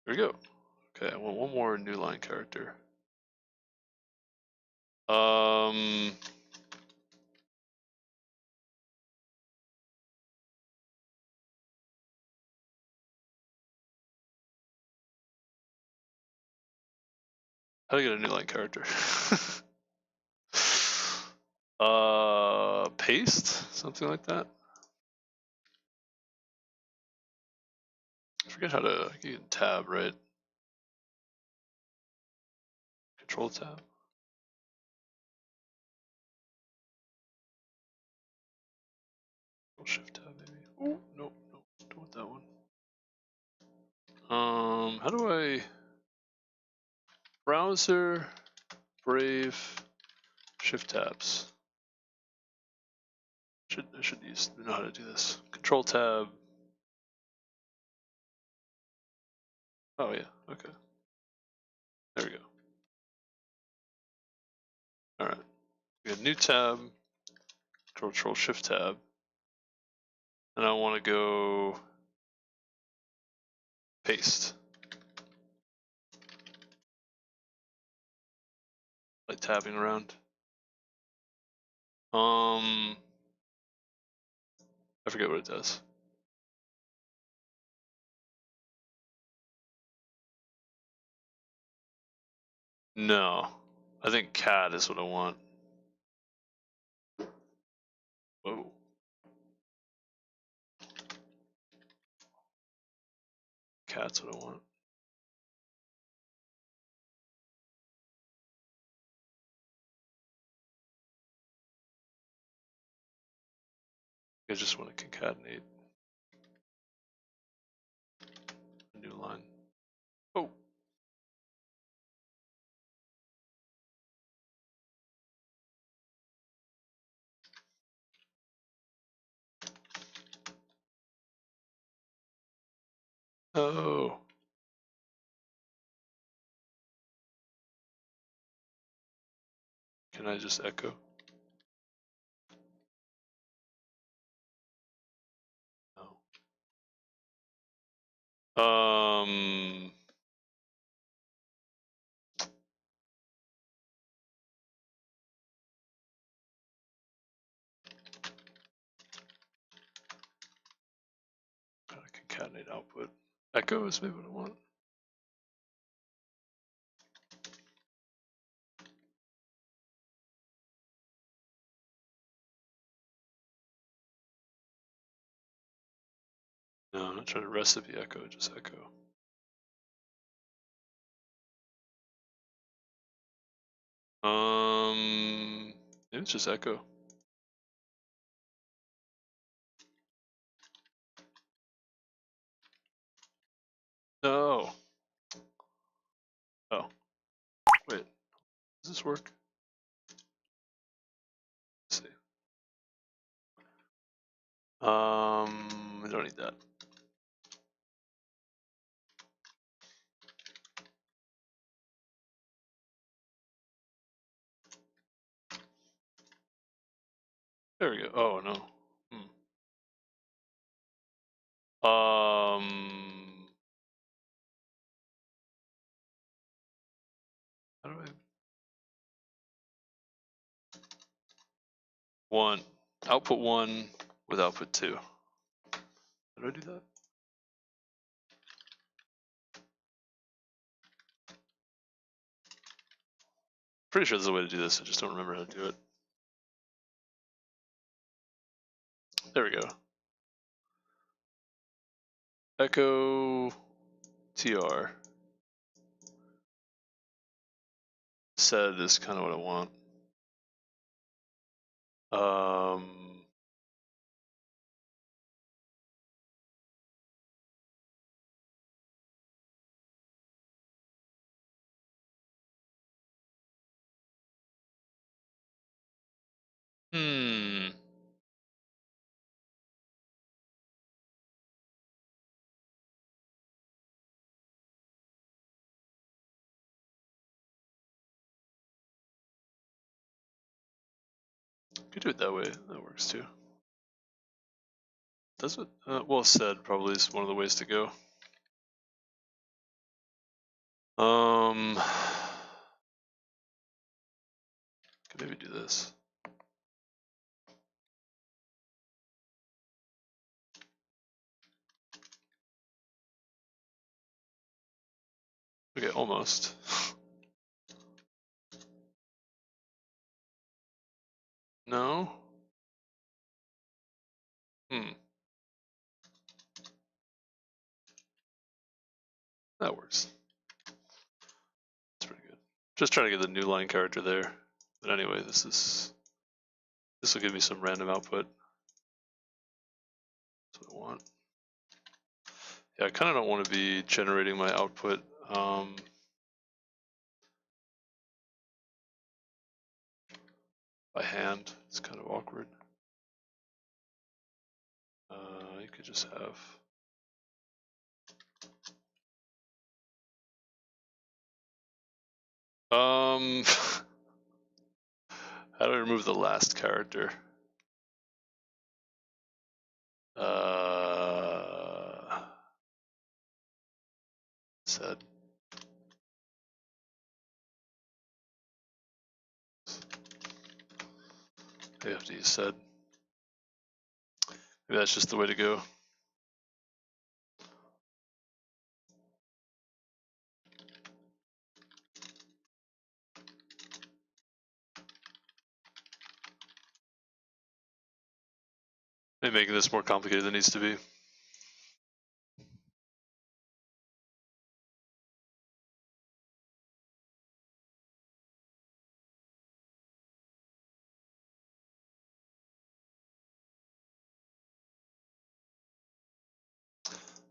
There we go. Okay, I want one more new line character. How do I get a new line character? Paste? Something like that? I forget how to, you can tab, right? Control tab. Shift tab maybe. Oh, no, don't want that one. How do I browser, Brave, Shift tabs? I should know how to do this. Control tab. Oh yeah, okay. There we go. All right, we got new tab. Control Shift tab, and I want to go paste. Like tabbing around. I forget what it does. No, I think cat is what I want. Whoa. Cat's what I want. I just want to concatenate a new line. Oh. Oh. Can I just echo? No. Gotta concatenate output. Echo is maybe what I want. No, I'm not trying to recipe echo, just echo. Maybe it's just echo. No. Oh. Wait. Does this work? Let's see. I don't need that. There we go. Oh no. How do I output 1 with output 2? How do I do that? Pretty sure there's a way to do this. I just don't remember how to do it. There we go. Echo tr. Said is kind of what I want. Could do it that way. That works too. Does it? Well said probably is one of the ways to go. Could maybe do this. Okay, almost. No? That works. That's pretty good. Just trying to get the new line character there. But anyway, this will give me some random output. That's what I want. Yeah, I kind of don't want to be generating my output by hand. It's kind of awkward. You could just have how do I remove the last character? Said. I have to use said. Maybe that's just the way to go. Maybe making this more complicated than it needs to be.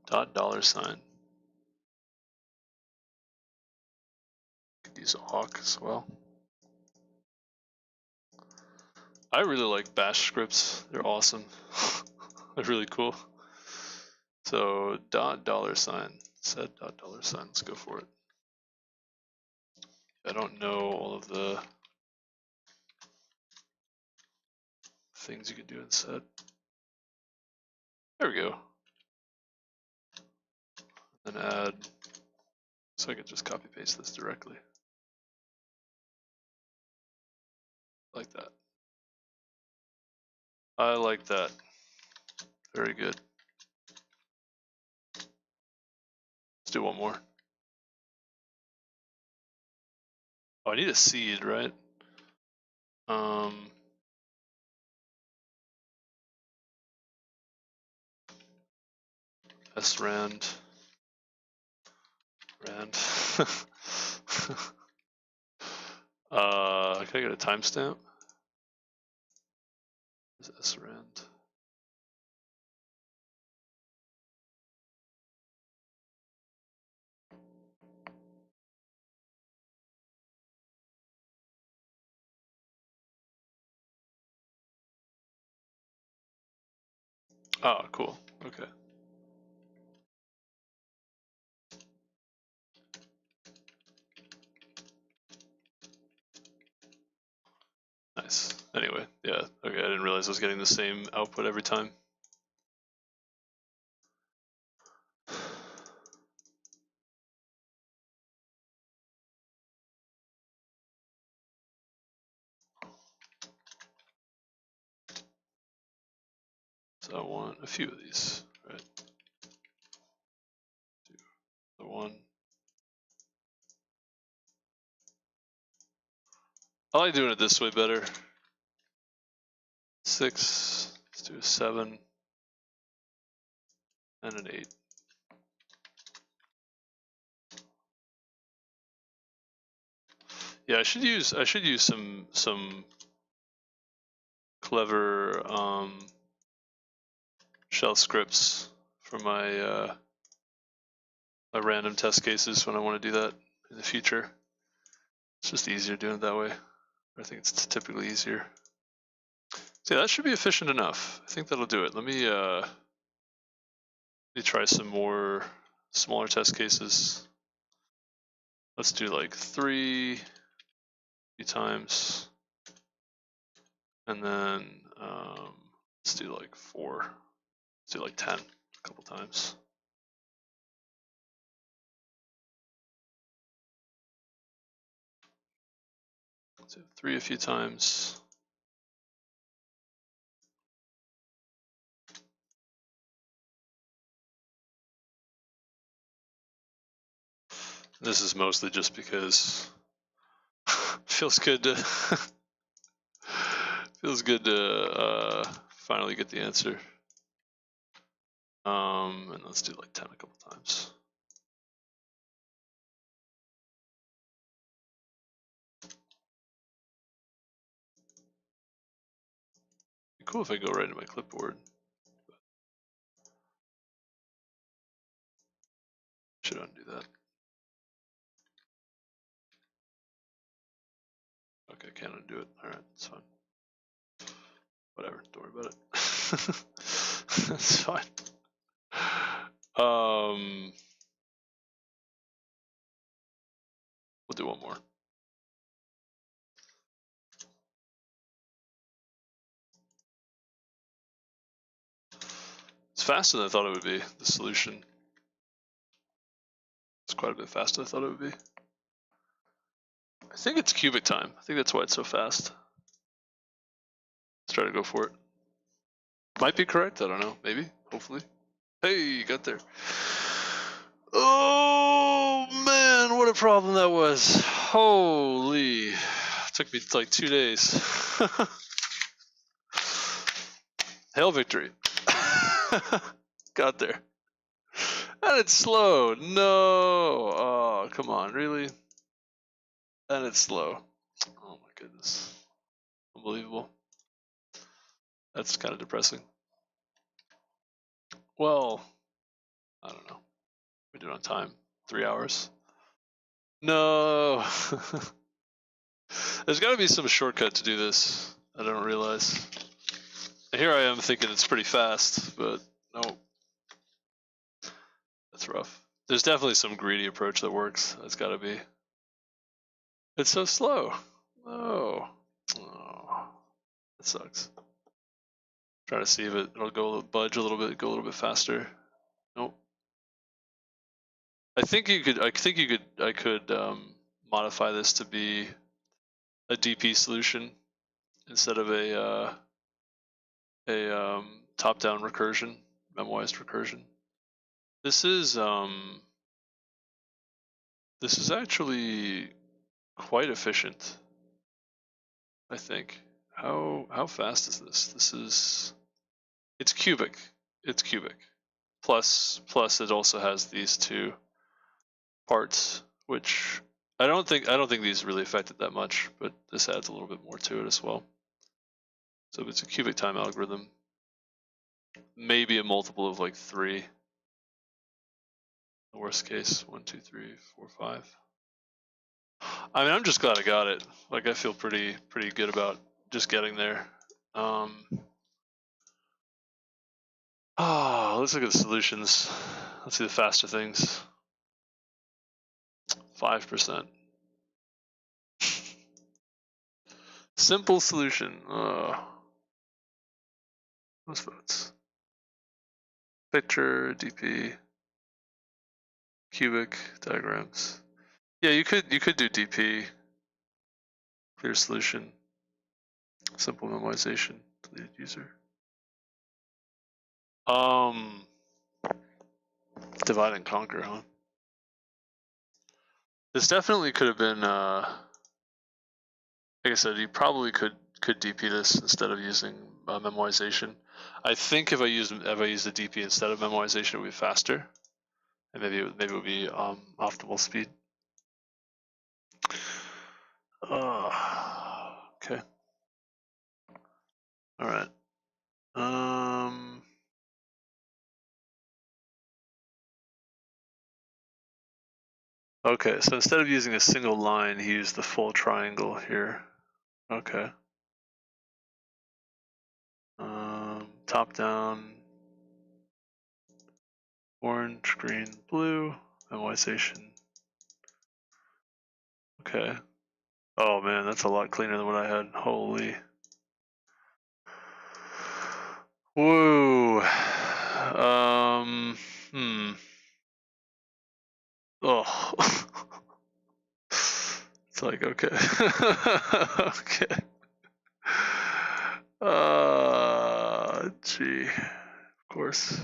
$. Could use awk as well. I really like bash scripts. They're awesome. They're really cool. So $, said $. Let's go for it. I don't know all of the things you could do in set. There we go. Then add, so I can just copy paste this directly. Like that. I like that. Very good. Let's do one more. Oh, I need a seed, right? srand rand. Can I get a timestamp? Srand. Oh, cool. Okay. Nice. Anyway, yeah. Okay, I didn't realize I was getting the same output every time. So I want a few of these, right? The one. I like doing it this way better. 6, do a 7 and an 8. Yeah, I should use some clever shell scripts for my my random test cases when I want to do that in the future. It's just easier doing it that way. I think it's typically easier. So yeah, that should be efficient enough. I think that'll do it. Let me try some more smaller test cases. Let's do like 3 times, and then let's do like 4. Let's do like 10 a couple times. So 3 a few times. This is mostly just because feels good to finally get the answer. And let's do like 10 a couple times. Be cool if I go right into my clipboard. Should undo that. Okay, can't undo it. All right, it's fine. Whatever, don't worry about it. That's fine. We'll do one more. It's faster than I thought it would be, the solution. It's quite a bit faster than I thought it would be. I think it's cubic time. I think that's why it's so fast. Let's try to go for it. Might be correct, I don't know, maybe, hopefully. Hey, you got there. Oh man, what a problem that was. Holy, it took me like 2 days. Hail victory. Got there. And it's slow. No. Oh, come on, really? And it's slow. Oh my goodness. Unbelievable. That's kind of depressing. Well, I don't know. We did it on time. 3 hours. No. There's got to be some shortcut to do this. I don't realize. And here I am thinking it's pretty fast, but no. That's rough. There's definitely some greedy approach that works. That's got to be. It's so slow. No. Oh, that sucks. Trying to see if it'll go budge a little bit, go a little bit faster. Nope. I could modify this to be a DP solution instead of a top-down recursion, memoized recursion. This is actually quite efficient, I think. How fast is this? It's cubic. It's cubic. Plus it also has these 2 parts, which I don't think these really affect it that much, but this adds a little bit more to it as well. So it's a cubic time algorithm. Maybe a multiple of like 3. The worst case, 1, 2, 3, 4, 5. I mean, I'm just glad I got it. Like, I feel pretty good about just getting there. Let's look at the solutions. Let's see the faster things. 5%. Simple solution. Those votes. Picture, DP, cubic, diagrams. Yeah, you could do DP. Clear solution. Simple memoization. Deleted user. Divide and conquer, huh? This definitely could have been like I said, you probably could DP this instead of using memoization. I think if I use the DP instead of memoization, it would be faster, and maybe it would be optimal speed. Okay. All right. Okay, so instead of using a single line, he used the full triangle here. Okay. Top down, orange, green, blue, memoization. Okay. Oh man, that's a lot cleaner than what I had. Holy. Woo. Oh. It's like, okay. Okay. Gee. Of course.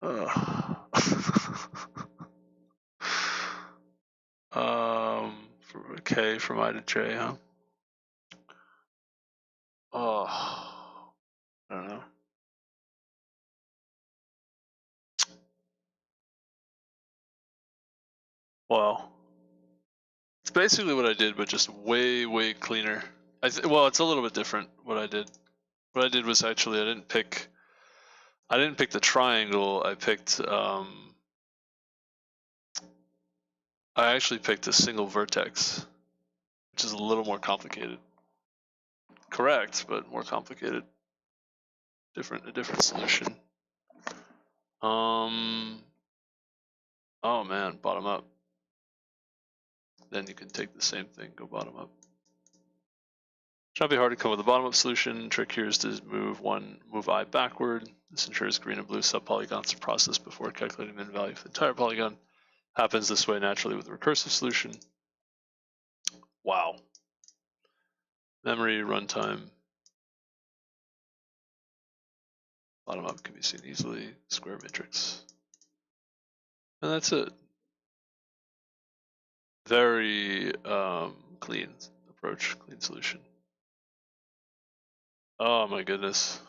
From K from I to J, huh? Oh, I don't know. Well, it's basically what I did, but just way, way cleaner. Well, it's a little bit different what I did. What I did was actually I didn't pick the triangle. I actually picked a single vertex, which is a little more complicated. Correct, but more complicated. A different solution. Oh man, bottom up. Then you can take the same thing, go bottom up. Should not be hard to come with a bottom up solution. Trick here is to move I backward. This ensures green and blue subpolygons are processed before calculating min value for the entire polygon. Happens this way naturally with a recursive solution. Wow. Memory, runtime. Bottom up can be seen easily. Square matrix. And that's it. Very clean approach, clean solution. Oh my goodness.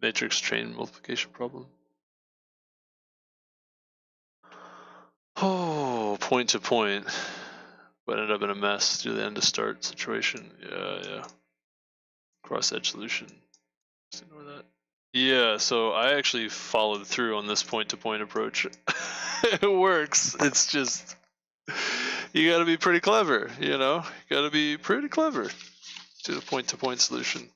Matrix chain multiplication problem. Oh, point to point. But ended up in a mess due to the end to start situation. Yeah. Cross edge solution. Just ignore that. Yeah, so I actually followed through on this point to point approach. It works. It's just you gotta be pretty clever, you know? You gotta be pretty clever to the point to point solution.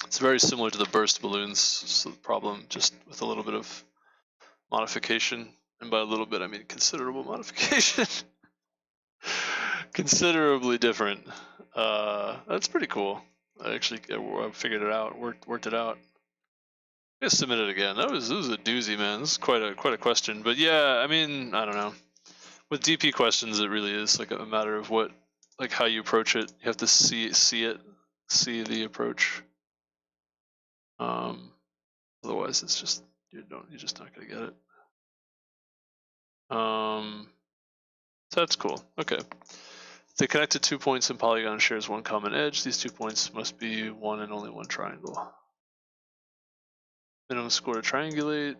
It's very similar to the burst balloons problem, just with a little bit of modification. And by a little bit, I mean considerable modification. Considerably different. That's pretty cool. I figured it out, worked it out. I guess submit it again. This was a doozy, man. This is quite a question. But yeah, I mean, I don't know. With DP questions, it really is like a matter of how you approach it. You have to see the approach. Otherwise, it's just you're just not gonna get it. So that's cool. Okay. The connected 2 points in Polygon shares one common edge. These 2 points must be one and only one triangle. Minimum score to triangulate.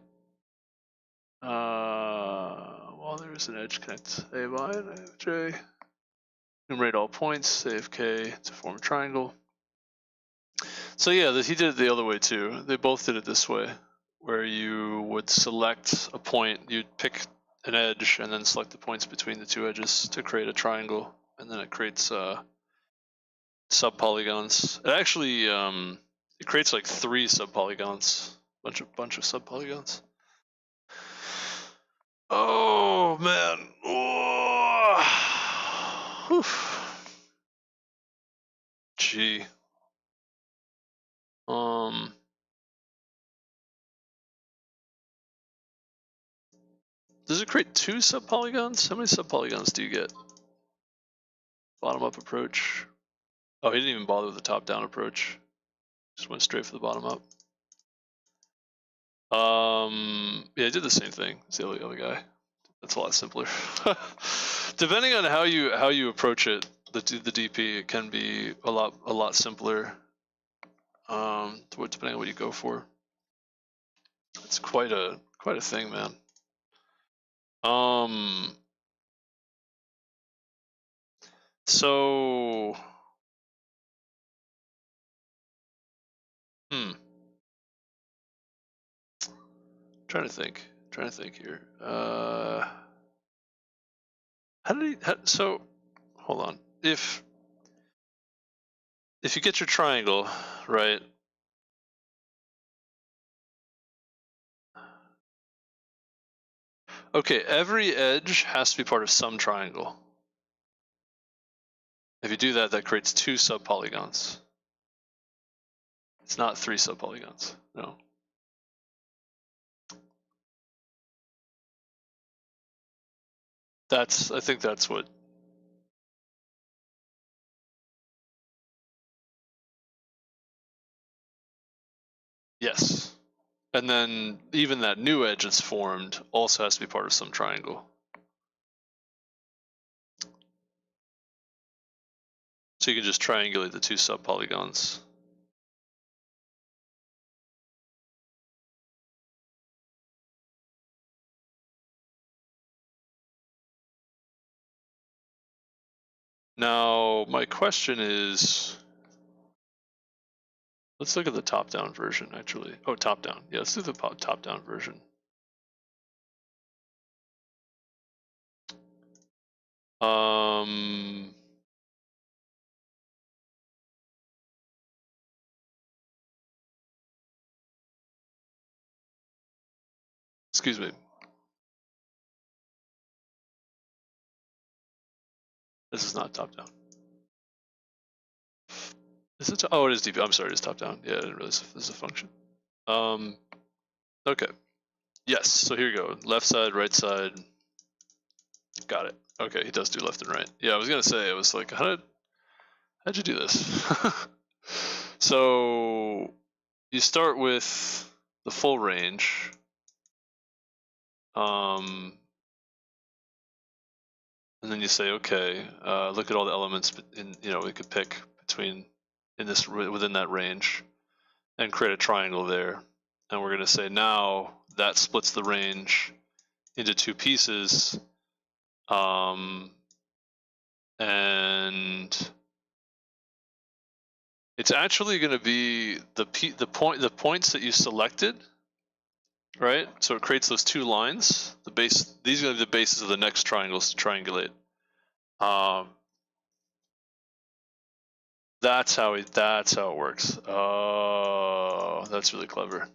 Well, there's an edge connect A of I and A of J. Enumerate all points, A of K to form a triangle. So yeah, he did it the other way too. They both did it this way, where you would select a point, you'd pick an edge, and then select the points between the two edges to create a triangle, and then it creates subpolygons. It actually it creates like 3 subpolygons, bunch of subpolygons. Oh man. Oh. Gee. Does it create 2 subpolygons? How many subpolygons do you get? Bottom up approach. Oh, he didn't even bother with the top down approach. Just went straight for the bottom up. Yeah, I did the same thing as the other guy. That's a lot simpler. Depending on how you approach it, the DP, it can be a lot simpler. Depending on what you go for. It's quite a thing, man. So trying to think here. So hold on. If you get your triangle, right? Okay, every edge has to be part of some triangle. If you do that, that creates 2 subpolygons. It's not 3 subpolygons, no. I think that's what. Yes. And then even that new edge that's formed also has to be part of some triangle. So you can just triangulate the 2 subpolygons. Now, my question is, let's look at the top-down version, actually. Oh, top-down. Yeah, let's do the top-down version. Excuse me. This is not top-down. Is it? Oh, it is DP. I'm sorry, it is top-down. Yeah, I didn't realize this is a function. Okay. Yes. So here you go. Left side, right side. Got it. Okay, he does do left and right. Yeah, I was gonna say, I was like, how'd you do this? So you start with the full range. And then you say, okay, look at all the elements we could pick within that range and create a triangle there. And we're going to say now that splits the range into 2 pieces. And it's actually going to be the points that you selected, right? So it creates those 2 lines. These are going to be the bases of the next triangles to triangulate. That's how it works. Oh, that's really clever.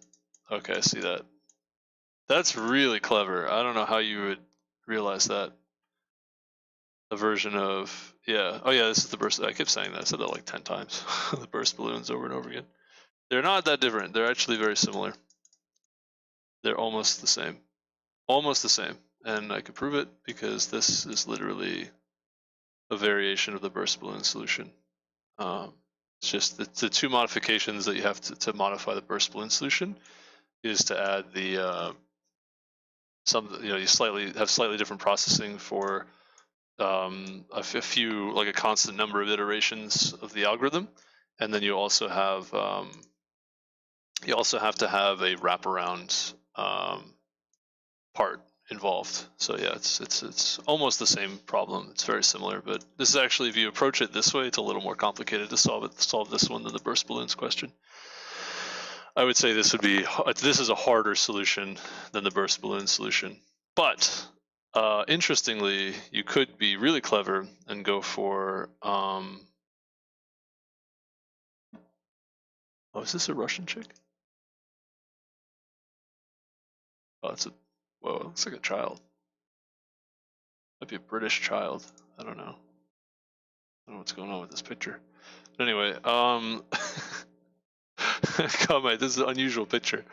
Okay, I see that. That's really clever. I don't know how you would realize that. A version of, yeah. Oh yeah, this is the burst. I kept saying that. I said that like 10 times. The burst balloons over and over again. They're not that different. They're actually very similar. They're almost the same. Almost the same. And I could prove it because this is literally a variation of the burst balloon solution. It's just the 2 modifications that you have to modify the burst balloon solution is to add the you have slightly different processing for a few, like a constant number of iterations of the algorithm, and then you also have to have a wraparound part involved. So yeah, it's almost the same problem. It's very similar, but this is actually, if you approach it this way, it's a little more complicated to solve this one than the burst balloons question. I would say this is a harder solution than the burst balloon solution. But interestingly, you could be really clever and go for oh, is this a Russian chick? Oh, whoa, it looks like a child. Might be a British child. I don't know. I don't know what's going on with this picture. But anyway, comment, this is an unusual picture.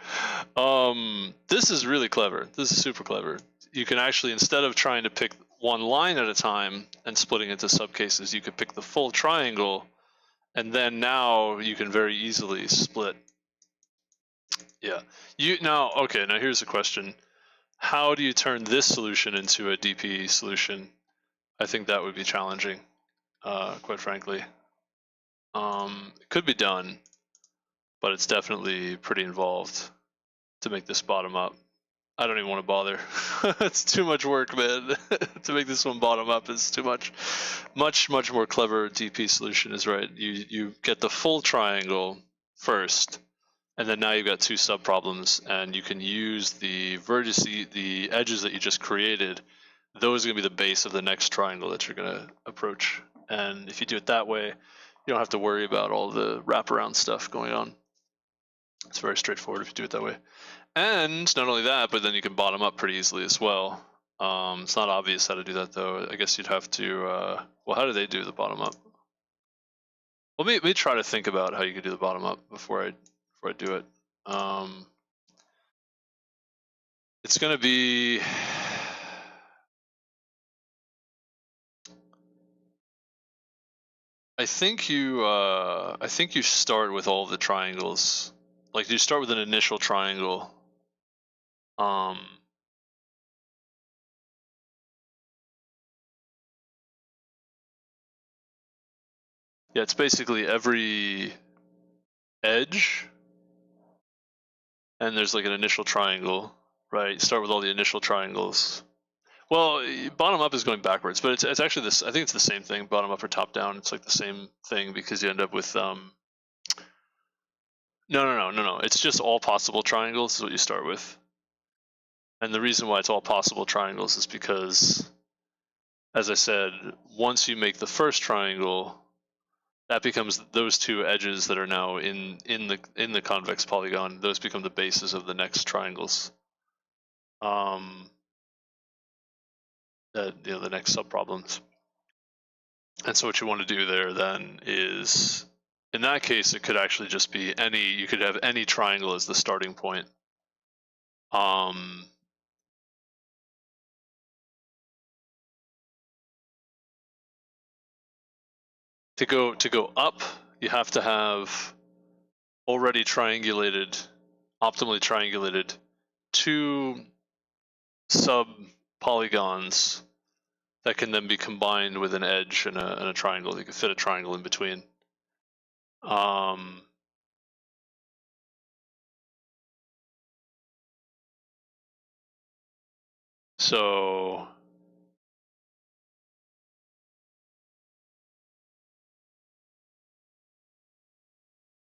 This is really clever. This is super clever. You can actually, instead of trying to pick one line at a time and splitting into subcases, you could pick the full triangle, and then now you can very easily split. Yeah. Now here's a question. How do you turn this solution into a DP solution? I think that would be challenging. quite frankly. It could be done, but it's definitely pretty involved to make this bottom up. I don't even want to bother. It's too much work, man. To make this one bottom up is too much. Much more clever DP solution is right. You get the full triangle first, and then now you've got two sub-problems, and you can use the vertices, the edges that you just created. Those are going to be the base of the next triangle that you're going to approach. And if you do it that way, you don't have to worry about all the wraparound stuff going on. It's very straightforward if you do it that way. And not only that, but then you can bottom up pretty easily as well. It's not obvious how to do that though. I guess you'd have to, well, how do they do the bottom up? Well, let me try to think about how you could do the bottom up before I do it. It's going to be, I think you start with all the triangles. Like you start with an initial triangle. Yeah, it's basically every edge, and there's like an initial triangle, right? You start with all the initial triangles. Well, bottom up is going backwards, but it's actually this. I think it's the same thing, bottom up or top down. It's like the same thing because you end up with No. It's just all possible triangles is what you start with. And the reason why it's all possible triangles is because, as I said, once you make the first triangle, that becomes those two edges that are now in the convex polygon. Those become the bases of the next triangles. The next subproblems. And so what you want to do there then is, in that case, it could actually just be you could have any triangle as the starting point. To go up, you have to have already triangulated, optimally triangulated, two sub polygons that can then be combined with an edge and a triangle. You can fit a triangle in between. So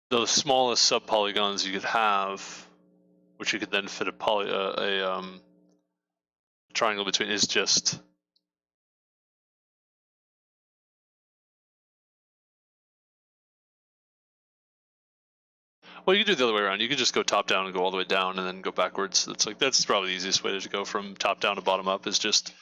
the smallest subpolygons you could have, which you could then fit a triangle between, is just well, you can do it the other way around. You could just go top down and go all the way down and then go backwards. That's probably the easiest way to go from top down to bottom up, is just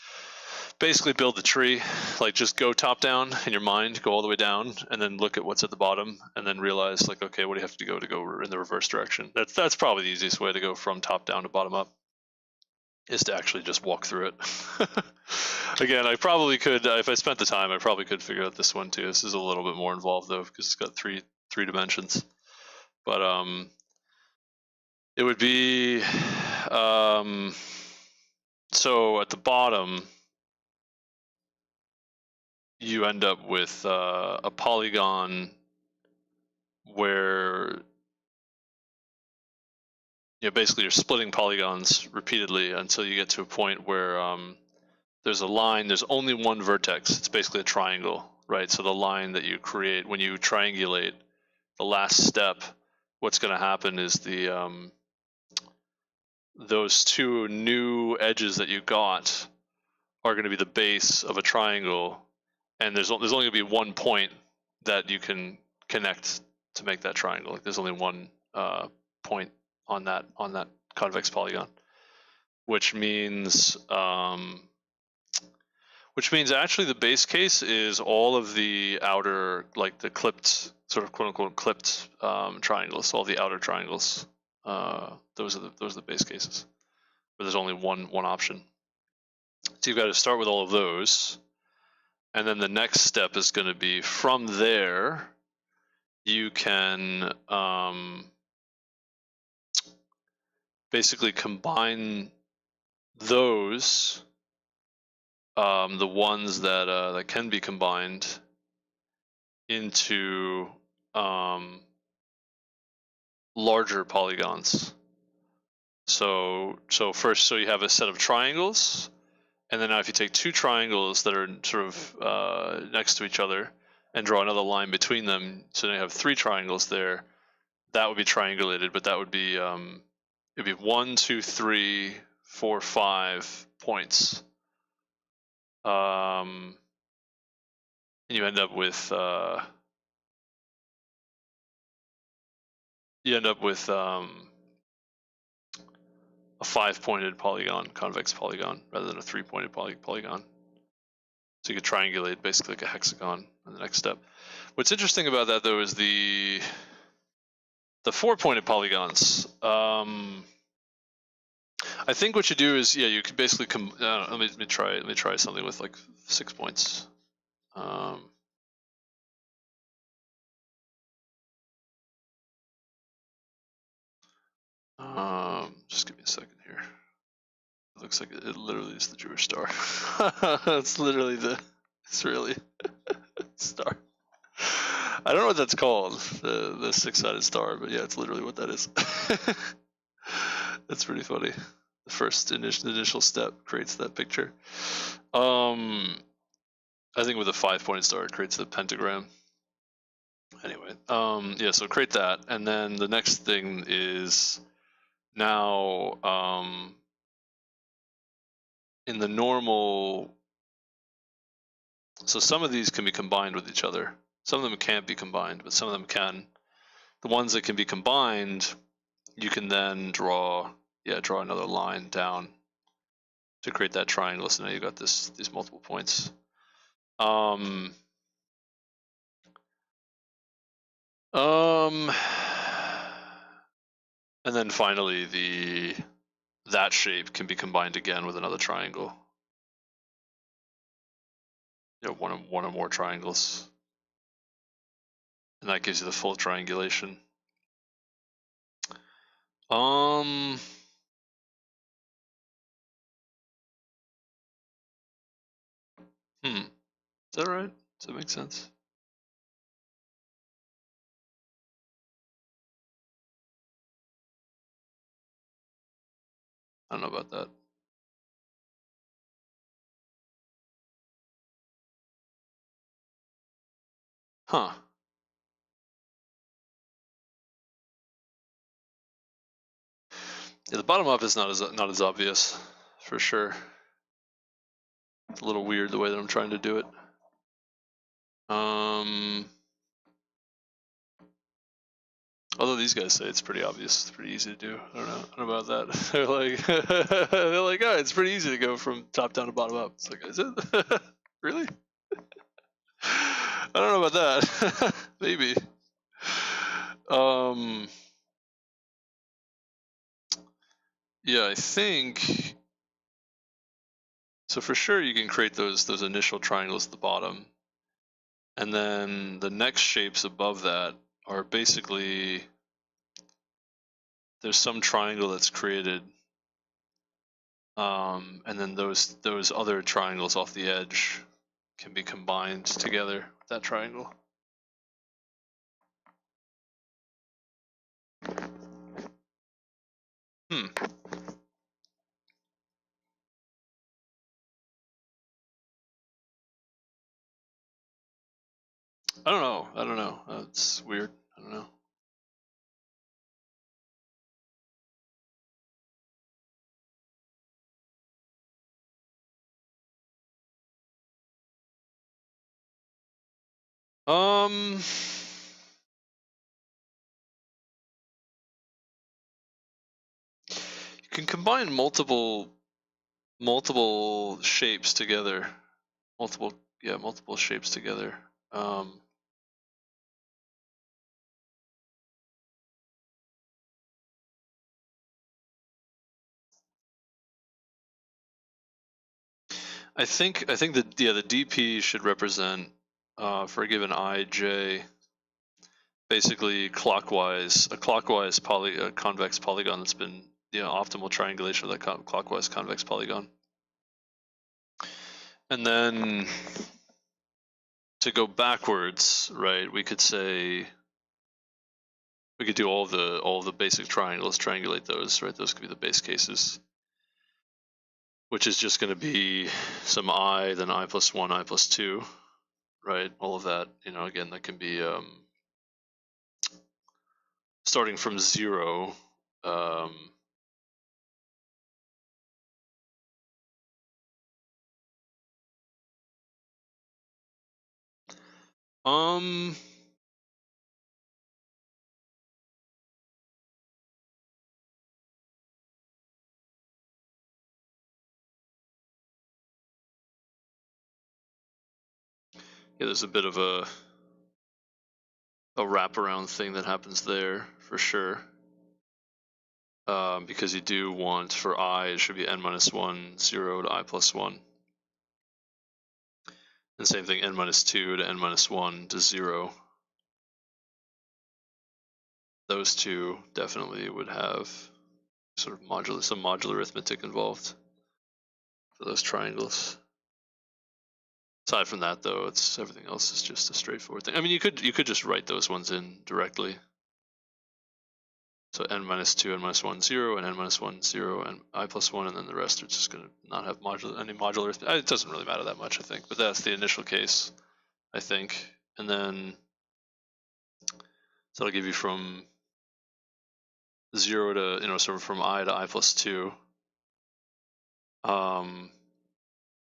basically build the tree. Like just go top down in your mind, go all the way down, and then look at what's at the bottom, and then realize like, okay, what do you have to go in the reverse direction? That's probably the easiest way to go from top down to bottom up, is to actually just walk through it. Again, I probably could, if I spent the time, I probably could figure out this one too. This is a little bit more involved though, because it's got three dimensions. But it would be so at the bottom you end up with a polygon where basically you're splitting polygons repeatedly until you get to a point where there's a line, there's only one vertex. It's basically a triangle, right? So the line that you create when you triangulate, the last step, what's going to happen is those two new edges that you got are going to be the base of a triangle, and there's only going to be one point that you can connect to make that triangle. Like there's only one point on that convex polygon, which means actually the base case is all of the outer, like the clipped, sort of quote unquote clipped triangles, all the outer triangles. Those are the base cases, where there's only one option. So you've got to start with all of those, and then the next step is going to be from there you can basically combine those, the ones that can be combined, into larger polygons. So first, so you have a set of triangles, and then now if you take two triangles that are sort of next to each other and draw another line between them, so now you have three triangles there. That would be triangulated, but that would be it'd be 1, 2, 3, 4, 5 points. And you end up with a 5-pointed polygon, convex polygon, rather than a 3-pointed polygon. So you could triangulate basically like a hexagon in the next step. What's interesting about that though is the 4-pointed polygons. I think what you do is, yeah, you could basically let me try something with like 6 points. Just give me a second here. It looks like it literally is the Jewish star. It's literally the Israeli star. I don't know what that's called, the 6-sided star, but yeah, it's literally what that is. That's pretty funny. The first initial step creates that picture. I think with a 5-pointed star, it creates the pentagram. Anyway, yeah, so create that, and then the next thing is now in the normal. So some of these can be combined with each other. Some of them can't be combined, but some of them can. The ones that can be combined, you can then draw another line down to create that triangle. So now you've got these multiple points. And then finally that shape can be combined again with another triangle. One or more triangles. And that gives you the full triangulation. Is that right? Does that make sense? I don't know about that. Huh. Yeah, the bottom up is not as obvious, for sure. It's a little weird the way that I'm trying to do it. Although these guys say it's pretty obvious, it's pretty easy to do. I don't know about that. They're like, oh, it's pretty easy to go from top down to bottom up. It's like, is it? Really? I don't know about that. Maybe. Yeah, I think so. For sure, you can create those initial triangles at the bottom, and then the next shapes above that are basically there's some triangle that's created, and then those other triangles off the edge can be combined together with that triangle. I don't know. That's weird. I don't know. You can combine multiple shapes together. Multiple shapes together. I think the DP should represent for a given ij basically a clockwise convex polygon that's been optimal triangulation of that clockwise convex polygon. And then to go backwards, right, we could say we could do all the basic triangles, triangulate those, right? Those could be the base cases, which is just going to be some I, then I plus 1, I plus 2, right? All of that, you know, again, that can be starting from 0. Yeah, there's a bit of a wraparound thing that happens there for sure. Because you do want, for I, it should be n minus 1, 0 to I plus 1. And same thing, n minus 2 to n minus 1 to 0. Those two definitely would have sort of some modular arithmetic involved for those triangles. Aside from that, though, it's everything else is just a straightforward thing. I mean, you could just write those ones in directly. So n minus 2, n minus 1, 0, and n minus 1, 0, and I plus 1, and then the rest are just going to not have any modular arithmetic. It doesn't really matter that much, I think, but that's the initial case, I think. And then, so that'll give you from 0 to, you know, sort of from I to I plus 2.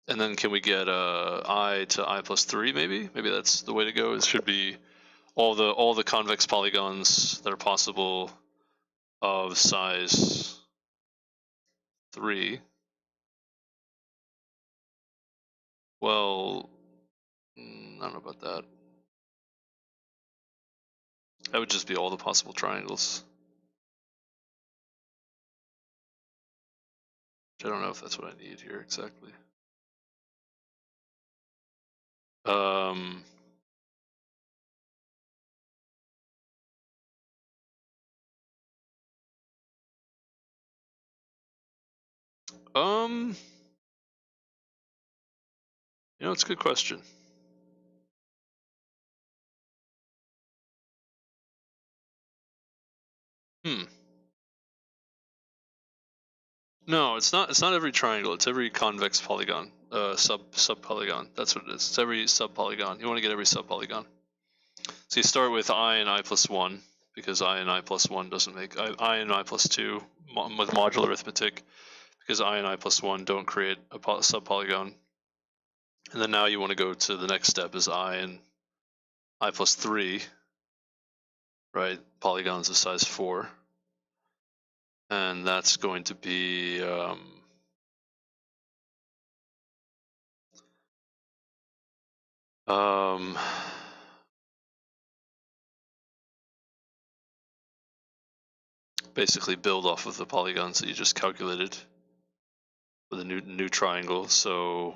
And then can we get I to I plus 3 maybe? Maybe that's the way to go. It should be all the convex polygons that are possible of size 3. Well, I don't know about that. That would just be all the possible triangles. Which I don't know if that's what I need here exactly. You know, it's a good question. No, it's not. It's not every triangle. It's every convex polygon, sub polygon. That's what it is. It's every sub polygon. You want to get every sub polygon. So you start with I and I plus 1, because I and I plus 1 doesn't make I and I plus 2 with modular arithmetic, because I and I plus 1 don't create a sub polygon. And then now you want to go to the next step is I and I plus 3, right? Polygons of size 4. And that's going to be basically build off of the polygons that you just calculated with a new triangle. So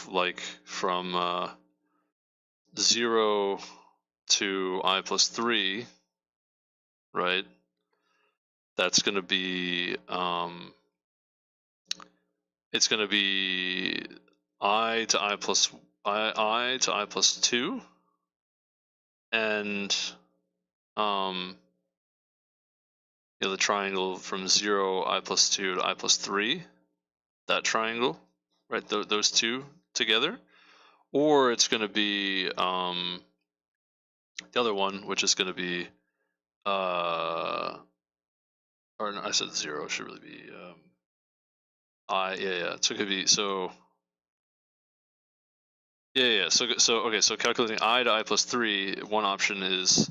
like from 0 to I plus 3, right? That's going to be it's going to be I to I plus 2, and you know, the triangle from 0 I plus 2 to I plus 3, that triangle, right? Those two together. Or it's going to be the other one, which is going to be or no, I said 0, it should really be yeah. So it could be so So calculating I to I plus 3, one option is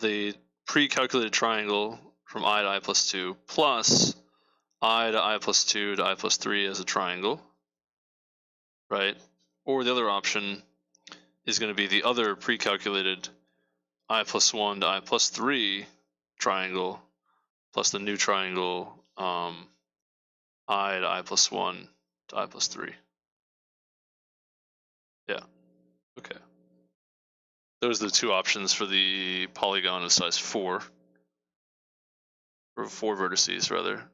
the pre-calculated triangle from I to I plus 2 plus I to I plus 2 to I plus 3 as a triangle, right? Or the other option is going to be the other pre-calculated I plus 1 to I plus 3 triangle plus the new triangle I to I plus 1 to I plus 3. Yeah, okay. Those are the two options for the polygon of size 4. Or 4 vertices, rather.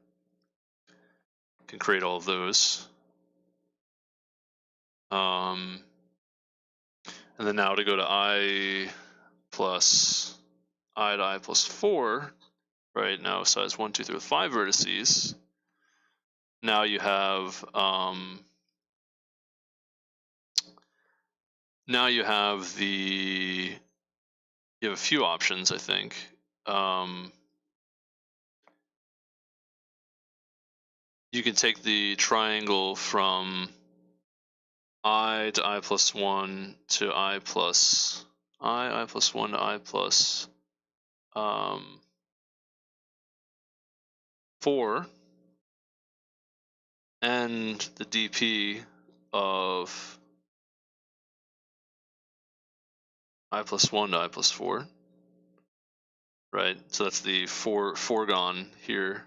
Can create all of those. And then now to go to I plus I to I plus 4, right? Now size 1, 2, 3 with 5 vertices. Now you have you have a few options, I think. You can take the triangle from I to I plus 1 to I plus I plus 1 to I plus 4, and the dp of I plus 1 to I plus 4, right? So that's the four-gon here,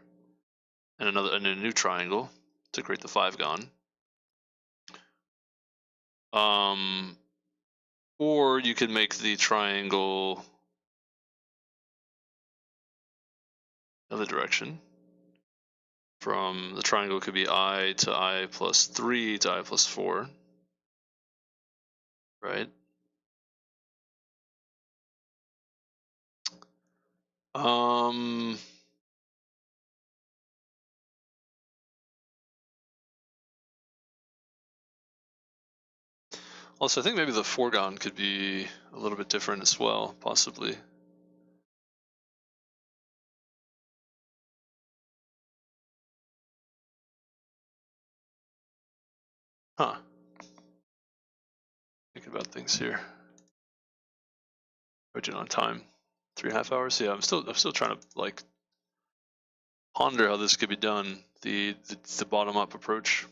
and a new triangle to create the 5-gon. Or you could make the triangle the other direction. From the triangle could be I to I plus 3 to I plus 4, right? Also, I think maybe the foregone could be a little bit different as well, possibly. Huh. Thinking about things here. Origin on time, 3.5 hours. Yeah, I'm still trying to like ponder how this could be done. The bottom up approach.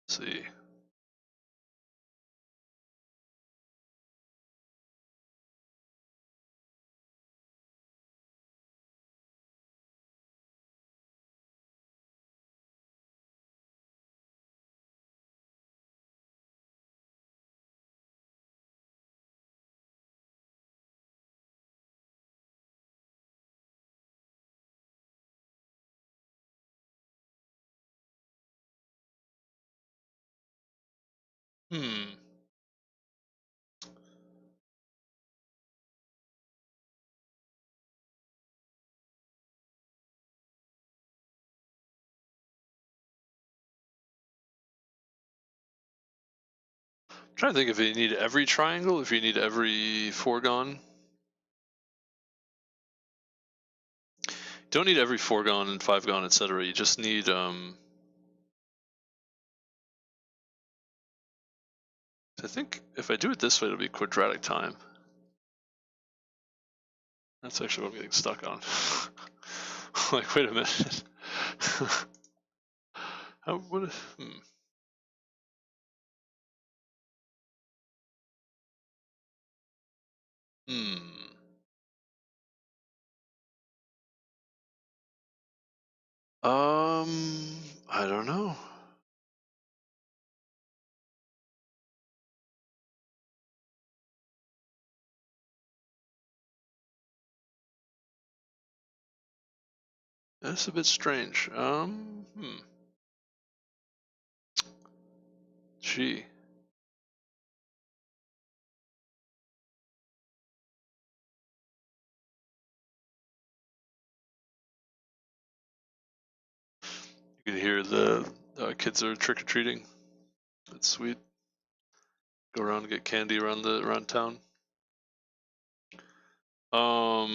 Let's see. I'm trying to think if you need every triangle, if you need every foregone. Don't need every foregone and 5-gon, etc. You just need I think if I do it this way, it'll be quadratic time. That's actually what I'm getting stuck on. Like, wait a minute. How would I don't know. That's a bit strange. Gee. You can hear the kids are trick-or-treating. That's sweet. Go around and get candy around town. I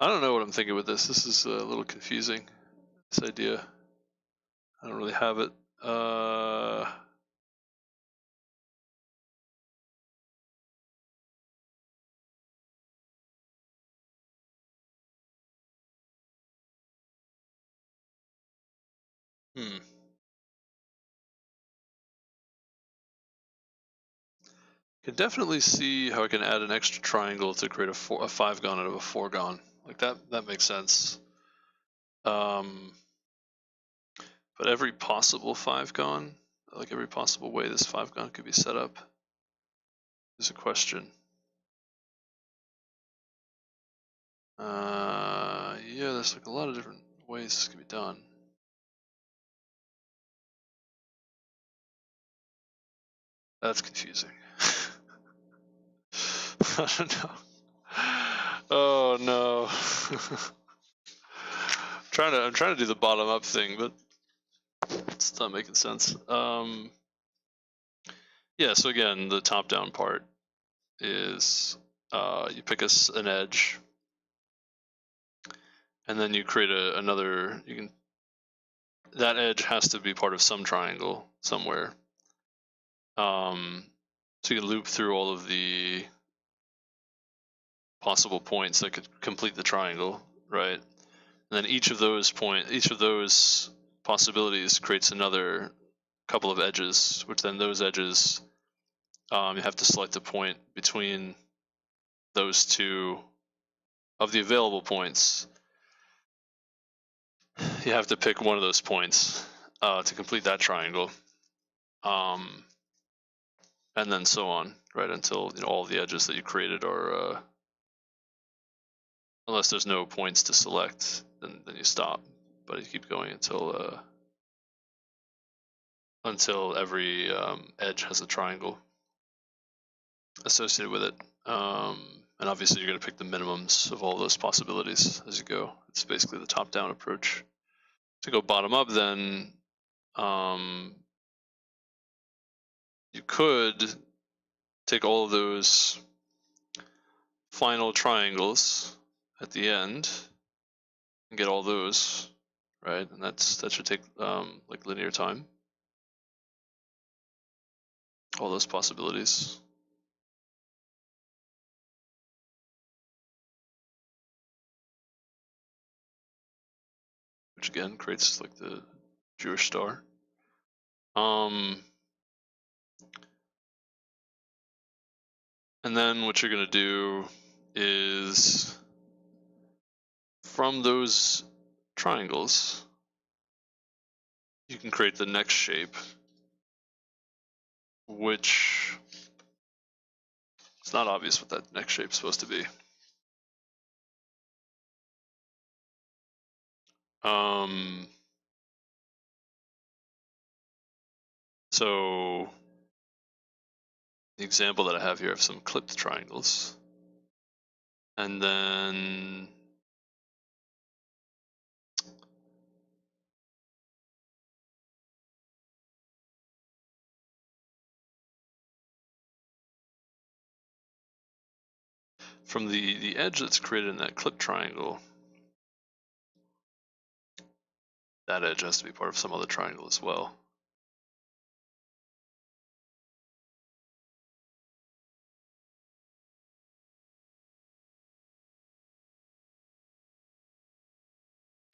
don't know what I'm thinking with this. This is a little confusing, this idea. I don't really have it. Can definitely see how I can add an extra triangle to create a 5-gon out of a foregone. Like that makes sense. But every possible 5-gon, like every possible way this 5-gon could be set up, is a question. Yeah, there's like a lot of different ways this could be done. That's confusing. I don't know. Oh no. I'm trying to do the bottom up thing, but it's not making sense. Yeah, so again, the top down part is you pick an edge, and then you create another. That edge has to be part of some triangle somewhere. So you can loop through all of the possible points that could complete the triangle, right? And then each of those possibilities creates another couple of edges, which then those edges, you have to select a point between those two of the available points. You have to pick one of those points to complete that triangle, and then so on, right? Until all the edges that you created are, unless there's no points to select, then you stop. But you keep going until every edge has a triangle associated with it. And obviously you're going to pick the minimums of all those possibilities as you go. It's basically the top-down approach. To go bottom-up, then you could take all of those final triangles at the end and get all those, right? And that should take like linear time. All those possibilities. Which again creates like the Jewish star. And then what you're going to do is from those triangles, you can create the next shape, which it's not obvious what that next shape is supposed to be. So the example that I have here of some clipped triangles, and then from the edge that's created in that clipped triangle, that edge has to be part of some other triangle as well.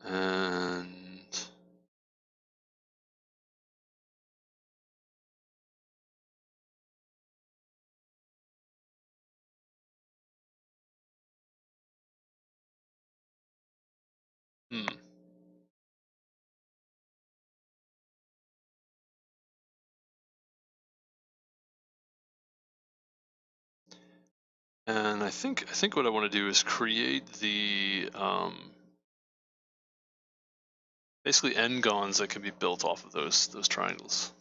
And And I think what I want to do is create the basically n-gons that can be built off of those triangles.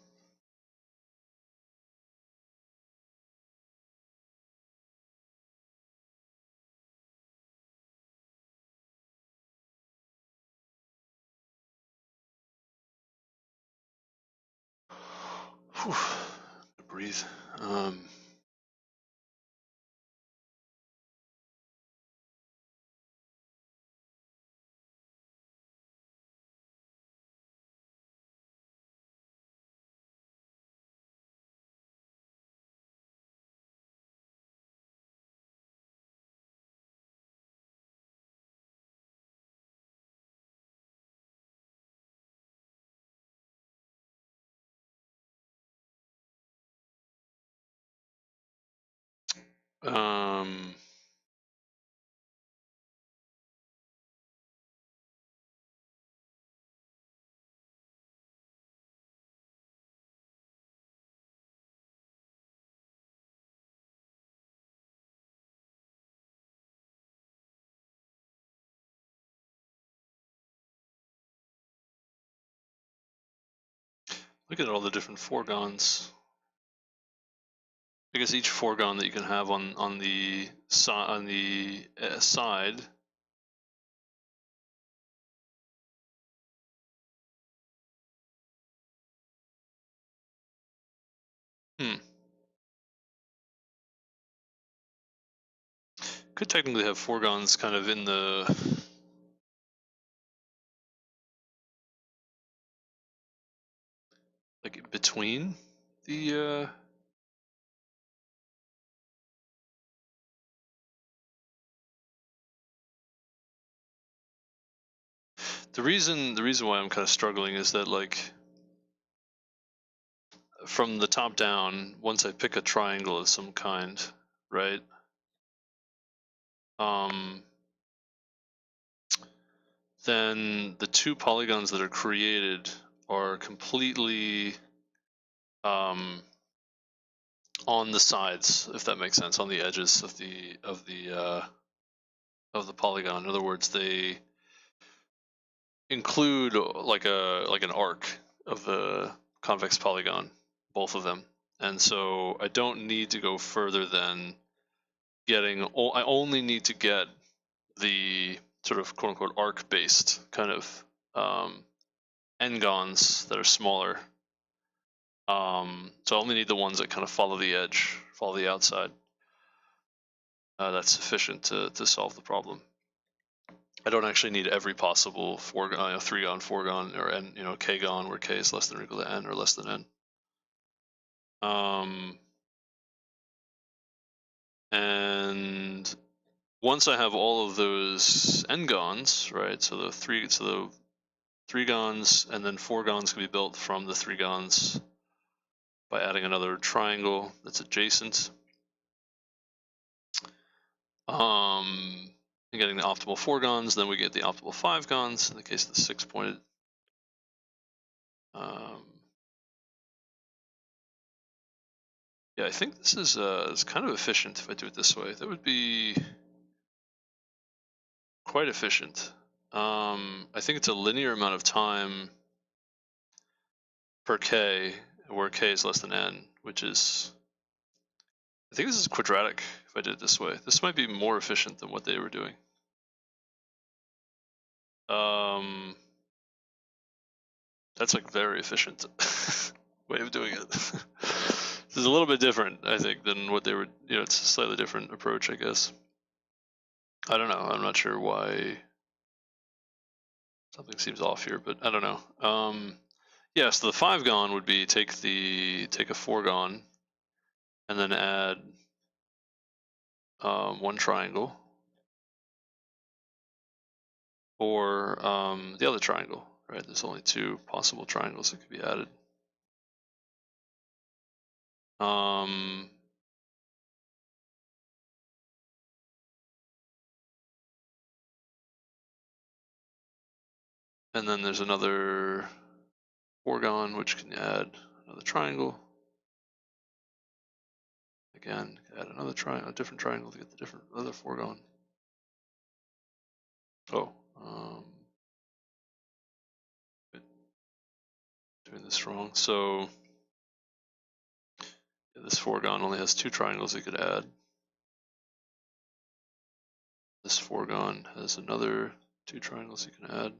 Whew. Breathe. look at all the different foregons. I guess each foregon that you can have on the side. Could technically have foregons kind of in the like between the the reason why I'm kind of struggling is that, like, from the top down, once I pick a triangle of some kind, right? Then the two polygons that are created are completely on the sides, if that makes sense, on the edges of the polygon. In other words, they include like an arc of the convex polygon, both of them, and so I don't need to go further than getting. I only need to get the sort of quote unquote arc based kind of n-gons that are smaller. So I only need the ones that kind of follow the edge, follow the outside. That's sufficient to solve the problem. I don't actually need every possible foregon, 3-gon, 4-gon, or n, k-gon, where k is less than or equal to n or less than n. And once I have all of those n-gons, right? So the 3-gons and then 4-gons can be built from the 3-gons by adding another triangle that's adjacent. And getting the optimal 4-gons, then we get the optimal 5-gons in the case of the 6-pointed. Yeah, I think this is kind of efficient if I do it this way. That would be quite efficient. I think it's a linear amount of time per k, where k is less than n, which is, I think this is quadratic if I did it this way. This might be more efficient than what they were doing. That's like very efficient way of doing it. This is a little bit different, I think, than what they were, it's a slightly different approach, I guess. I don't know, I'm not sure why something seems off here, but I don't know. Yeah, so the 5-gon would be take a 4-gon and then add one triangle, or the other triangle, right? There's only two possible triangles that could be added. And then there's another 4-gon, which can add another triangle. Again, add another triangle, a different triangle to get the other 4-gon. Oh, doing this wrong. So yeah, this 4-gon only has two triangles it could add. This 4-gon has another two triangles you can add.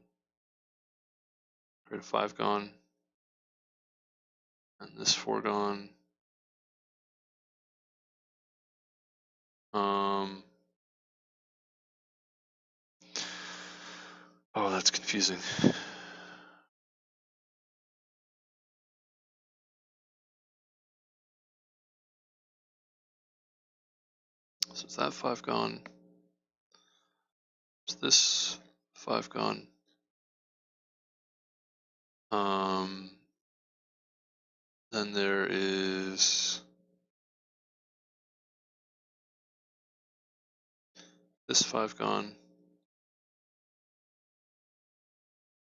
Create a 5-gon. And this 4-gon. Oh, that's confusing. So it's that 5-gon. It's this 5-gon. Then there is this 5-gon.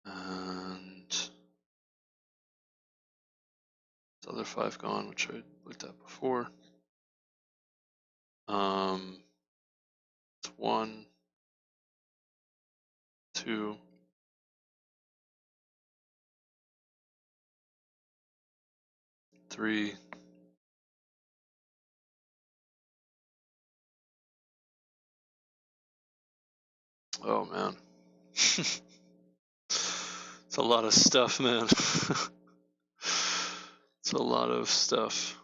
And this other 5-gon, which I looked at before. It's 1, 2, 3. Oh man. It's a lot of stuff, man. It's a lot of stuff.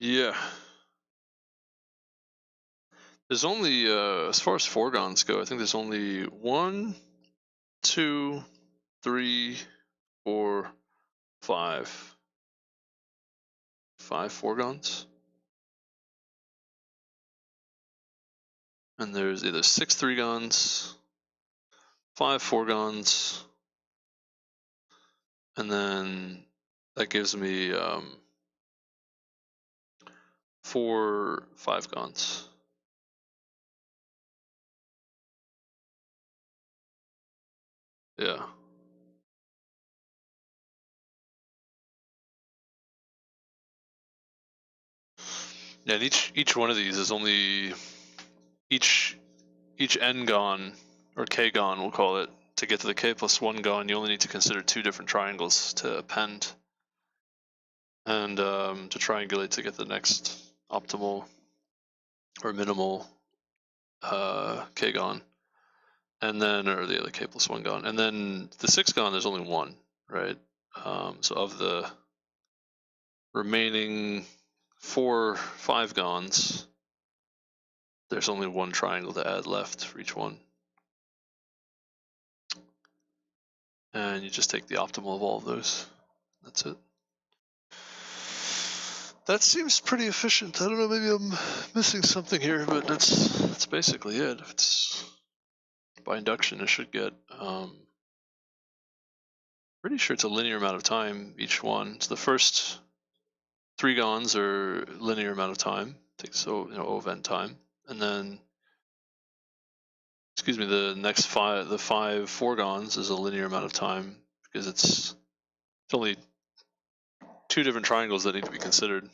Yeah. There's only, as far as foregons go, I think there's only 1, 2, 3, 4, 5. 5 foregons. And there's either 6 3-gons, 5 foregons, and then that gives me 4 5-gons. Yeah. Yeah, and each one of these is only each n-gon or k-gon, we'll call it, to get to the k plus 1 gon, you only need to consider 2 different triangles to append and to triangulate to get the next optimal or minimal k-gon, and then, or the other k plus 1 gon, and then the 6-gon there's only 1, right? So of the remaining 4 5-gons, there's only 1 triangle to add left for each one. And you just take the optimal of all of those. That's it. That seems pretty efficient. I don't know, maybe I'm missing something here, but that's basically it. If it's by induction, it should get, pretty sure it's a linear amount of time, each one. So the first 3 gons are linear amount of time, so, O of n time. And then, excuse me, the next 5 4-gons is a linear amount of time, because it's only 2 different triangles that need to be considered.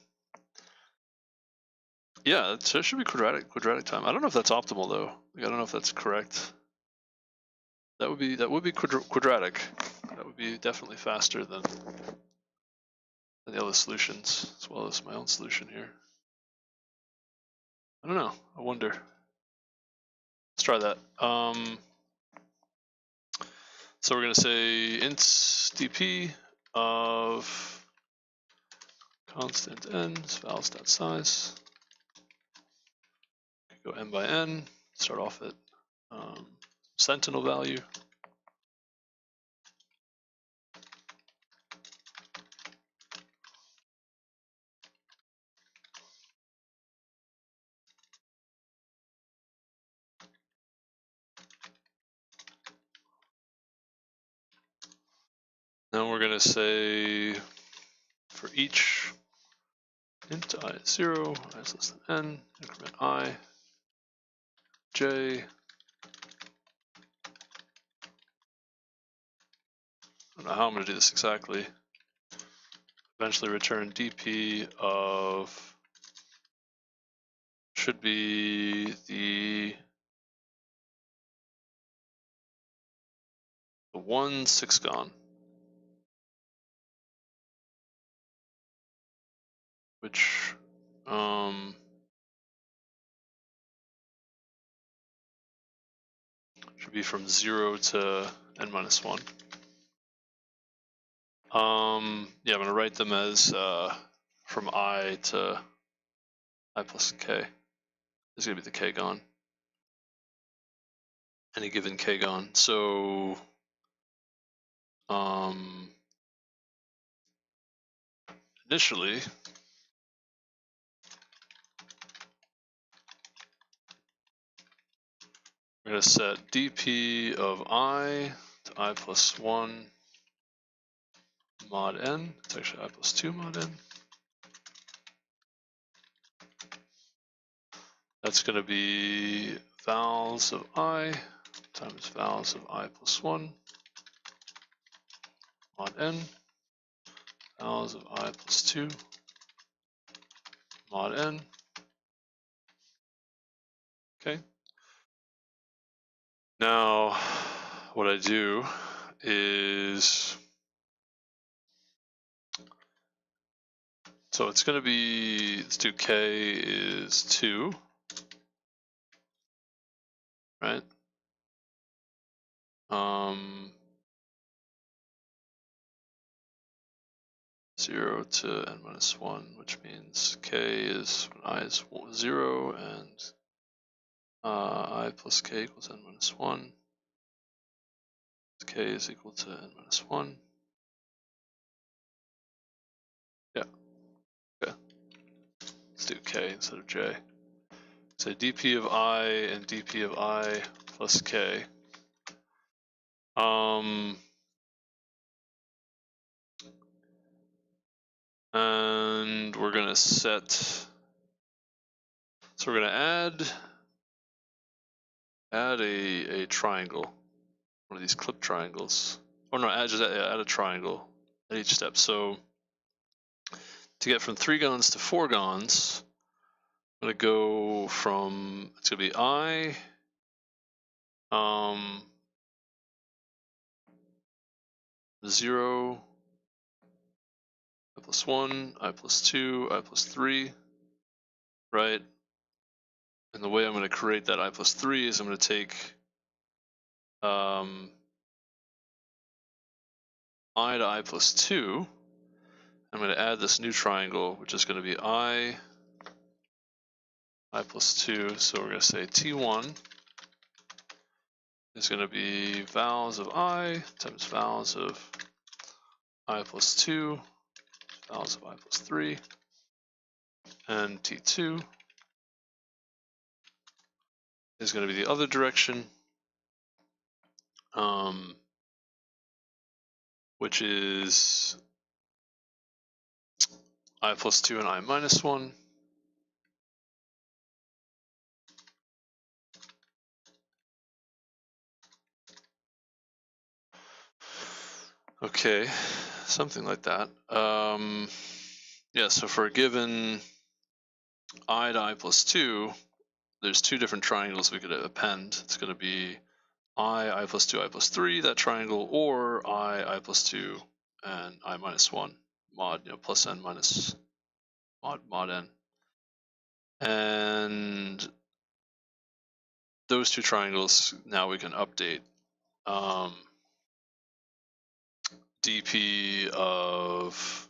Yeah, it should be quadratic time. I don't know if that's optimal though. I don't know if that's correct. That would be quadratic. That would be definitely faster than the other solutions, as well as my own solution here. I don't know. I wonder. Let's try that. So we're gonna say int dp of constant n vals.size. Go n by n. Start off at sentinel value. Then we're gonna say for each int I is 0, I is less than n, increment I, j. I don't know how I'm going to do this exactly. Eventually return dp of, should be the 1 6-gon, which should be from 0 to n minus 1. Yeah, I'm going to write them as from I to I plus k. This is going to be the k-gon. Any given k-gon. So initially, we're going to set dp of I to I plus 1 mod n. It's actually I plus 2 mod n. That's going to be vals of I times vals of I plus 1 mod n, vals of I plus 2 mod n. Okay. Now, what I do is, so it's going to be, let's do k is 2, right? 0 to n minus 1, which means k is when I is 0 and I plus k equals n minus 1. K is equal to n minus 1. Yeah. Okay. Let's do k instead of j. So dp of I and dp of I plus k. And we're gonna set. So we're gonna add a triangle, one of these clip triangles. Or no, add a triangle at each step. So to get from 3 gons to 4 gons, I'm gonna go from, it's gonna be I, 0, I plus 1, I plus 2, I plus 3, right? And the way I'm going to create that I plus 3 is I'm going to take I to I plus 2. I'm going to add this new triangle, which is going to be I plus 2. So we're going to say T1 is going to be vals of I times vals of I plus 2, vals of I plus 3, and T2 is going to be the other direction, which is I plus 2 and I minus 1. Okay, something like that. Yeah, so for a given I to I plus 2, there's 2 different triangles we could append. It's going to be I plus 2, I plus 3, that triangle, or I plus 2, and I minus 1, mod, plus n minus mod n. And those 2 triangles, now we can update. dp of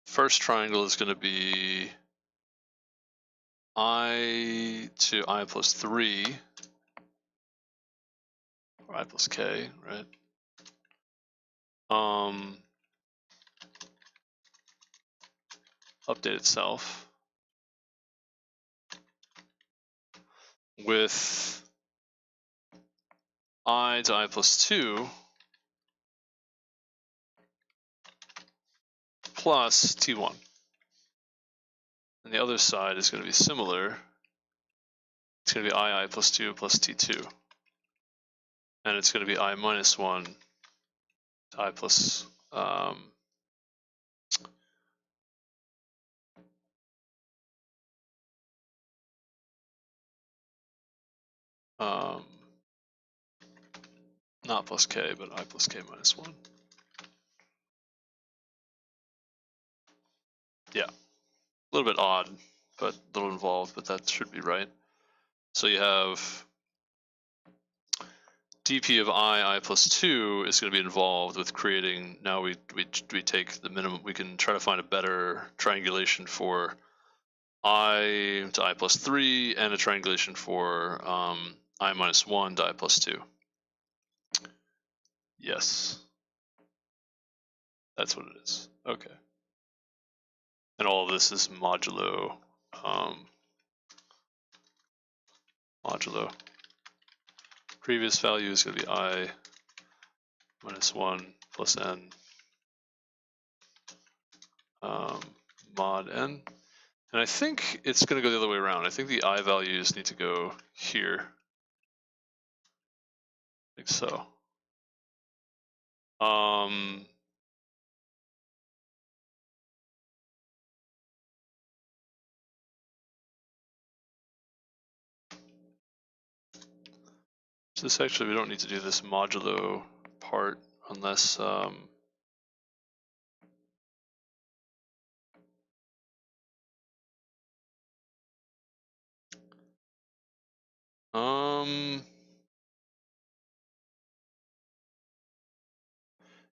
first triangle is going to be I to I plus 3, or I plus k, right? Update itself with I to I plus 2 plus T1. And the other side is going to be similar. It's going to be I plus 2 plus T2. And it's going to be I minus 1 to I plus not plus k, but I plus k minus 1. Yeah, a little bit odd, but a little involved, but that should be right. So you have dp of I plus 2 is going to be involved with creating, now we take the minimum, we can try to find a better triangulation for I to I plus 3 and a triangulation for I minus 1 to I plus 2. Yes. That's what it is. Okay. And all of this is modulo. Modulo. Previous value is going to be I minus 1 plus n mod n. And I think it's going to go the other way around. I think the I values need to go here. I think so. So this actually, we don't need to do this modulo part unless yeah,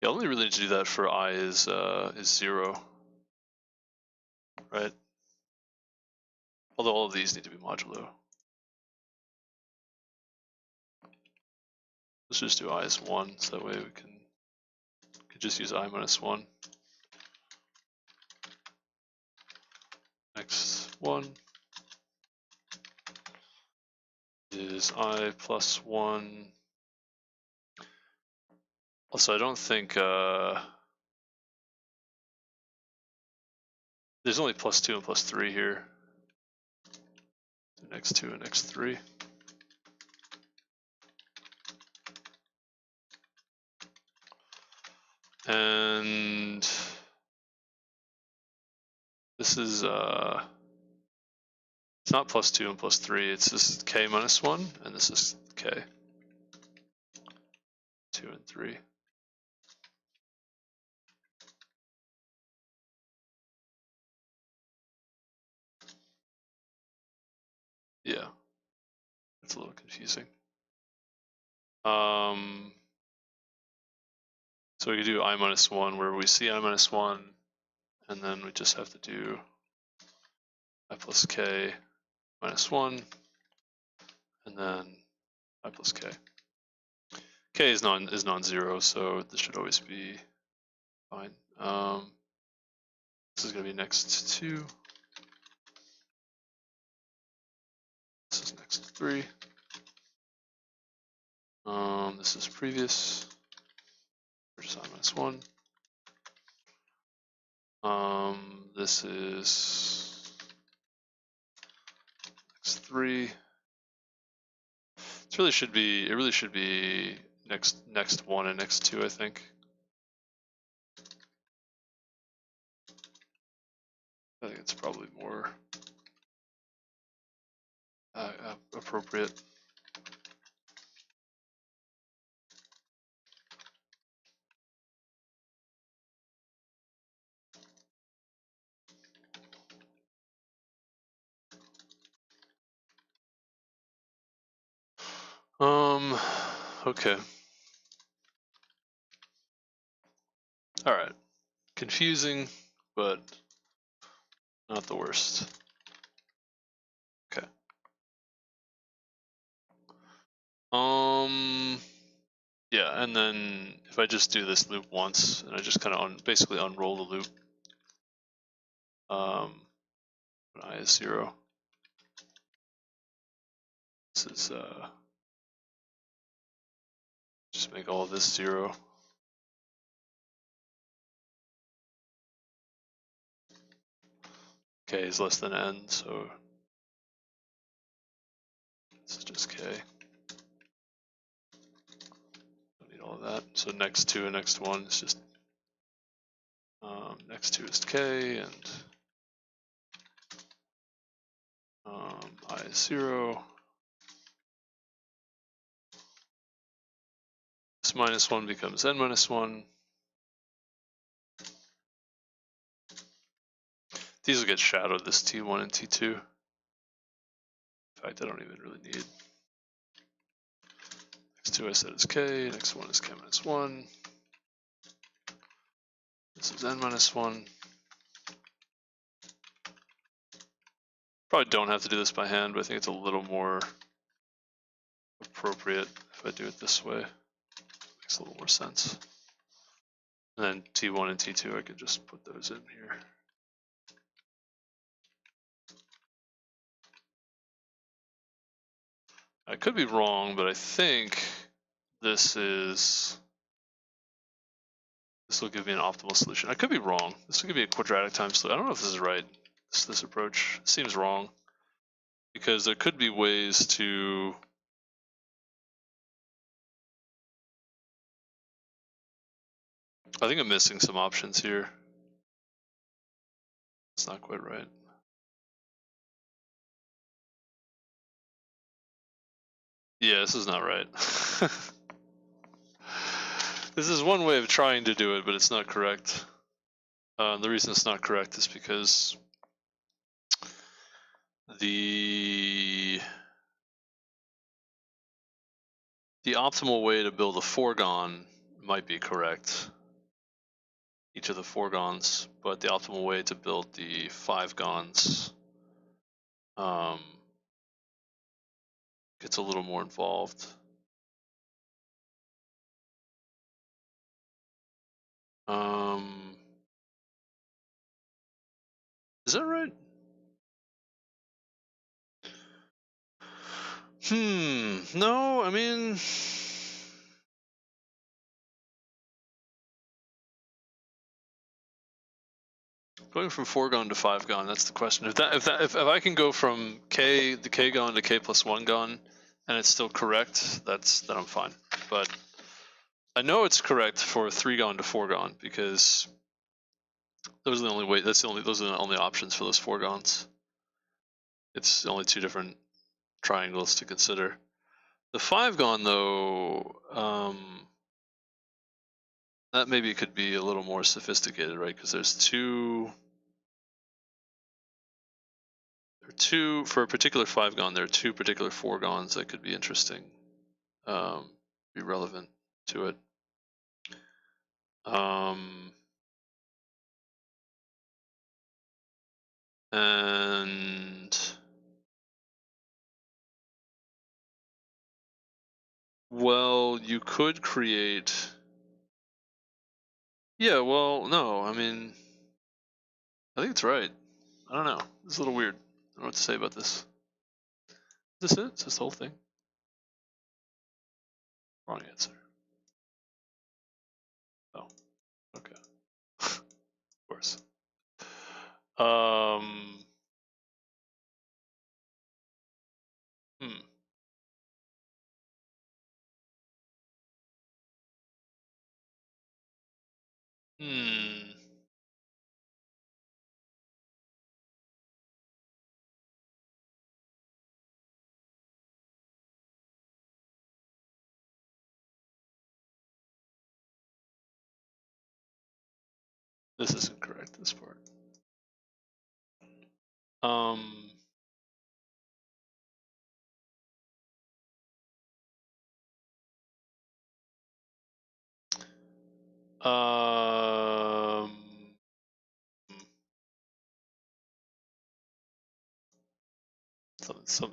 only really need to do that for I is 0, right? Although all of these need to be modulo. Let's just do I as 1, so that way we can just use I minus 1. Next 1 is I plus 1. Also, I don't think there's only plus 2 and plus 3 here. So next 2 and next 3. And this is it's not plus 2 and plus 3, it's this k minus 1, and this is k. 2 and 3. Yeah, it's a little confusing. So we could do I minus 1 where we see I minus 1, and then we just have to do I plus k minus 1, and then I plus k. K is non-zero, so this should always be fine. This is going to be next 2. This is next 3. This is previous. Just I minus 1. This is next 3. It really should be next 1 and next 2, I think. I think it's probably more appropriate. Okay. All right. Confusing, but not the worst. Okay. Yeah, and then if I just do this loop once, and I just kind of basically unroll the loop, when I is 0. This is just make all of this 0. K is less than n, so this is just k. Don't need all of that. So next 2 and next 1 is just next 2 is k, and I is 0. This minus 1 becomes n minus 1. These will get shadowed, this T1 and T2. In fact, I don't even really need. Next 2 I said is k, next 1 is k minus 1. This is n minus 1. Probably don't have to do this by hand, but I think it's a little more appropriate if I do it this way. Makes a little more sense. And then T1 and T2, I could just put those in here. I could be wrong, but I think this is This will give me an optimal solution. I could be wrong. This will give me a quadratic time solution. I don't know if this is right. This approach seems wrong, because there could be ways to I think I'm missing some options here. It's not quite right. Yeah, this is not right. This is one way of trying to do it, but it's not correct. The reason it's not correct is because the optimal way to build a foregone might be correct, each of the foregons, but the optimal way to build the fivegons gets a little more involved. Is that right? No, I mean, going from foregone to fivegone, that's the question. If I can go from the k-gon to k+1 gon, and it's still correct, then I'm fine. But I know it's correct for 3-gon to 4-gon, because those are the only way. Those are the only options for those foregons. It's only two different triangles to consider. The 5-gon, though, that maybe could be a little more sophisticated, right? Because there's two. For a particular 5-gon, there are two particular foregons that could be interesting, be relevant to it. And well, you could create. Yeah, well, no, I mean, I think it's right. I don't know. It's a little weird. I don't know what to say about this. Is this it? Is this the whole thing? Wrong answer. Oh, okay. Of course. This isn't correct, this part.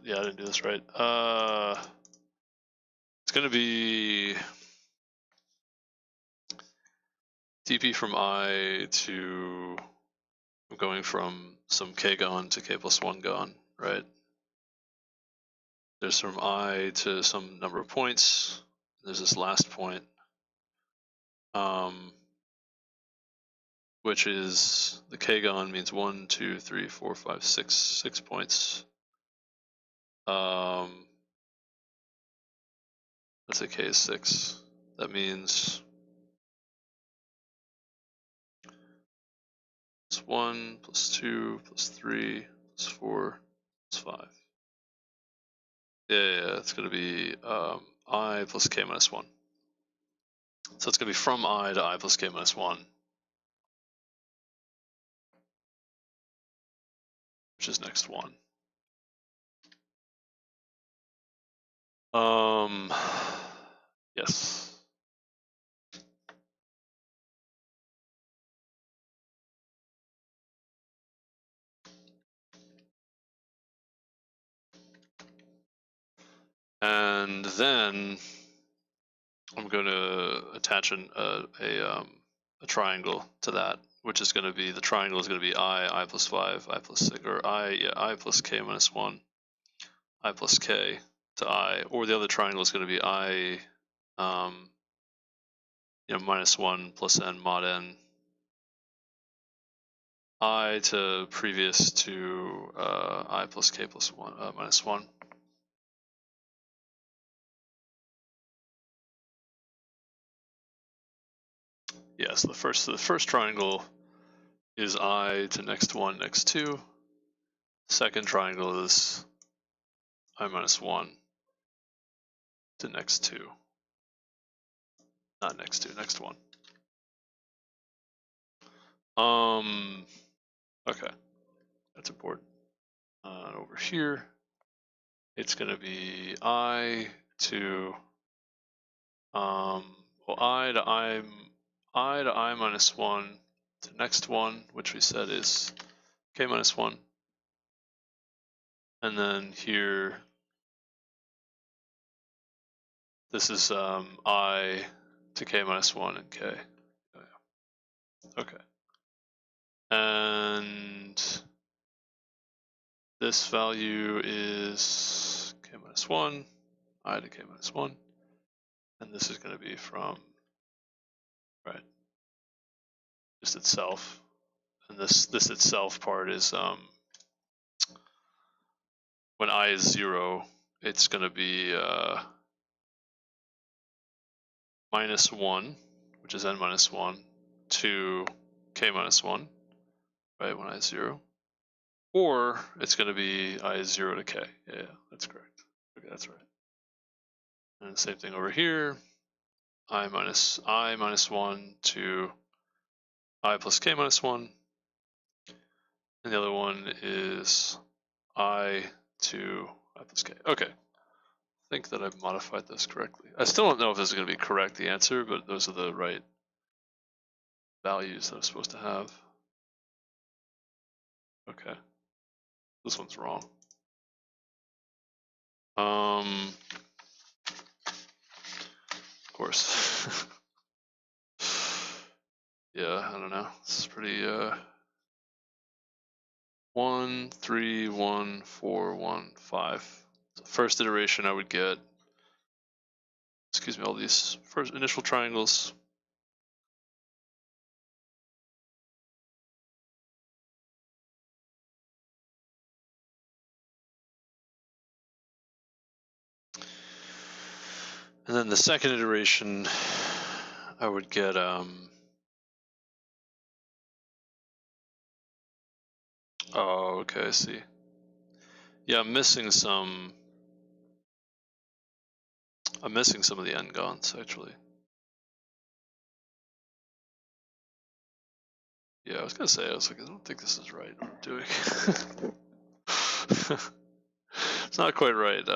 Yeah, I didn't do this right. It's gonna be dp from I to, I'm going from some k-gon to k+1 gon, right? There's from I to some number of points. There's this last point, which is the k-gon means 1, 2, 3, 4, 5, 6 points. Let's say k is 6. That means +1, +2, +3, +4, +5. Yeah, it's going to be I plus k minus 1. So it's going to be from I to I plus k minus 1, which is next one. Yes. And then I'm going to attach a triangle to that, which is going to be, the triangle is going to be I plus 5, I plus 6, or I plus k minus 1, I plus k to I, or the other triangle is going to be I -1 plus n mod n I to previous to I plus k plus 1 minus 1. Yeah, so the first triangle is I to next 1, next 2. Second triangle is I minus 1 to next 2. Not next 2, next 1. Okay, that's important. Over here, it's going to be I to I to I minus 1 to next 1, which we said is k minus 1. And then here, this is I to k minus 1 and k. Oh, yeah. Okay. And this value is k minus 1, I to k minus 1. And this is going to be from, right, just itself. And this itself part is when I is 0, it's going to be minus 1, which is n minus 1, to k minus 1, right, when I is 0. Or it's going to be I is 0 to k. Yeah, that's correct. Okay, that's right. And the same thing over here. I minus 1 to I plus k minus 1. And the other one is I to I plus k. Okay. I think that I've modified this correctly. I still don't know if this is going to be correct, the answer, but those are the right values that I'm supposed to have. Okay. This one's wrong. Of course. Yeah, I don't know. This is pretty 1, 3, 1, 4, 1, 5. So first iteration I would get, excuse me, all these first initial triangles. And then the second iteration I would get oh, okay, I see. Yeah, I'm missing some of the n-gons, actually. Yeah, I was gonna say, I was like, I don't think this is right what I'm doing. It's not quite right.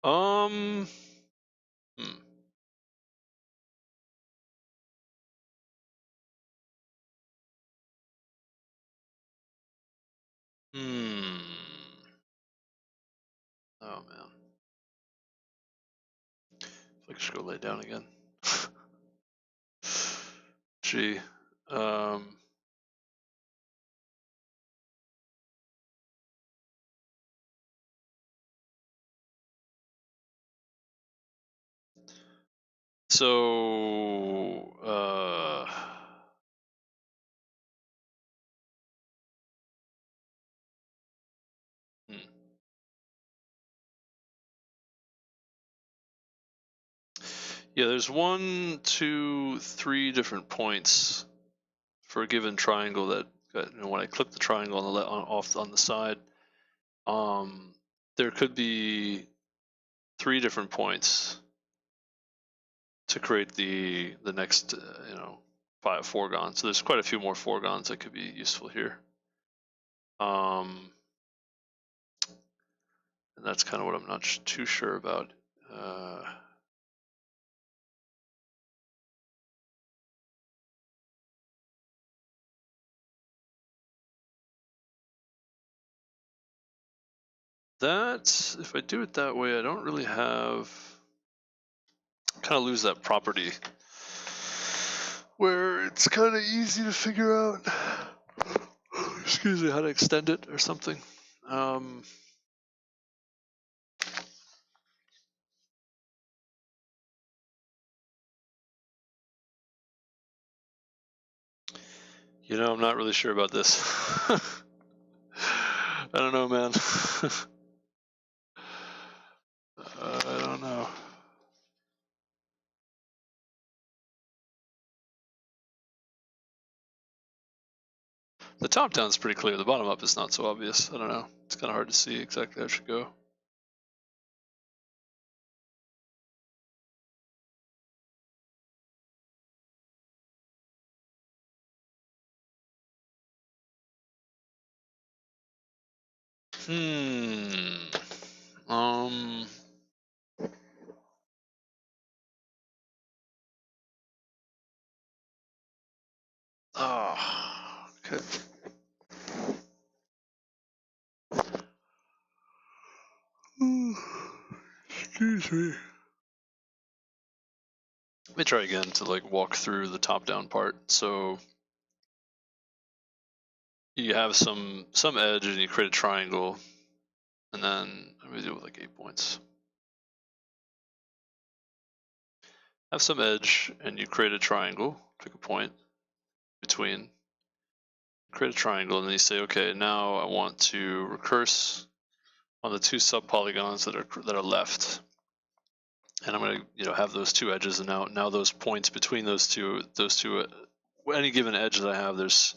Oh man. I should go lay down again. Gee. So yeah, there's 1, 2, 3 different points for a given triangle that, when I click the triangle on the side, there could be 3 different points to create the next 5 foregons. So there's quite a few more foregons that could be useful here. And that's kind of what I'm not too sure about. That, if I do it that way, I don't really have, kind of lose that property where it's kind of easy to figure out. excuse me, how to extend it or something. You know, I'm not really sure about this. I don't know, man. I don't know. The top down is pretty clear. The bottom up is not so obvious. I don't know. It's kind of hard to see exactly how it should go. Okay. Excuse me. Let me try again to like walk through the top down part. So you have some edge and you create a triangle, and then let me do it with like 8 points. Have some edge and you create a triangle, pick a point between, create a triangle, and then you say, okay, now I want to recurse on the two subpolygons that are left, and I'm going to have those two edges, and now those points between those two any given edge that I have, there's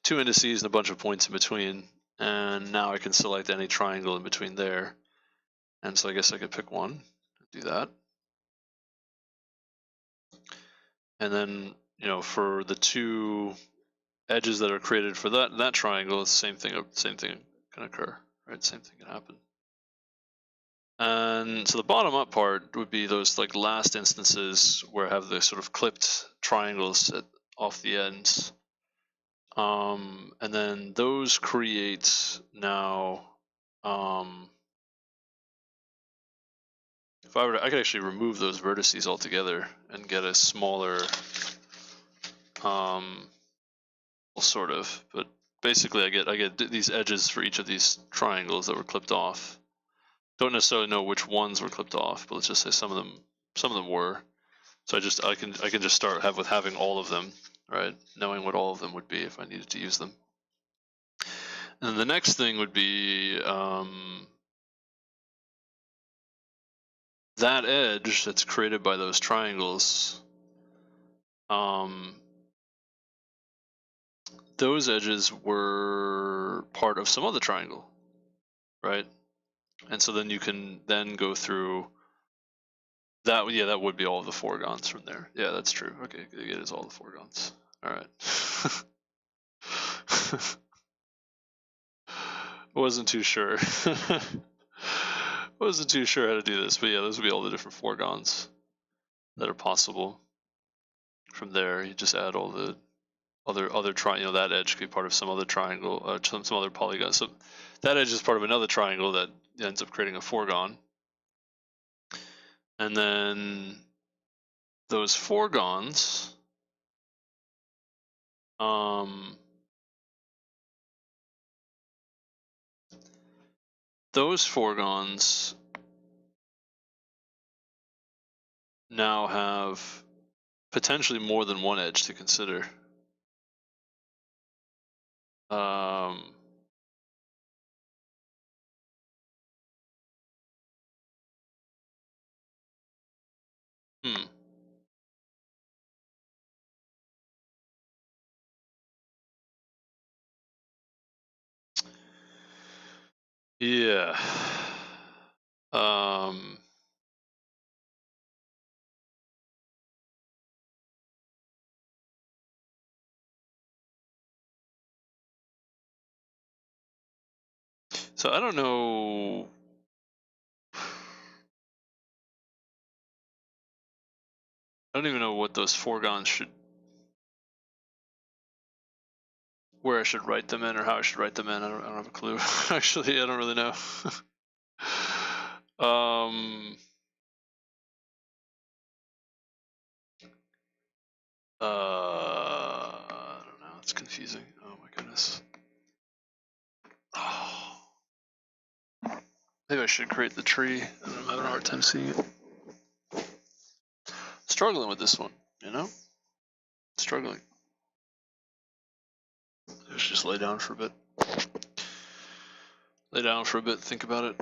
two indices and a bunch of points in between, and now I can select any triangle in between there. And so I guess I could pick one, do that, and then for the two edges that are created for that triangle, the same thing can occur, right? Same thing can happen. And so the bottom up part would be those like last instances where I have the sort of clipped triangles off the ends. And then those create now, if I could actually remove those vertices altogether and get a smaller, well, sort of, but basically I get these edges for each of these triangles that were clipped off. Don't necessarily know which ones were clipped off, but let's just say some of them were. So I can just start with having all of them, right? Knowing what all of them would be if I needed to use them. And then the next thing would be that edge that's created by those triangles. Those edges were part of some other triangle, right? And so then you can then go through that. Yeah, that would be all of the foregons from there. Yeah, that's true. Okay, it is all the foregons. All right. Wasn't too sure. Wasn't too sure how to do this, but yeah, those would be all the different foregons that are possible. From there, you just add all the other triangle. That edge could be part of some other triangle, some other polygon. So that edge is part of another triangle that ends up creating a foregon. And then those foregons, now have potentially more than one edge to consider. Yeah. So I don't know. I don't even know what those foregons where I should write them in or how I should write them in. I don't have a clue. Actually, I don't really know. I don't know. It's confusing. Oh my goodness. Maybe I should create the tree. I'm having a hard time seeing it. Struggling with this one, you know? Struggling. Let's just lay down for a bit. Lay down for a bit, think about it.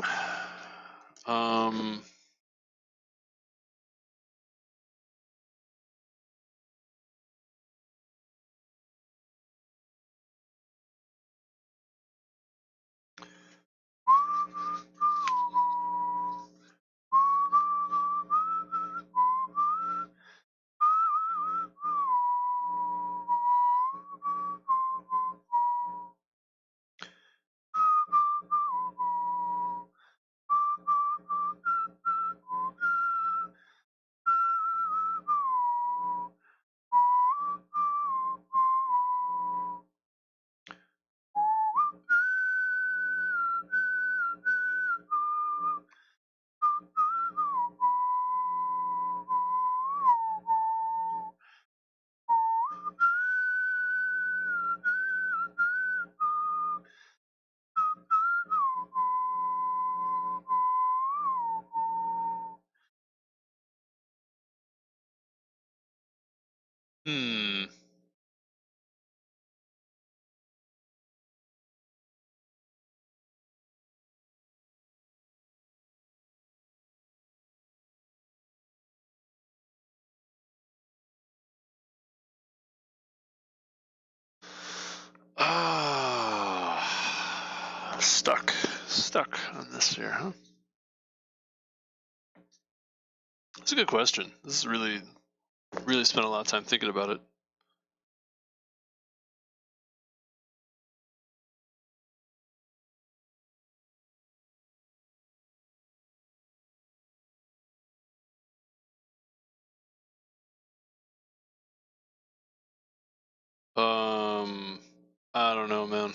Stuck on this here, huh? That's a good question. This is really spent a lot of time thinking about it. I don't know, man.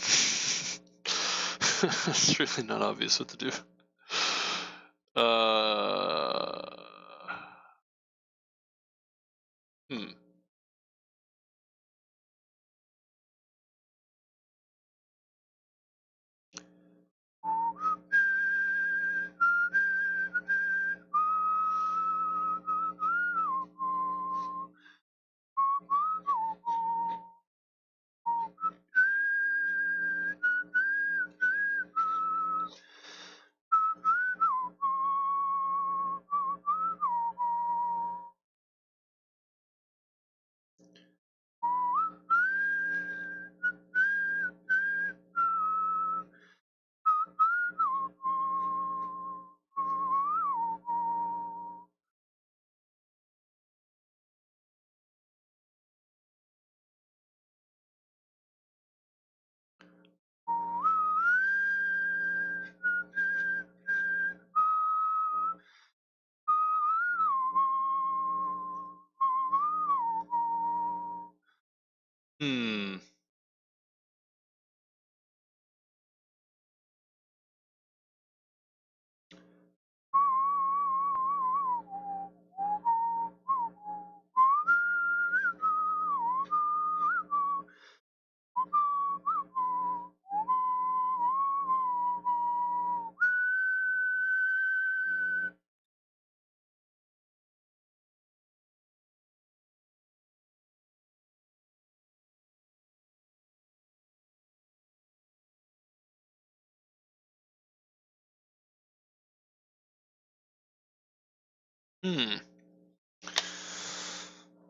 It's really not obvious what to do.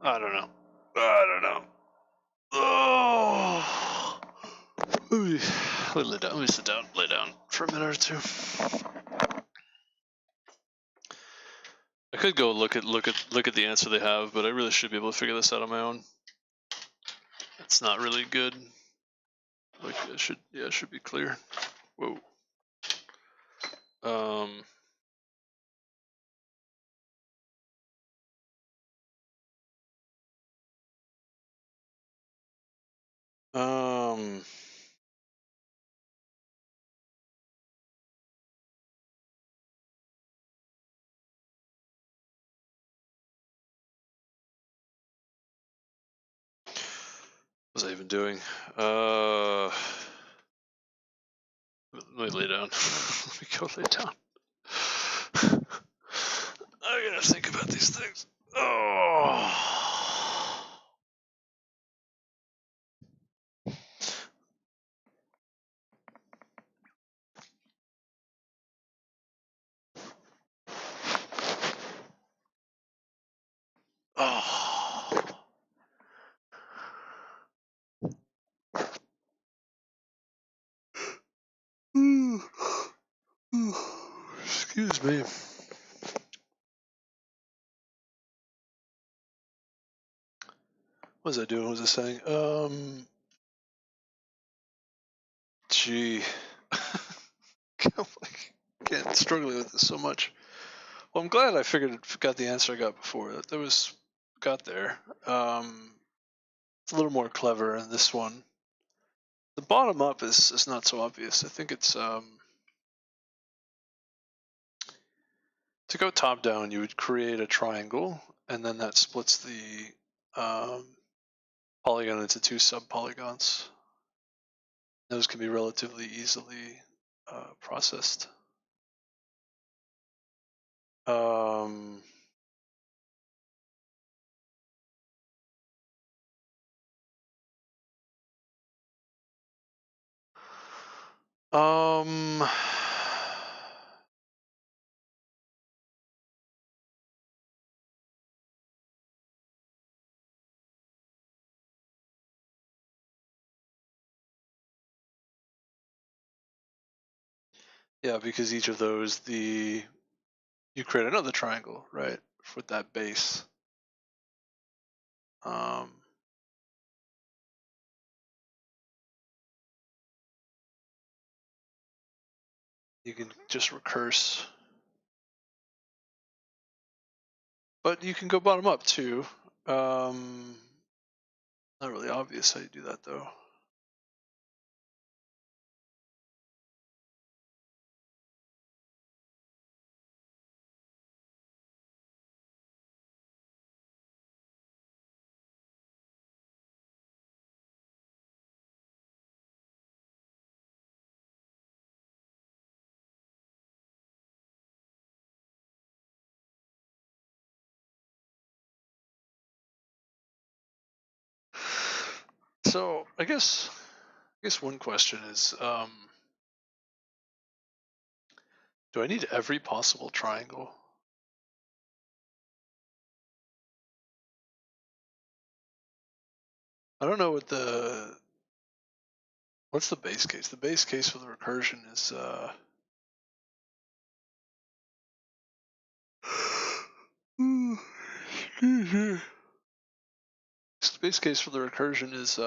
I don't know. Oh, let me lay down. Let me sit down. Lay down for a minute or two. I could go look at the answer they have, but I really should be able to figure this out on my own. It's not really good. Like it should be clear. Whoa. What was I even doing? Let me lay down. Let me go lay down. to think about these things. Oh. Oh. Excuse me. What was I doing? What was I saying? Gee. Again, struggling with this so much. Well, I'm glad I got the answer I got before. That got there. It's a little more clever in this one. The bottom up is not so obvious. I think it's to go top down, you would create a triangle, and then that splits the polygon into two subpolygons. Those can be relatively easily processed. Yeah, because each of those, you create another triangle, right, with that base. You can just recurse. But you can go bottom up too. Not really obvious how you do that though. So I guess one question is, do I need every possible triangle? I don't know what's the base case? The base case for the recursion is the base case for the recursion is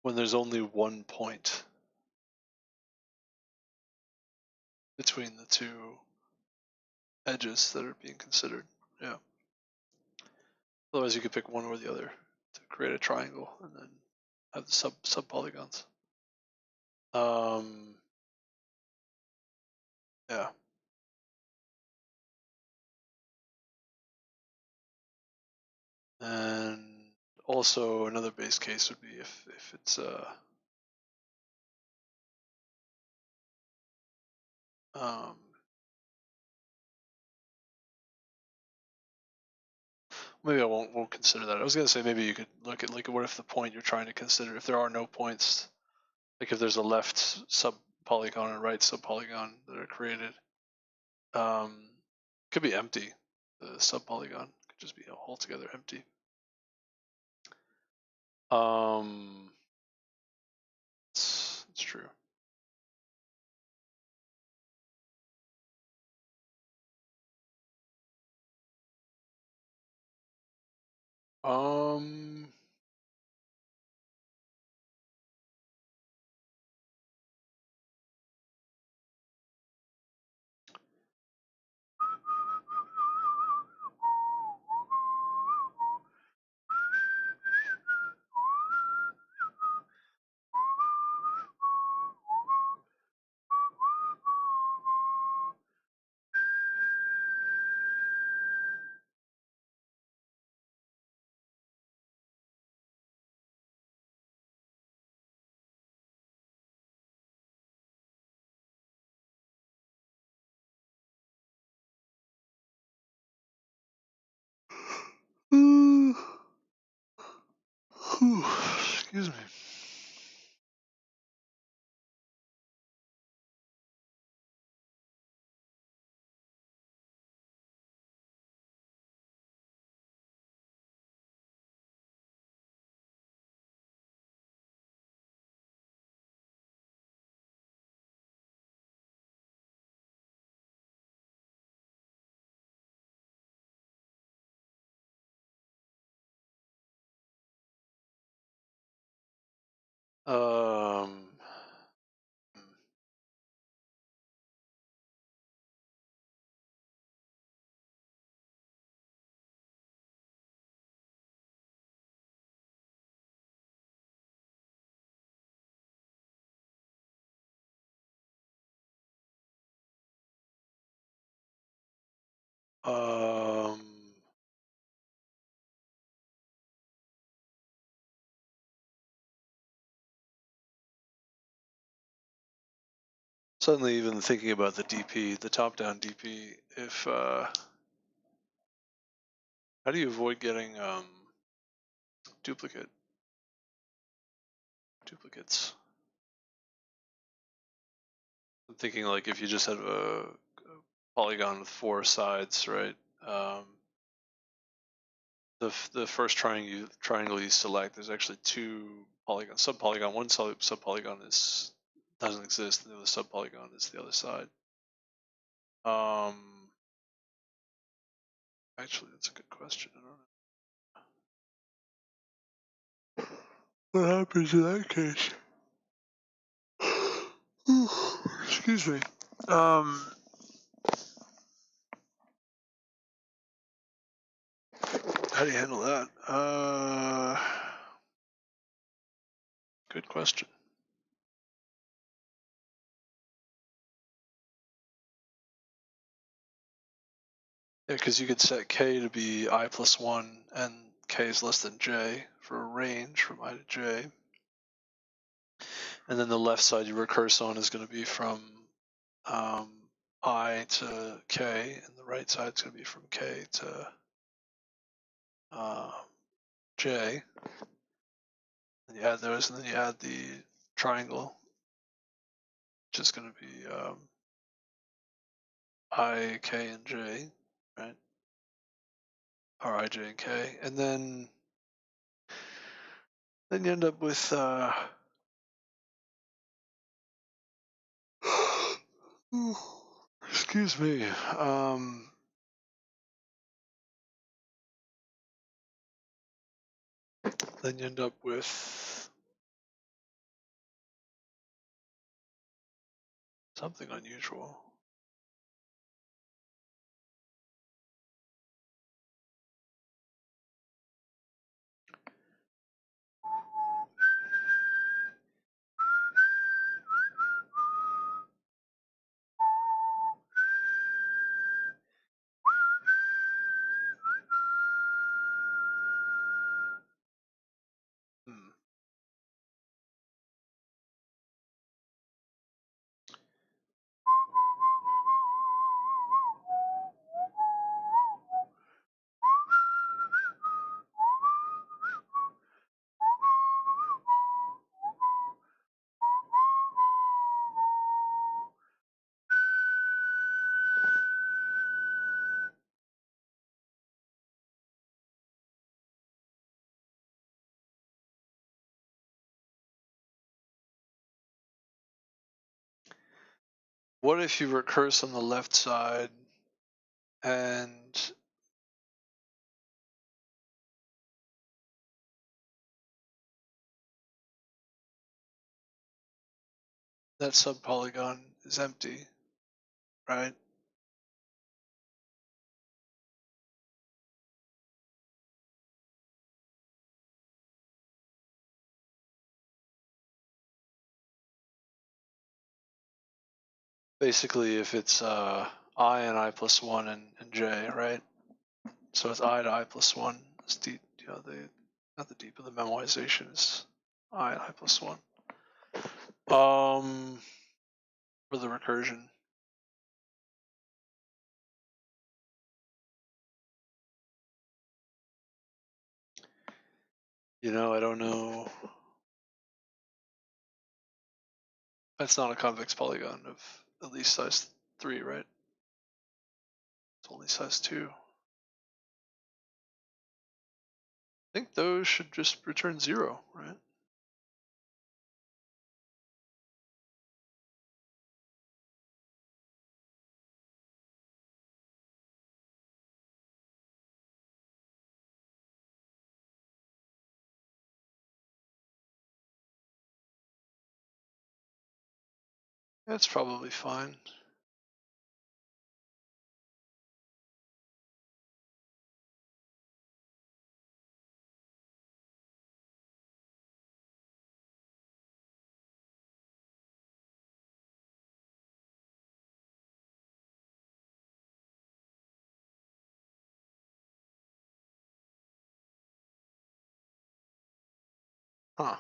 when there's only one point between the two edges that are being considered. Yeah. Otherwise, you could pick one or the other to create a triangle and then have the sub polygons. Yeah. And also another base case would be if it's maybe I won't consider that. I was gonna say maybe you could look at what if the point you're trying to consider, if there are no points, like if there's a left sub polygon and a right sub polygon that are created, could be empty. The sub polygon could just be altogether empty. It's true. Excuse me. Suddenly, even thinking about the DP, the top-down DP, if how do you avoid getting duplicates? I'm thinking like if you just had a polygon with 4 sides, right? The first triangle you select, there's actually 2 polygons, subpolygon. One subpolygon doesn't exist, and the other subpolygon is the other side. Actually, that's a good question. I don't know. What happens in that case? Excuse me. How do you handle that? Good question. Yeah, because you could set k to be I plus 1 and k is less than j for a range from I to j. And then the left side you recurse on is going to be from I to k, and the right side is going to be from k to j. And you add those, and then you add the triangle, which is going to be I, k, and j, right? Or I, j, and k. And then you end up with excuse me. Then you end up with something unusual. What if you recurse on the left side and that subpolygon is empty, right? Basically, if it's I and I plus 1 and j, right? So it's I to I plus 1. It's deep, not the deep, but the memoization is I and I plus 1. For the recursion. I don't know That's not a convex polygon of at least size 3, right? It's only size 2. I think those should just return 0, right? That's probably fine. Huh.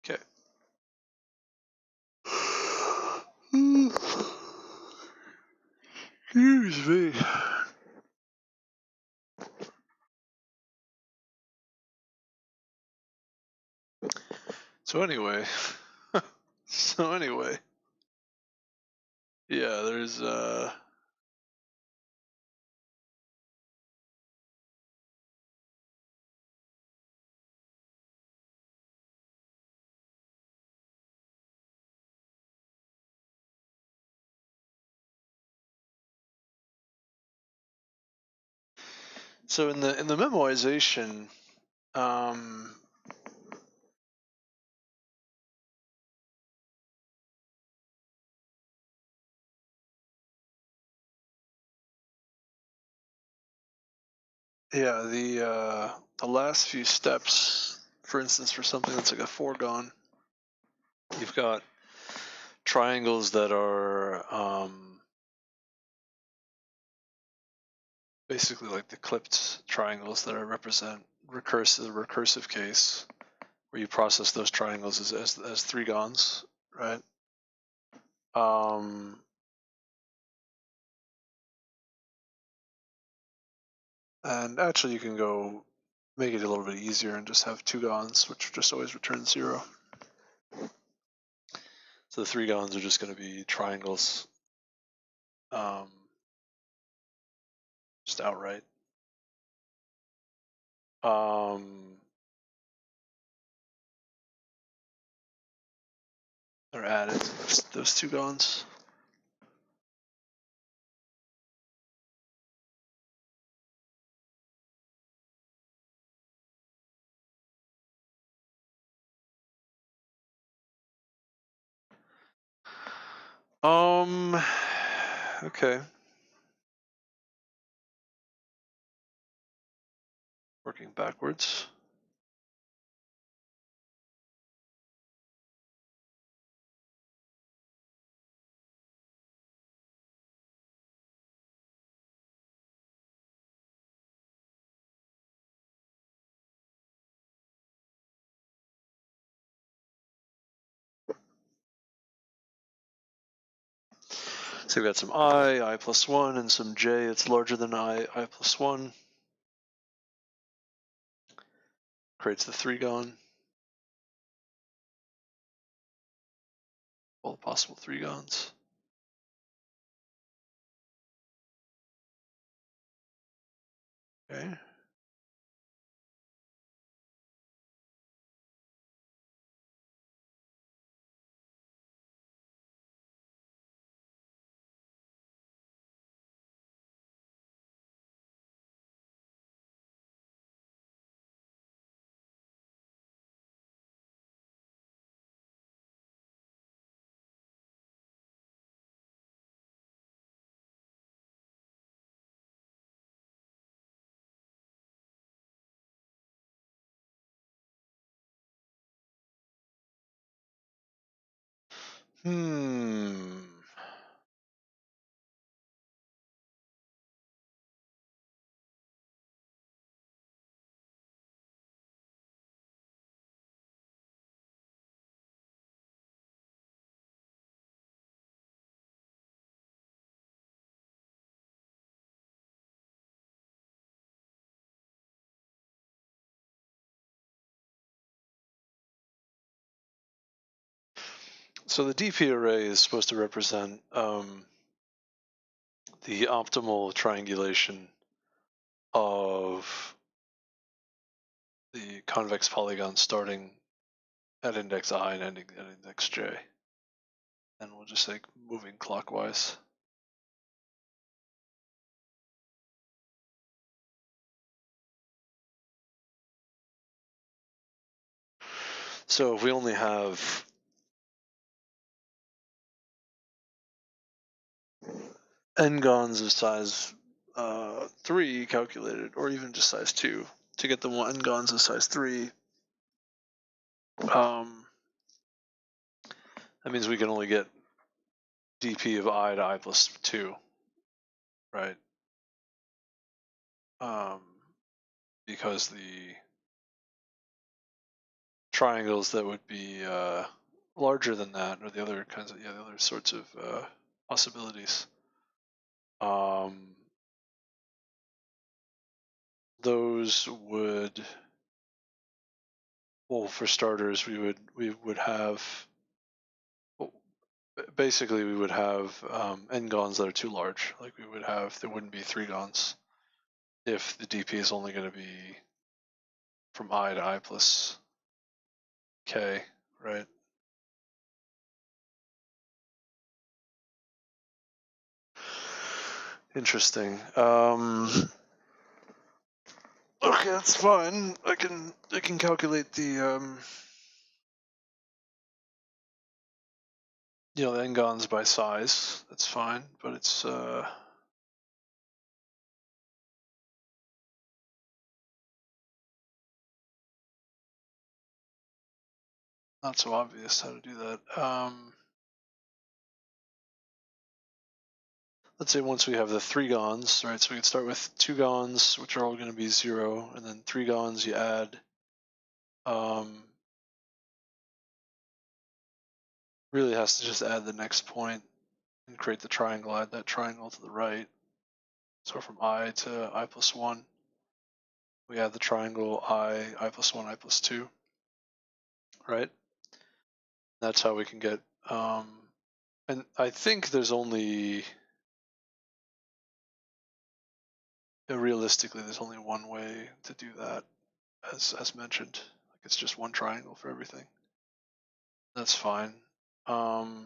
Okay. Excuse me. So anyway, yeah, there's so in the memoization, yeah, the last few steps, for instance, for something that's like a foregone, you've got triangles that are basically like the clipped triangles that represent recursive case, where you process those triangles as three-gons, right? And actually you can go make it a little bit easier and just have two-gons, which just always return 0. So the three-gons are just going to be triangles, just outright. They're added to those two-gons. Okay. Working backwards. So we've got some I plus 1, and some j that's larger than I plus 1. Creates the three-gon. All the possible three-gons. Okay. So the DP array is supposed to represent the optimal triangulation of the convex polygon starting at index I and ending at index j. And we'll just say moving clockwise. So if we only have n-gons of size 3 calculated, or even just size 2, to get the n-gons of size 3, that means we can only get dp of I to I plus 2, right? Because the triangles that would be larger than that, or the other kinds of, the other sorts of possibilities, those would, well, for starters, we would have, basically we would have n-gons that are too large. Like we would have, there wouldn't be 3-gons if the dp is only going to be from I to I plus k, right? Interesting. Okay, that's fine. I can calculate the the n-gons by size. That's fine, but it's not so obvious how to do that. Let's say once we have the 3-gons, right? So we can start with 2-gons, which are all going to be 0, and then 3-gons you add. Really has to just add the next point and create the triangle. Add that triangle to the right. So from I to I plus 1, we add the triangle I plus 1, I plus 2, right? That's how we can get. And I think there's only, realistically, there's only one way to do that, as mentioned. Like it's just one triangle for everything. That's fine. And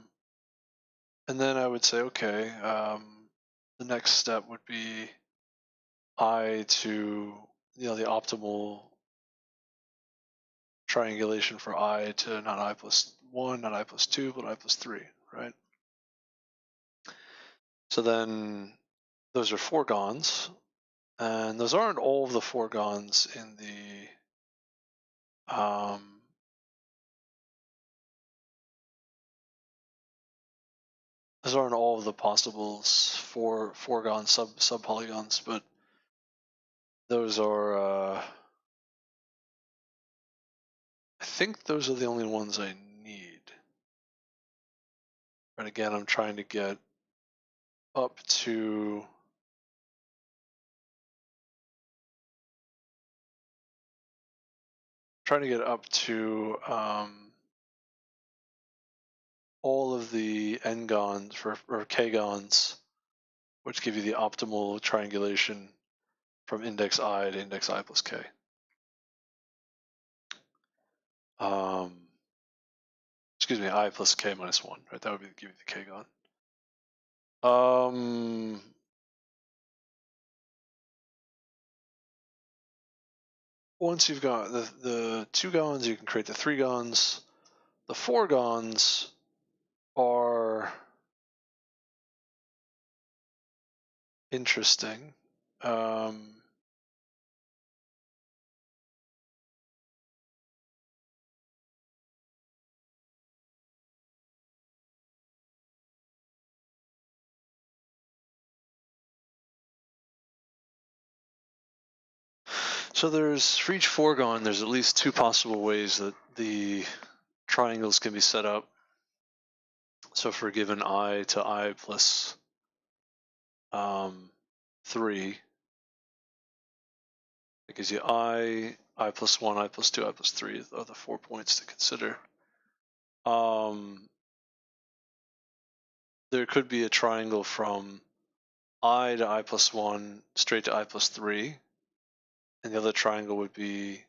then I would say, okay, the next step would be I to, the optimal triangulation for I to not I plus 1, not I plus 2, but I plus 3, right? So then those are 4-gons, and those aren't all of the 4-gons in the those aren't all of the possibles for 4-gon subpolygons, but those are, I think those are the only ones I need. But again, I'm trying to get up to all of the n-gons or k-gons, which give you the optimal triangulation from index I to index I plus k. Excuse me, I plus k minus 1, right? That would give you the k-gon. Once you've got the 2-gons, you can create the 3-gons. The 4-gons are interesting. So there's, for each 4-gon, there's at least 2 possible ways that the triangles can be set up. So for a given I to I plus 3, it gives you I plus 1, I plus 2, I plus 3 are the 4 points to consider. there could be a triangle from I to I plus 1 straight to I plus 3, and the other triangle would be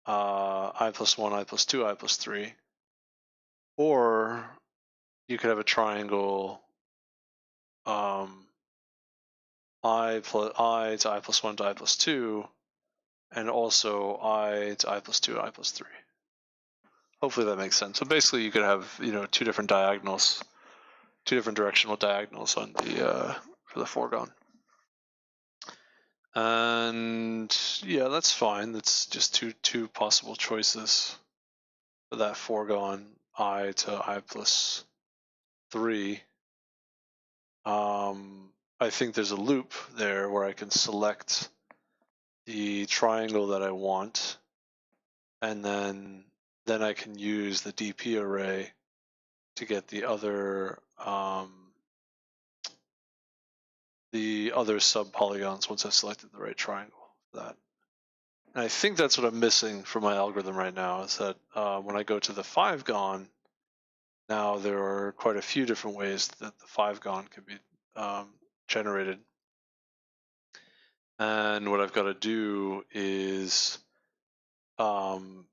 I plus 1, I plus 2, I plus 3. Or you could have a triangle I to I plus 1 to I plus 2, and also I to I plus 2 and I plus 3. Hopefully that makes sense. So basically you could have, two different diagonals, two different directional diagonals on the for the foregone. And yeah, that's fine. That's just two possible choices for that foregone I to I plus 3. I think there's a loop there where I can select the triangle that I want, and then I can use the DP array to get the other sub-polygons once I've selected the right triangle for that. And I think that's what I'm missing from my algorithm right now, is that when I go to the 5-gon, now there are quite a few different ways that the 5-gon can be generated. And what I've got to do is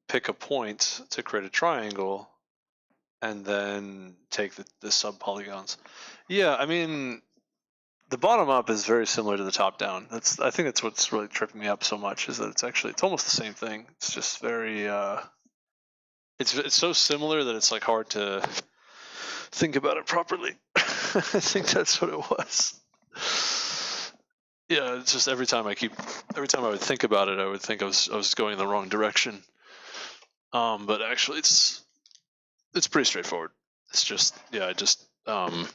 pick a point to create a triangle and then take the sub-polygons. Yeah, I mean, the bottom up is very similar to the top down. I think that's what's really tripping me up so much, is that it's almost the same thing. It's just very it's so similar that it's like hard to think about it properly. I think that's what it was. Yeah, it's just every time I would think about it, I would think I was going in the wrong direction. But actually it's pretty straightforward. It's just, yeah, I'm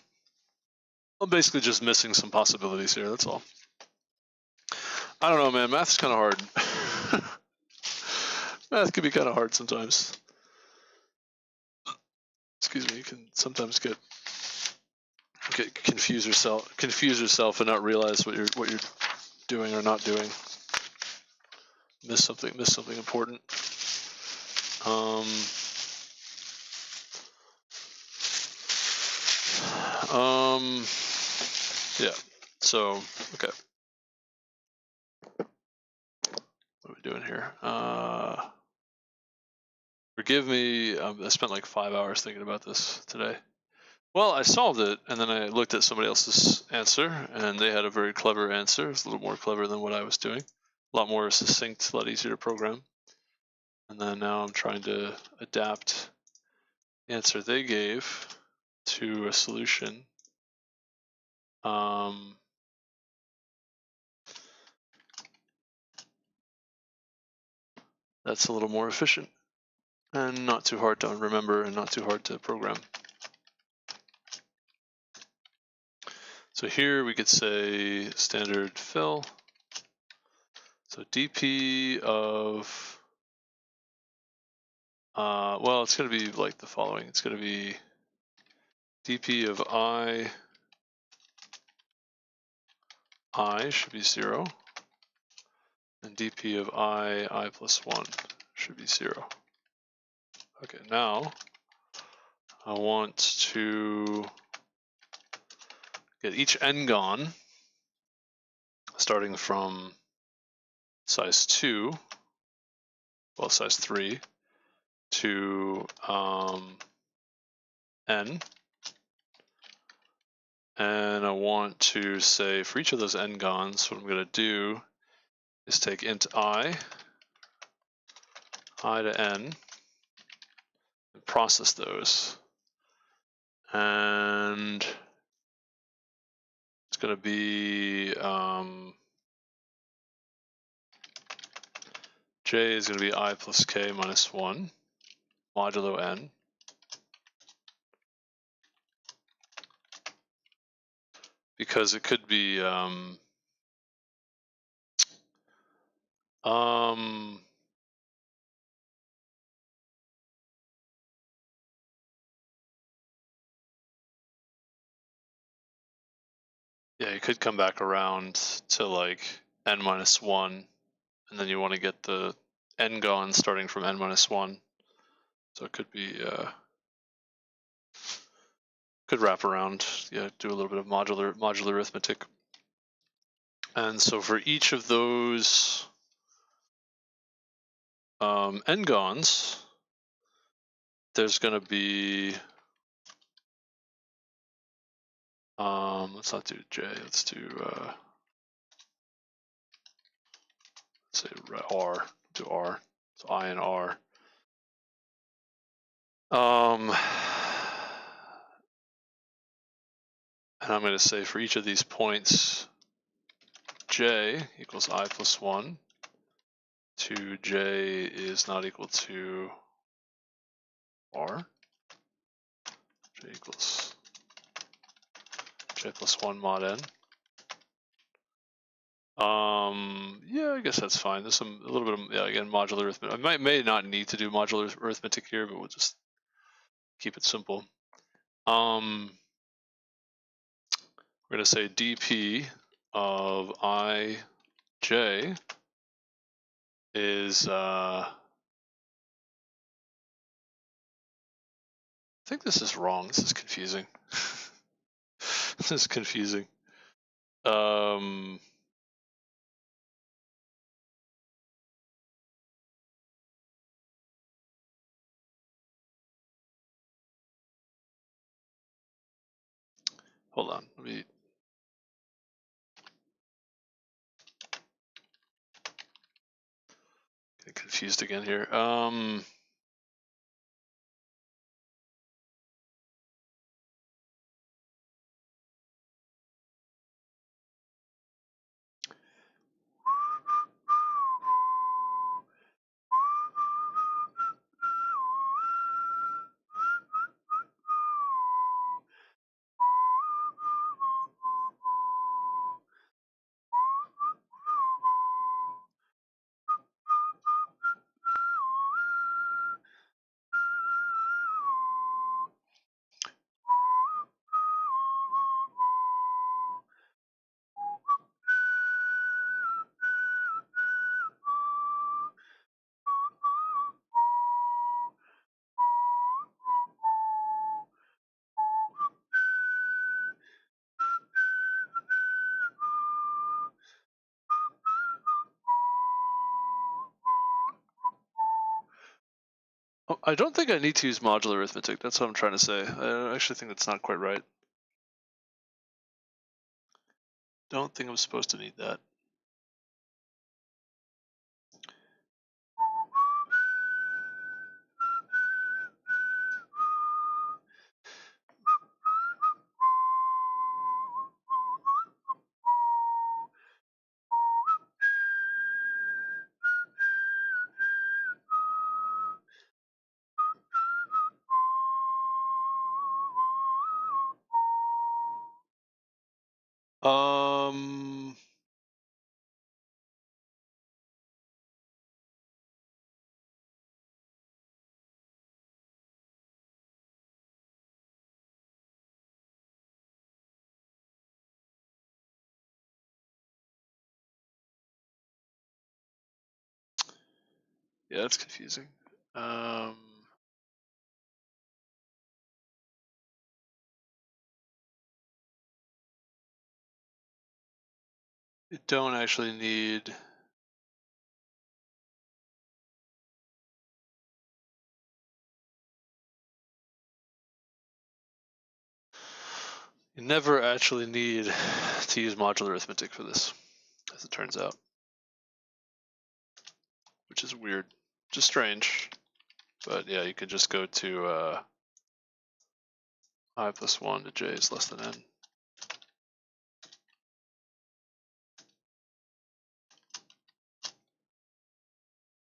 basically just missing some possibilities here, that's all. I don't know, man, math's kind of hard. Math can be kind of hard sometimes. Excuse me, you can sometimes get confuse yourself and not realize what you're doing or not doing. Miss something important. Yeah, so, okay. What are we doing here? Forgive me, I spent like 5 hours thinking about this today. Well, I solved it, and then I looked at somebody else's answer, and they had a very clever answer. It's a little more clever than what I was doing. A lot more succinct, a lot easier to program. And then now I'm trying to adapt the answer they gave to a solution. That's a little more efficient and not too hard to remember and not too hard to program. So here we could say standard fill. So dp of, well, it's going to be like the following. It's going to be dp of I should be 0, and dp of I plus 1 should be 0. Okay, now I want to get each n-gon starting from size 2, well, size 3 to n. And I want to say for each of those n-gons, what I'm going to do is take int I to n, and process those. And it's going to be j is going to be I plus k minus 1 modulo n. Because it could be yeah, you could come back around to like n minus 1, and then you want to get the n-gon starting from n minus 1. So it could be could wrap around, yeah, do a little bit of modular arithmetic. And so for each of those n-gons, there's going to be, let's not do J, let's do, let's say R, do R, so I and R. And I'm going to say for each of these points, J equals I plus 1, to J is not equal to R, J equals J plus 1 mod n. Yeah, I guess that's fine. There's a little bit of, yeah, again, modular arithmetic. I may not need to do modular arithmetic here, but we'll just keep it simple. We're going to say dp of ij is, I think this is wrong. This is confusing. This is confusing. Hold on, let me. Get confused again here. I don't think I need to use modular arithmetic. That's what I'm trying to say. I actually think that's not quite right. Don't think I'm supposed to need that. Yeah, that's confusing. You don't actually need. You never actually need to use modular arithmetic for this, as it turns out. Which is weird. Just strange. But yeah, you could just go to I plus 1 to j is less than n.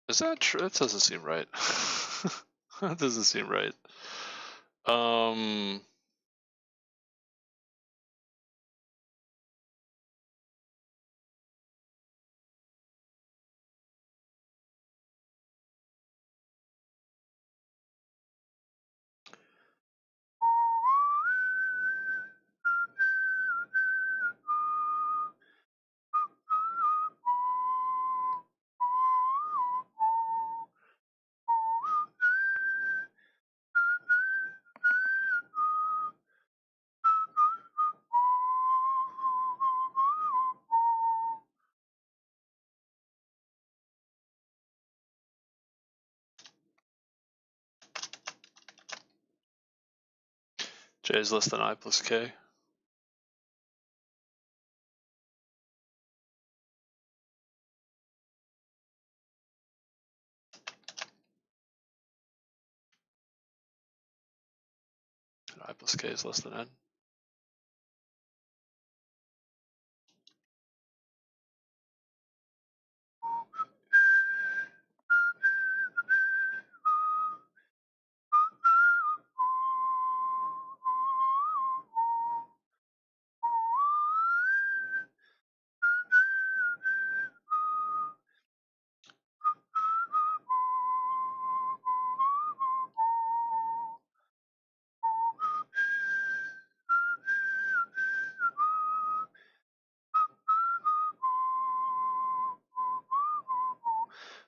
Is that true? That doesn't seem right. That doesn't seem right. J is less than I plus K. And I plus K is less than N.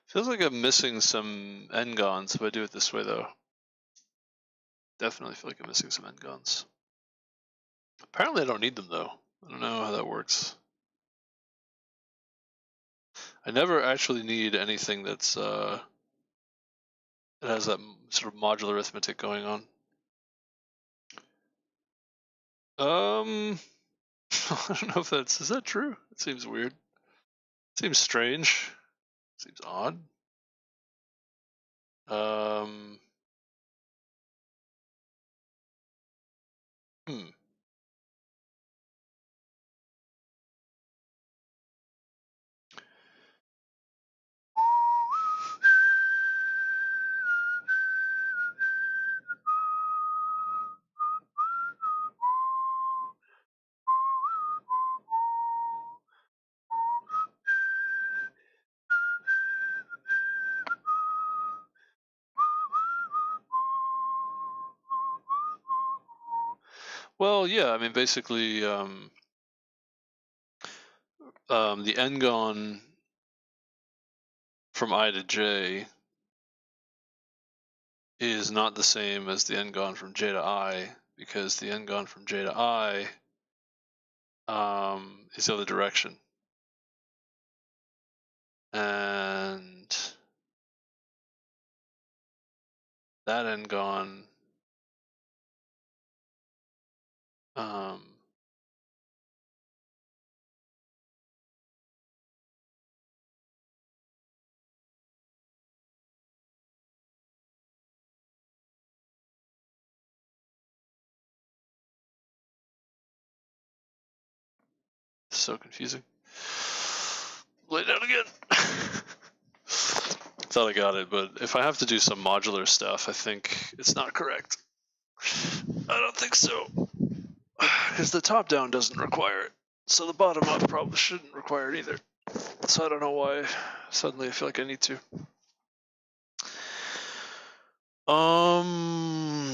Feels like I'm missing some n-gons if I do it this way, though. Definitely feel like I'm missing some n-gons. Apparently I don't need them, though. I don't know how that works. I never actually need anything that's that has that sort of modular arithmetic going on. I don't know if is that true? It seems weird. Seems strange. Seems odd. Well, yeah, I mean, basically, the n-gon from I to j is not the same as the n-gon from j to I, because the n-gon from j to I is the other direction. And that n-gon is so confusing. Lay down again. Thought I got it, but if I have to do some modular stuff, I think it's not correct. I don't think so. Because the top down doesn't require it. So the bottom up probably shouldn't require it either. So I don't know why suddenly I feel like I need to.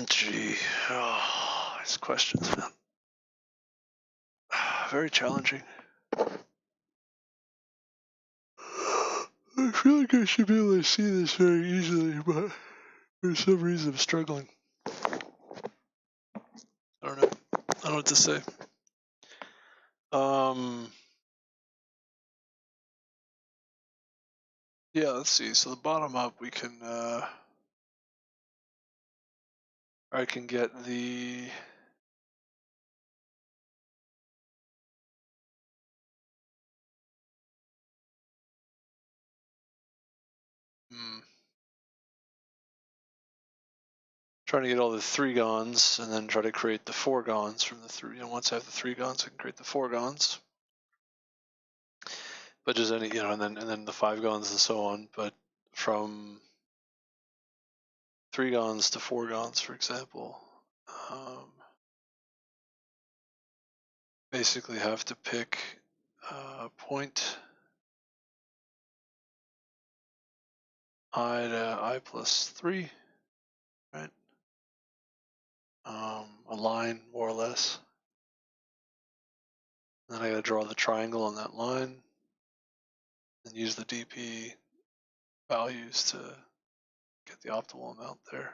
Gee. Oh, these questions, man. Very challenging. I feel like I should be able to see this very easily, but for some reason I'm struggling. I don't know. I don't know what to say. Yeah, let's see. So the bottom up, we can, I can get the, trying to get all the three-gons and then try to create the four-gons from the three. Once I have the three-gons, I can create the four-gons. But just any, and then the five-gons and so on. But from three-gons to four-gons, for example, basically have to pick point I to I plus 3, right? A line, more or less. Then I gotta draw the triangle on that line and use the dp values to get the optimal amount there.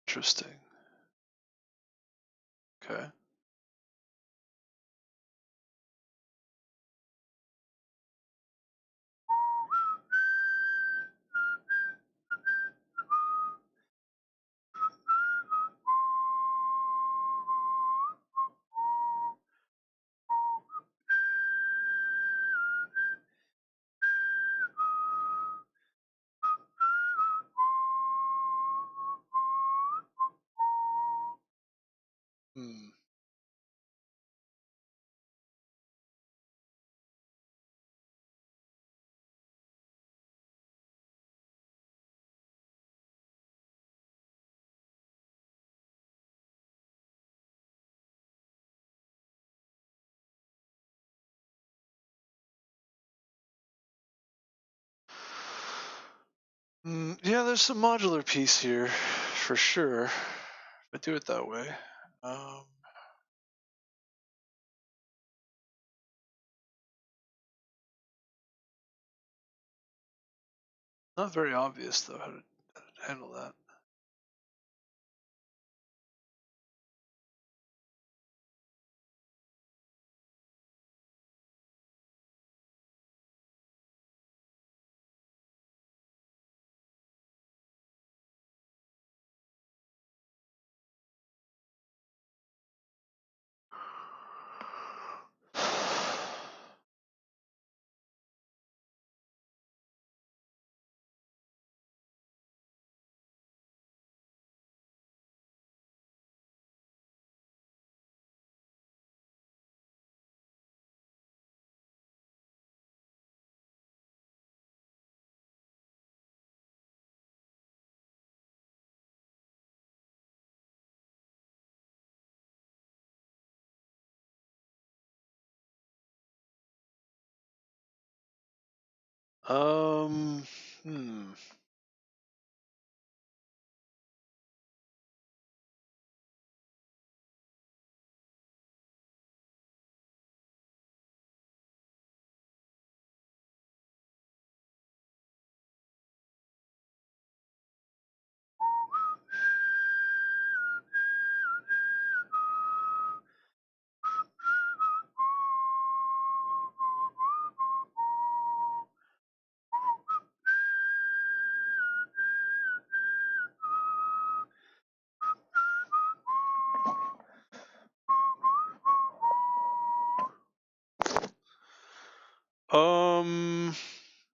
Interesting. Okay. Yeah, there's some modular piece here, for sure. If I do it that way. Not very obvious, though, how to handle that. Hmm.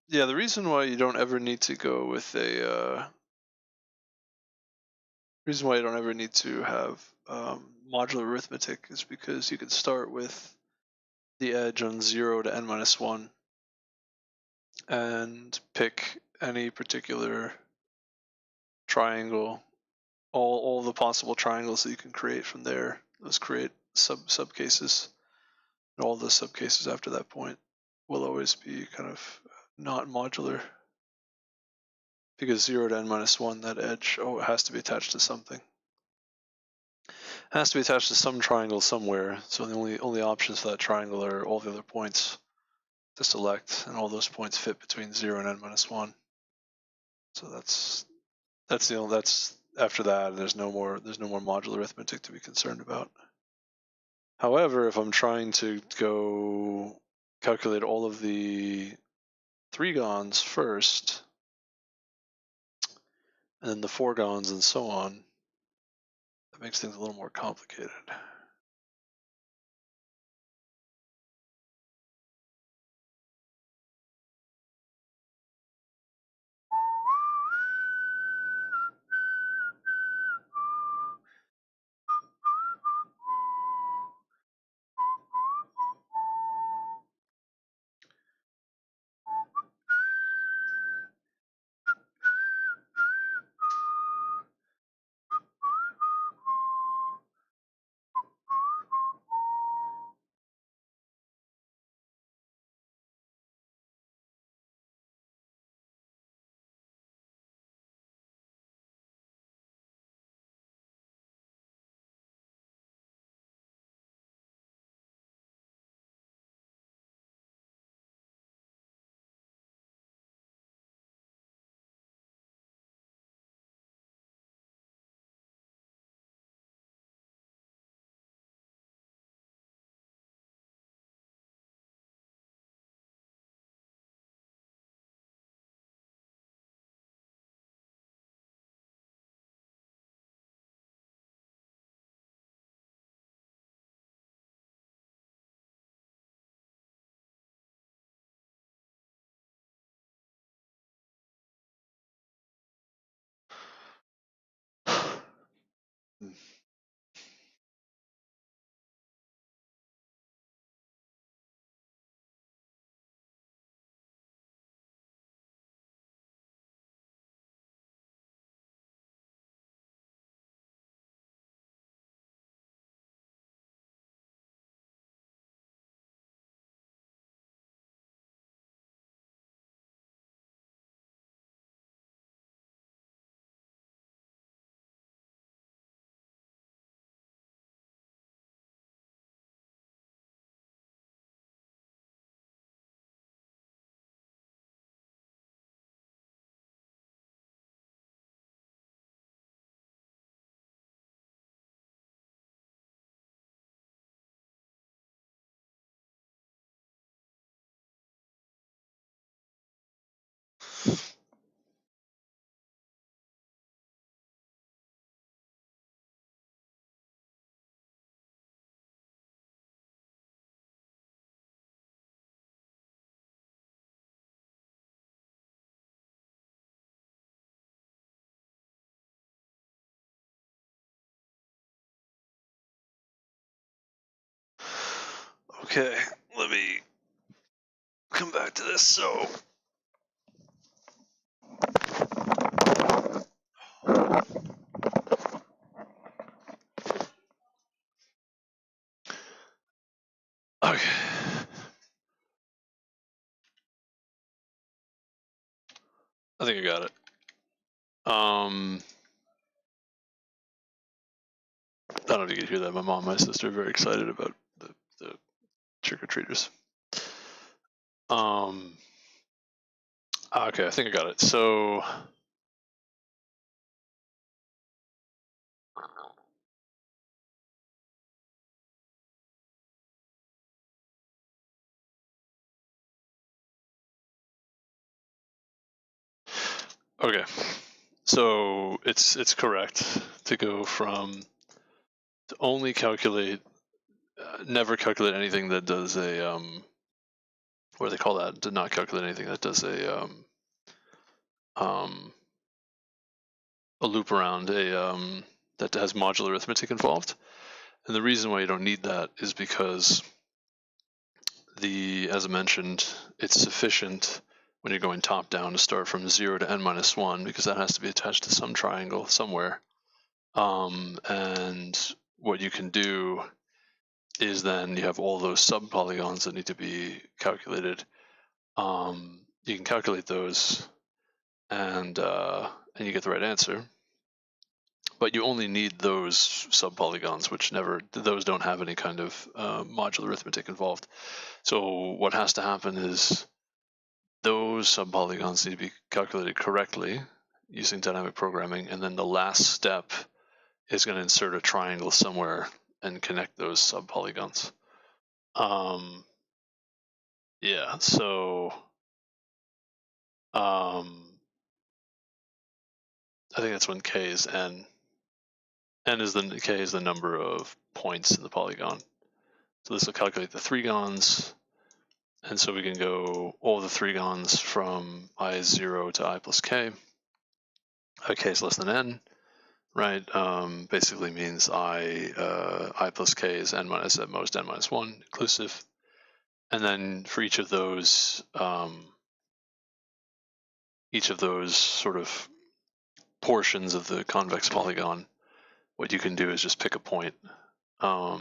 Yeah, the reason why you don't ever need to go with a reason why you don't ever need to have modular arithmetic is because you can start with the edge on 0 to n-1 and pick any particular triangle, all the possible triangles that you can create from there. Those create subcases, and all the subcases after that point will always be kind of not modular, because 0 to n-1, that edge has to be attached to something. It has to be attached to some triangle somewhere, so the only options for that triangle are all the other points to select, and all those points fit between 0 and n-1. So that's after that, there's no more modular arithmetic to be concerned about. However, if I'm trying to go calculate all of the thrigons first, and then the fourgons and so on, that makes things a little more complicated. Okay, let me come back to this. So okay. I think I got it. I don't know if you can hear that. My mom and my sister are very excited about the trick-or-treaters. Okay, I think I got it. So okay, so it's correct to go from to only calculate, never calculate anything that does a what do they call that? To not calculate anything that does a loop around that has modular arithmetic involved. And the reason why you don't need that is because as I mentioned, it's sufficient when you're going top down to start from 0 to n-1 because that has to be attached to some triangle somewhere. And what you can do is then you have all those subpolygons that need to be calculated. You can calculate those, and you get the right answer. But you only need those subpolygons, which those don't have any kind of modular arithmetic involved. So what has to happen is those subpolygons need to be calculated correctly using dynamic programming, and then the last step is going to insert a triangle somewhere and connect those subpolygons. Yeah, so I think that's when k is n. K is the number of points in the polygon. So this will calculate the three-gons, and so we can go all the three-gons from I is 0 to I plus k. K is less than n, right? Basically means I plus k is n minus at most n-1 inclusive. And then for each of those sort of portions of the convex polygon, what you can do is just pick a point. A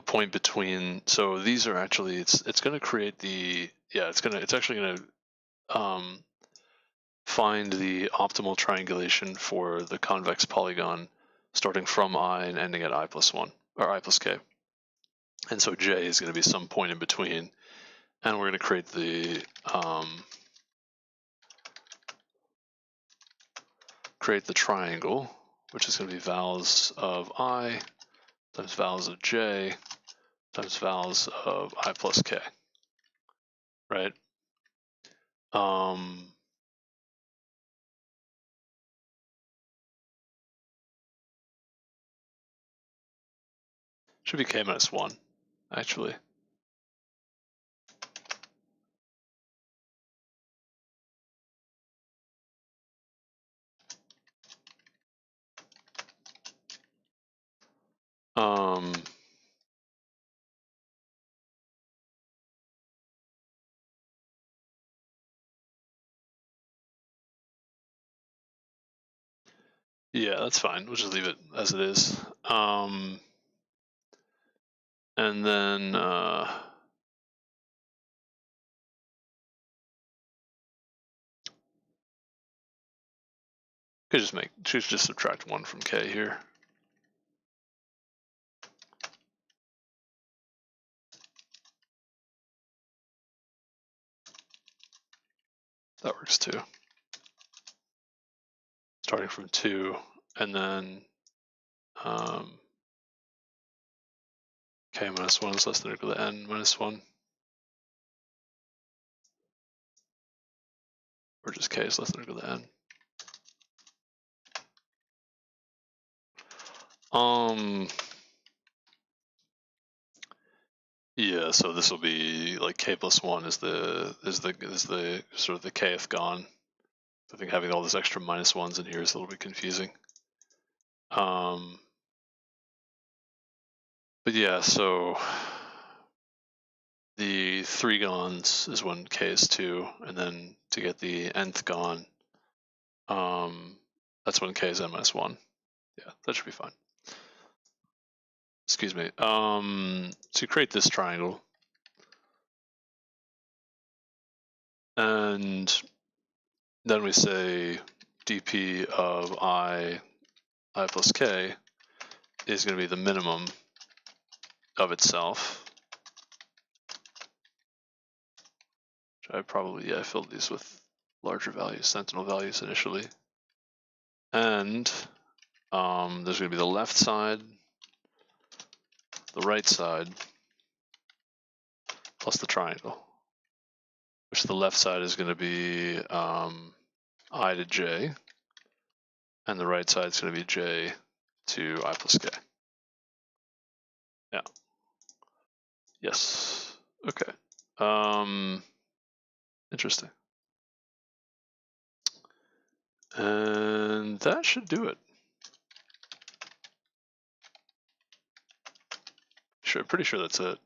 point between, so these are actually, it's going to create it's actually going to find the optimal triangulation for the convex polygon starting from I and ending at I plus 1 or I plus k. And so j is going to be some point in between, and we're going to create the triangle, which is going to be vowels of I times vowels of j times vowels of I plus k, right? Should be k minus 1, actually. Yeah, that's fine. We'll just leave it as it is. And then could just subtract 1 from k here. That works too. Starting from 2, and then k minus 1 is less than or equal to n minus 1. Or just k is less than or equal to n. Yeah, so this will be like k plus 1 is the sort of the kth gon I think having all this extra -1s in here is a little bit confusing. But yeah, so the 3 gons is when k is 2, and then to get the nth gon, that's when k is n-1. Yeah, that should be fine. Excuse me. To create this triangle, and then we say dp of I plus k is going to be the minimum of itself. I probably, I filled these with larger values, sentinel values initially. And there's going to be the left side, the right side, plus the triangle, which the left side is going to be I to j, and the right side is going to be j to I plus k. Yeah. Yes. Okay. Interesting. And that should do it. Sure, pretty sure that's it.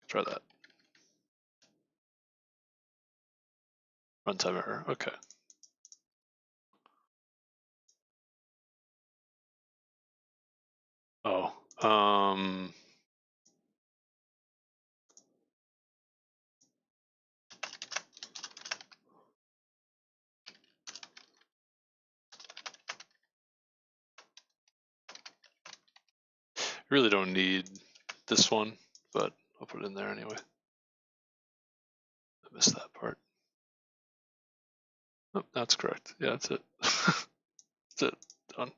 Try that. Runtime error. Okay. Oh. Really don't need this one, but I'll put it in there anyway. I missed that part. Oh, that's correct. Yeah, that's it. That's it. Done.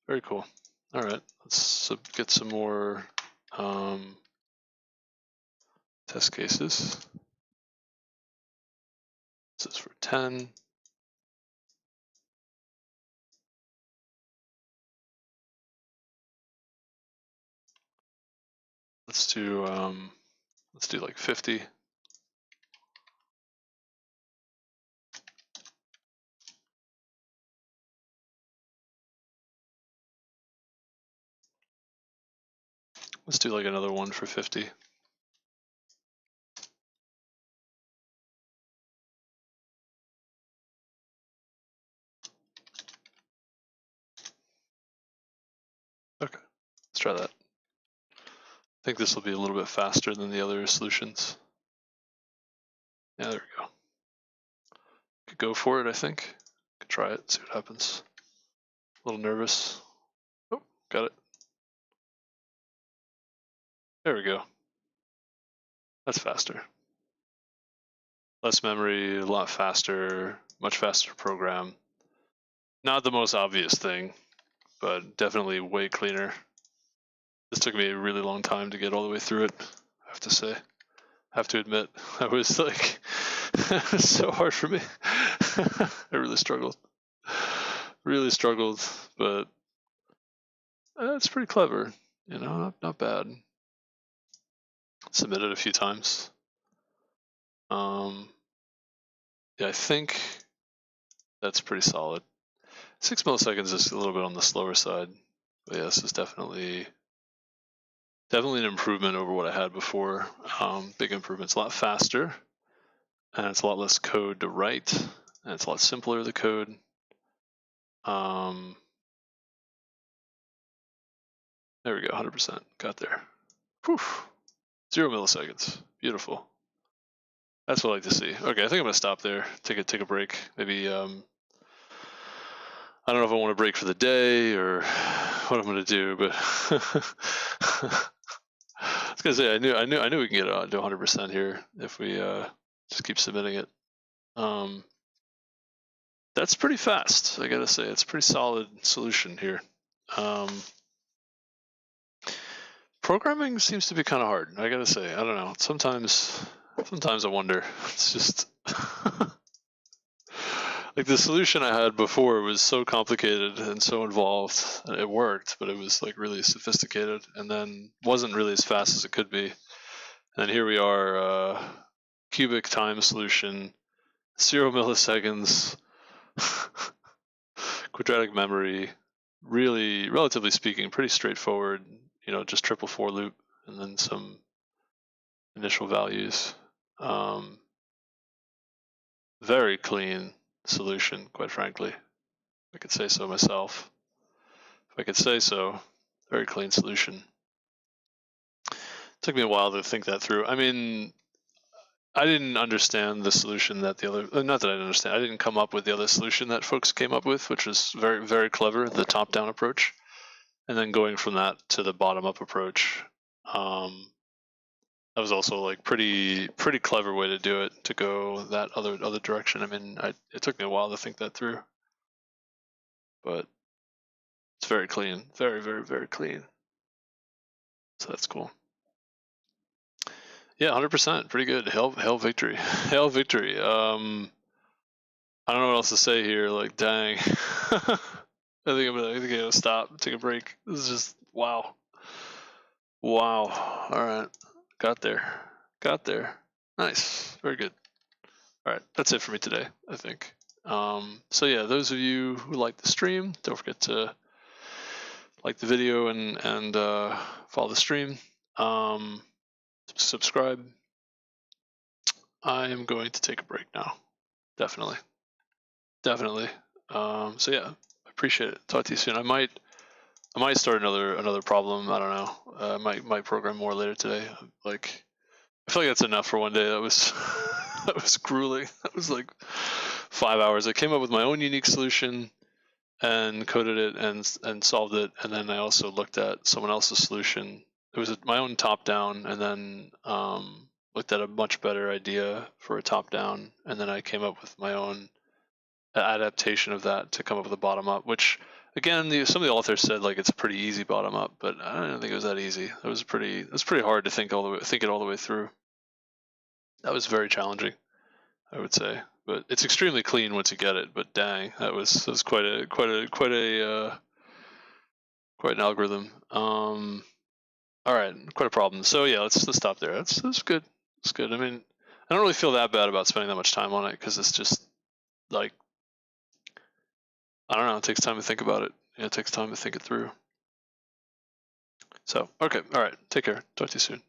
Very cool. All right, let's get some more test cases. This is for 10. Let's do like 50. Let's do like another one for 50. Okay, let's try that. I think this will be a little bit faster than the other solutions. Yeah, there we go. Could go for it, I think. Could try it, see what happens. A little nervous. Oh, got it. There we go. That's faster. Less memory, a lot faster, much faster program. Not the most obvious thing, but definitely way cleaner. This took me a really long time to get all the way through it, I have to say. I have to admit, I was like, so hard for me. I really struggled. Really struggled, but it's pretty clever, you know, not bad. Submitted a few times. Yeah, I think that's pretty solid. 6 milliseconds is a little bit on the slower side, but yeah, this is definitely an improvement over what I had before. Big improvements, a lot faster, and it's a lot less code to write, and it's a lot simpler, the code. There we go, 100%, got there. Whew. 0 milliseconds, beautiful. That's what I like to see. Okay, I think I'm gonna stop there, take a break. Maybe, I don't know if I want to break for the day or what I'm gonna do, but I was gonna say I knew we can get it to 100% here if we just keep submitting it. That's pretty fast, I gotta say. It's a pretty solid solution here. Programming seems to be kind of hard, I gotta say. I don't know. Sometimes I wonder. It's just like the solution I had before was so complicated and so involved. It worked, but it was like really sophisticated, and then wasn't really as fast as it could be. And here we are, cubic time solution, 0 milliseconds, quadratic memory, really, relatively speaking, pretty straightforward, you know, just triple for loop and then some initial values. Very clean solution, quite frankly. If I could say so myself. If I could say so, very clean solution. Took me a while to think that through. I mean, I didn't understand the solution that the other, not that I didn't understand, I didn't come up with the other solution that folks came up with, which was very, very clever, the top-down approach. And then going from that to the bottom-up approach, that was also like pretty clever way to do it, to go that other direction. I mean, it took me a while to think that through, but it's very clean, very, very, very clean. So that's cool. Yeah, 100%, pretty good. Hail victory, hail victory. I don't know what else to say here. Like, dang. I think I'm gonna stop, take a break. This is just wow. Wow. All right, got there. Nice, very good. All right, that's it for me today, I think. So yeah, those of you who like the stream, don't forget to like the video and follow the stream. Subscribe. I am going to take a break now. Definitely. So yeah, I appreciate it. Talk to you soon. I might start another problem. I don't know. Might program more later today. Like, I feel like that's enough for one day. That was that was grueling. That was like 5 hours. I came up with my own unique solution and coded it and solved it. And then I also looked at someone else's solution. It was my own top down, and then looked at a much better idea for a top down, and then I came up with my own adaptation of that to come up with a bottom up, which again, some of the authors said like it's a pretty easy bottom up, but I don't think it was that easy. It was pretty hard to think it all the way through. That was very challenging, I would say, but it's extremely clean once you get it. But dang, that was quite an algorithm. All right, quite a problem. So yeah, let's stop there. That's good. It's good. I mean, I don't really feel that bad about spending that much time on it, because it's just like, I don't know, it takes time to think about it. It takes time to think it through. So, okay, all right, take care. Talk to you soon.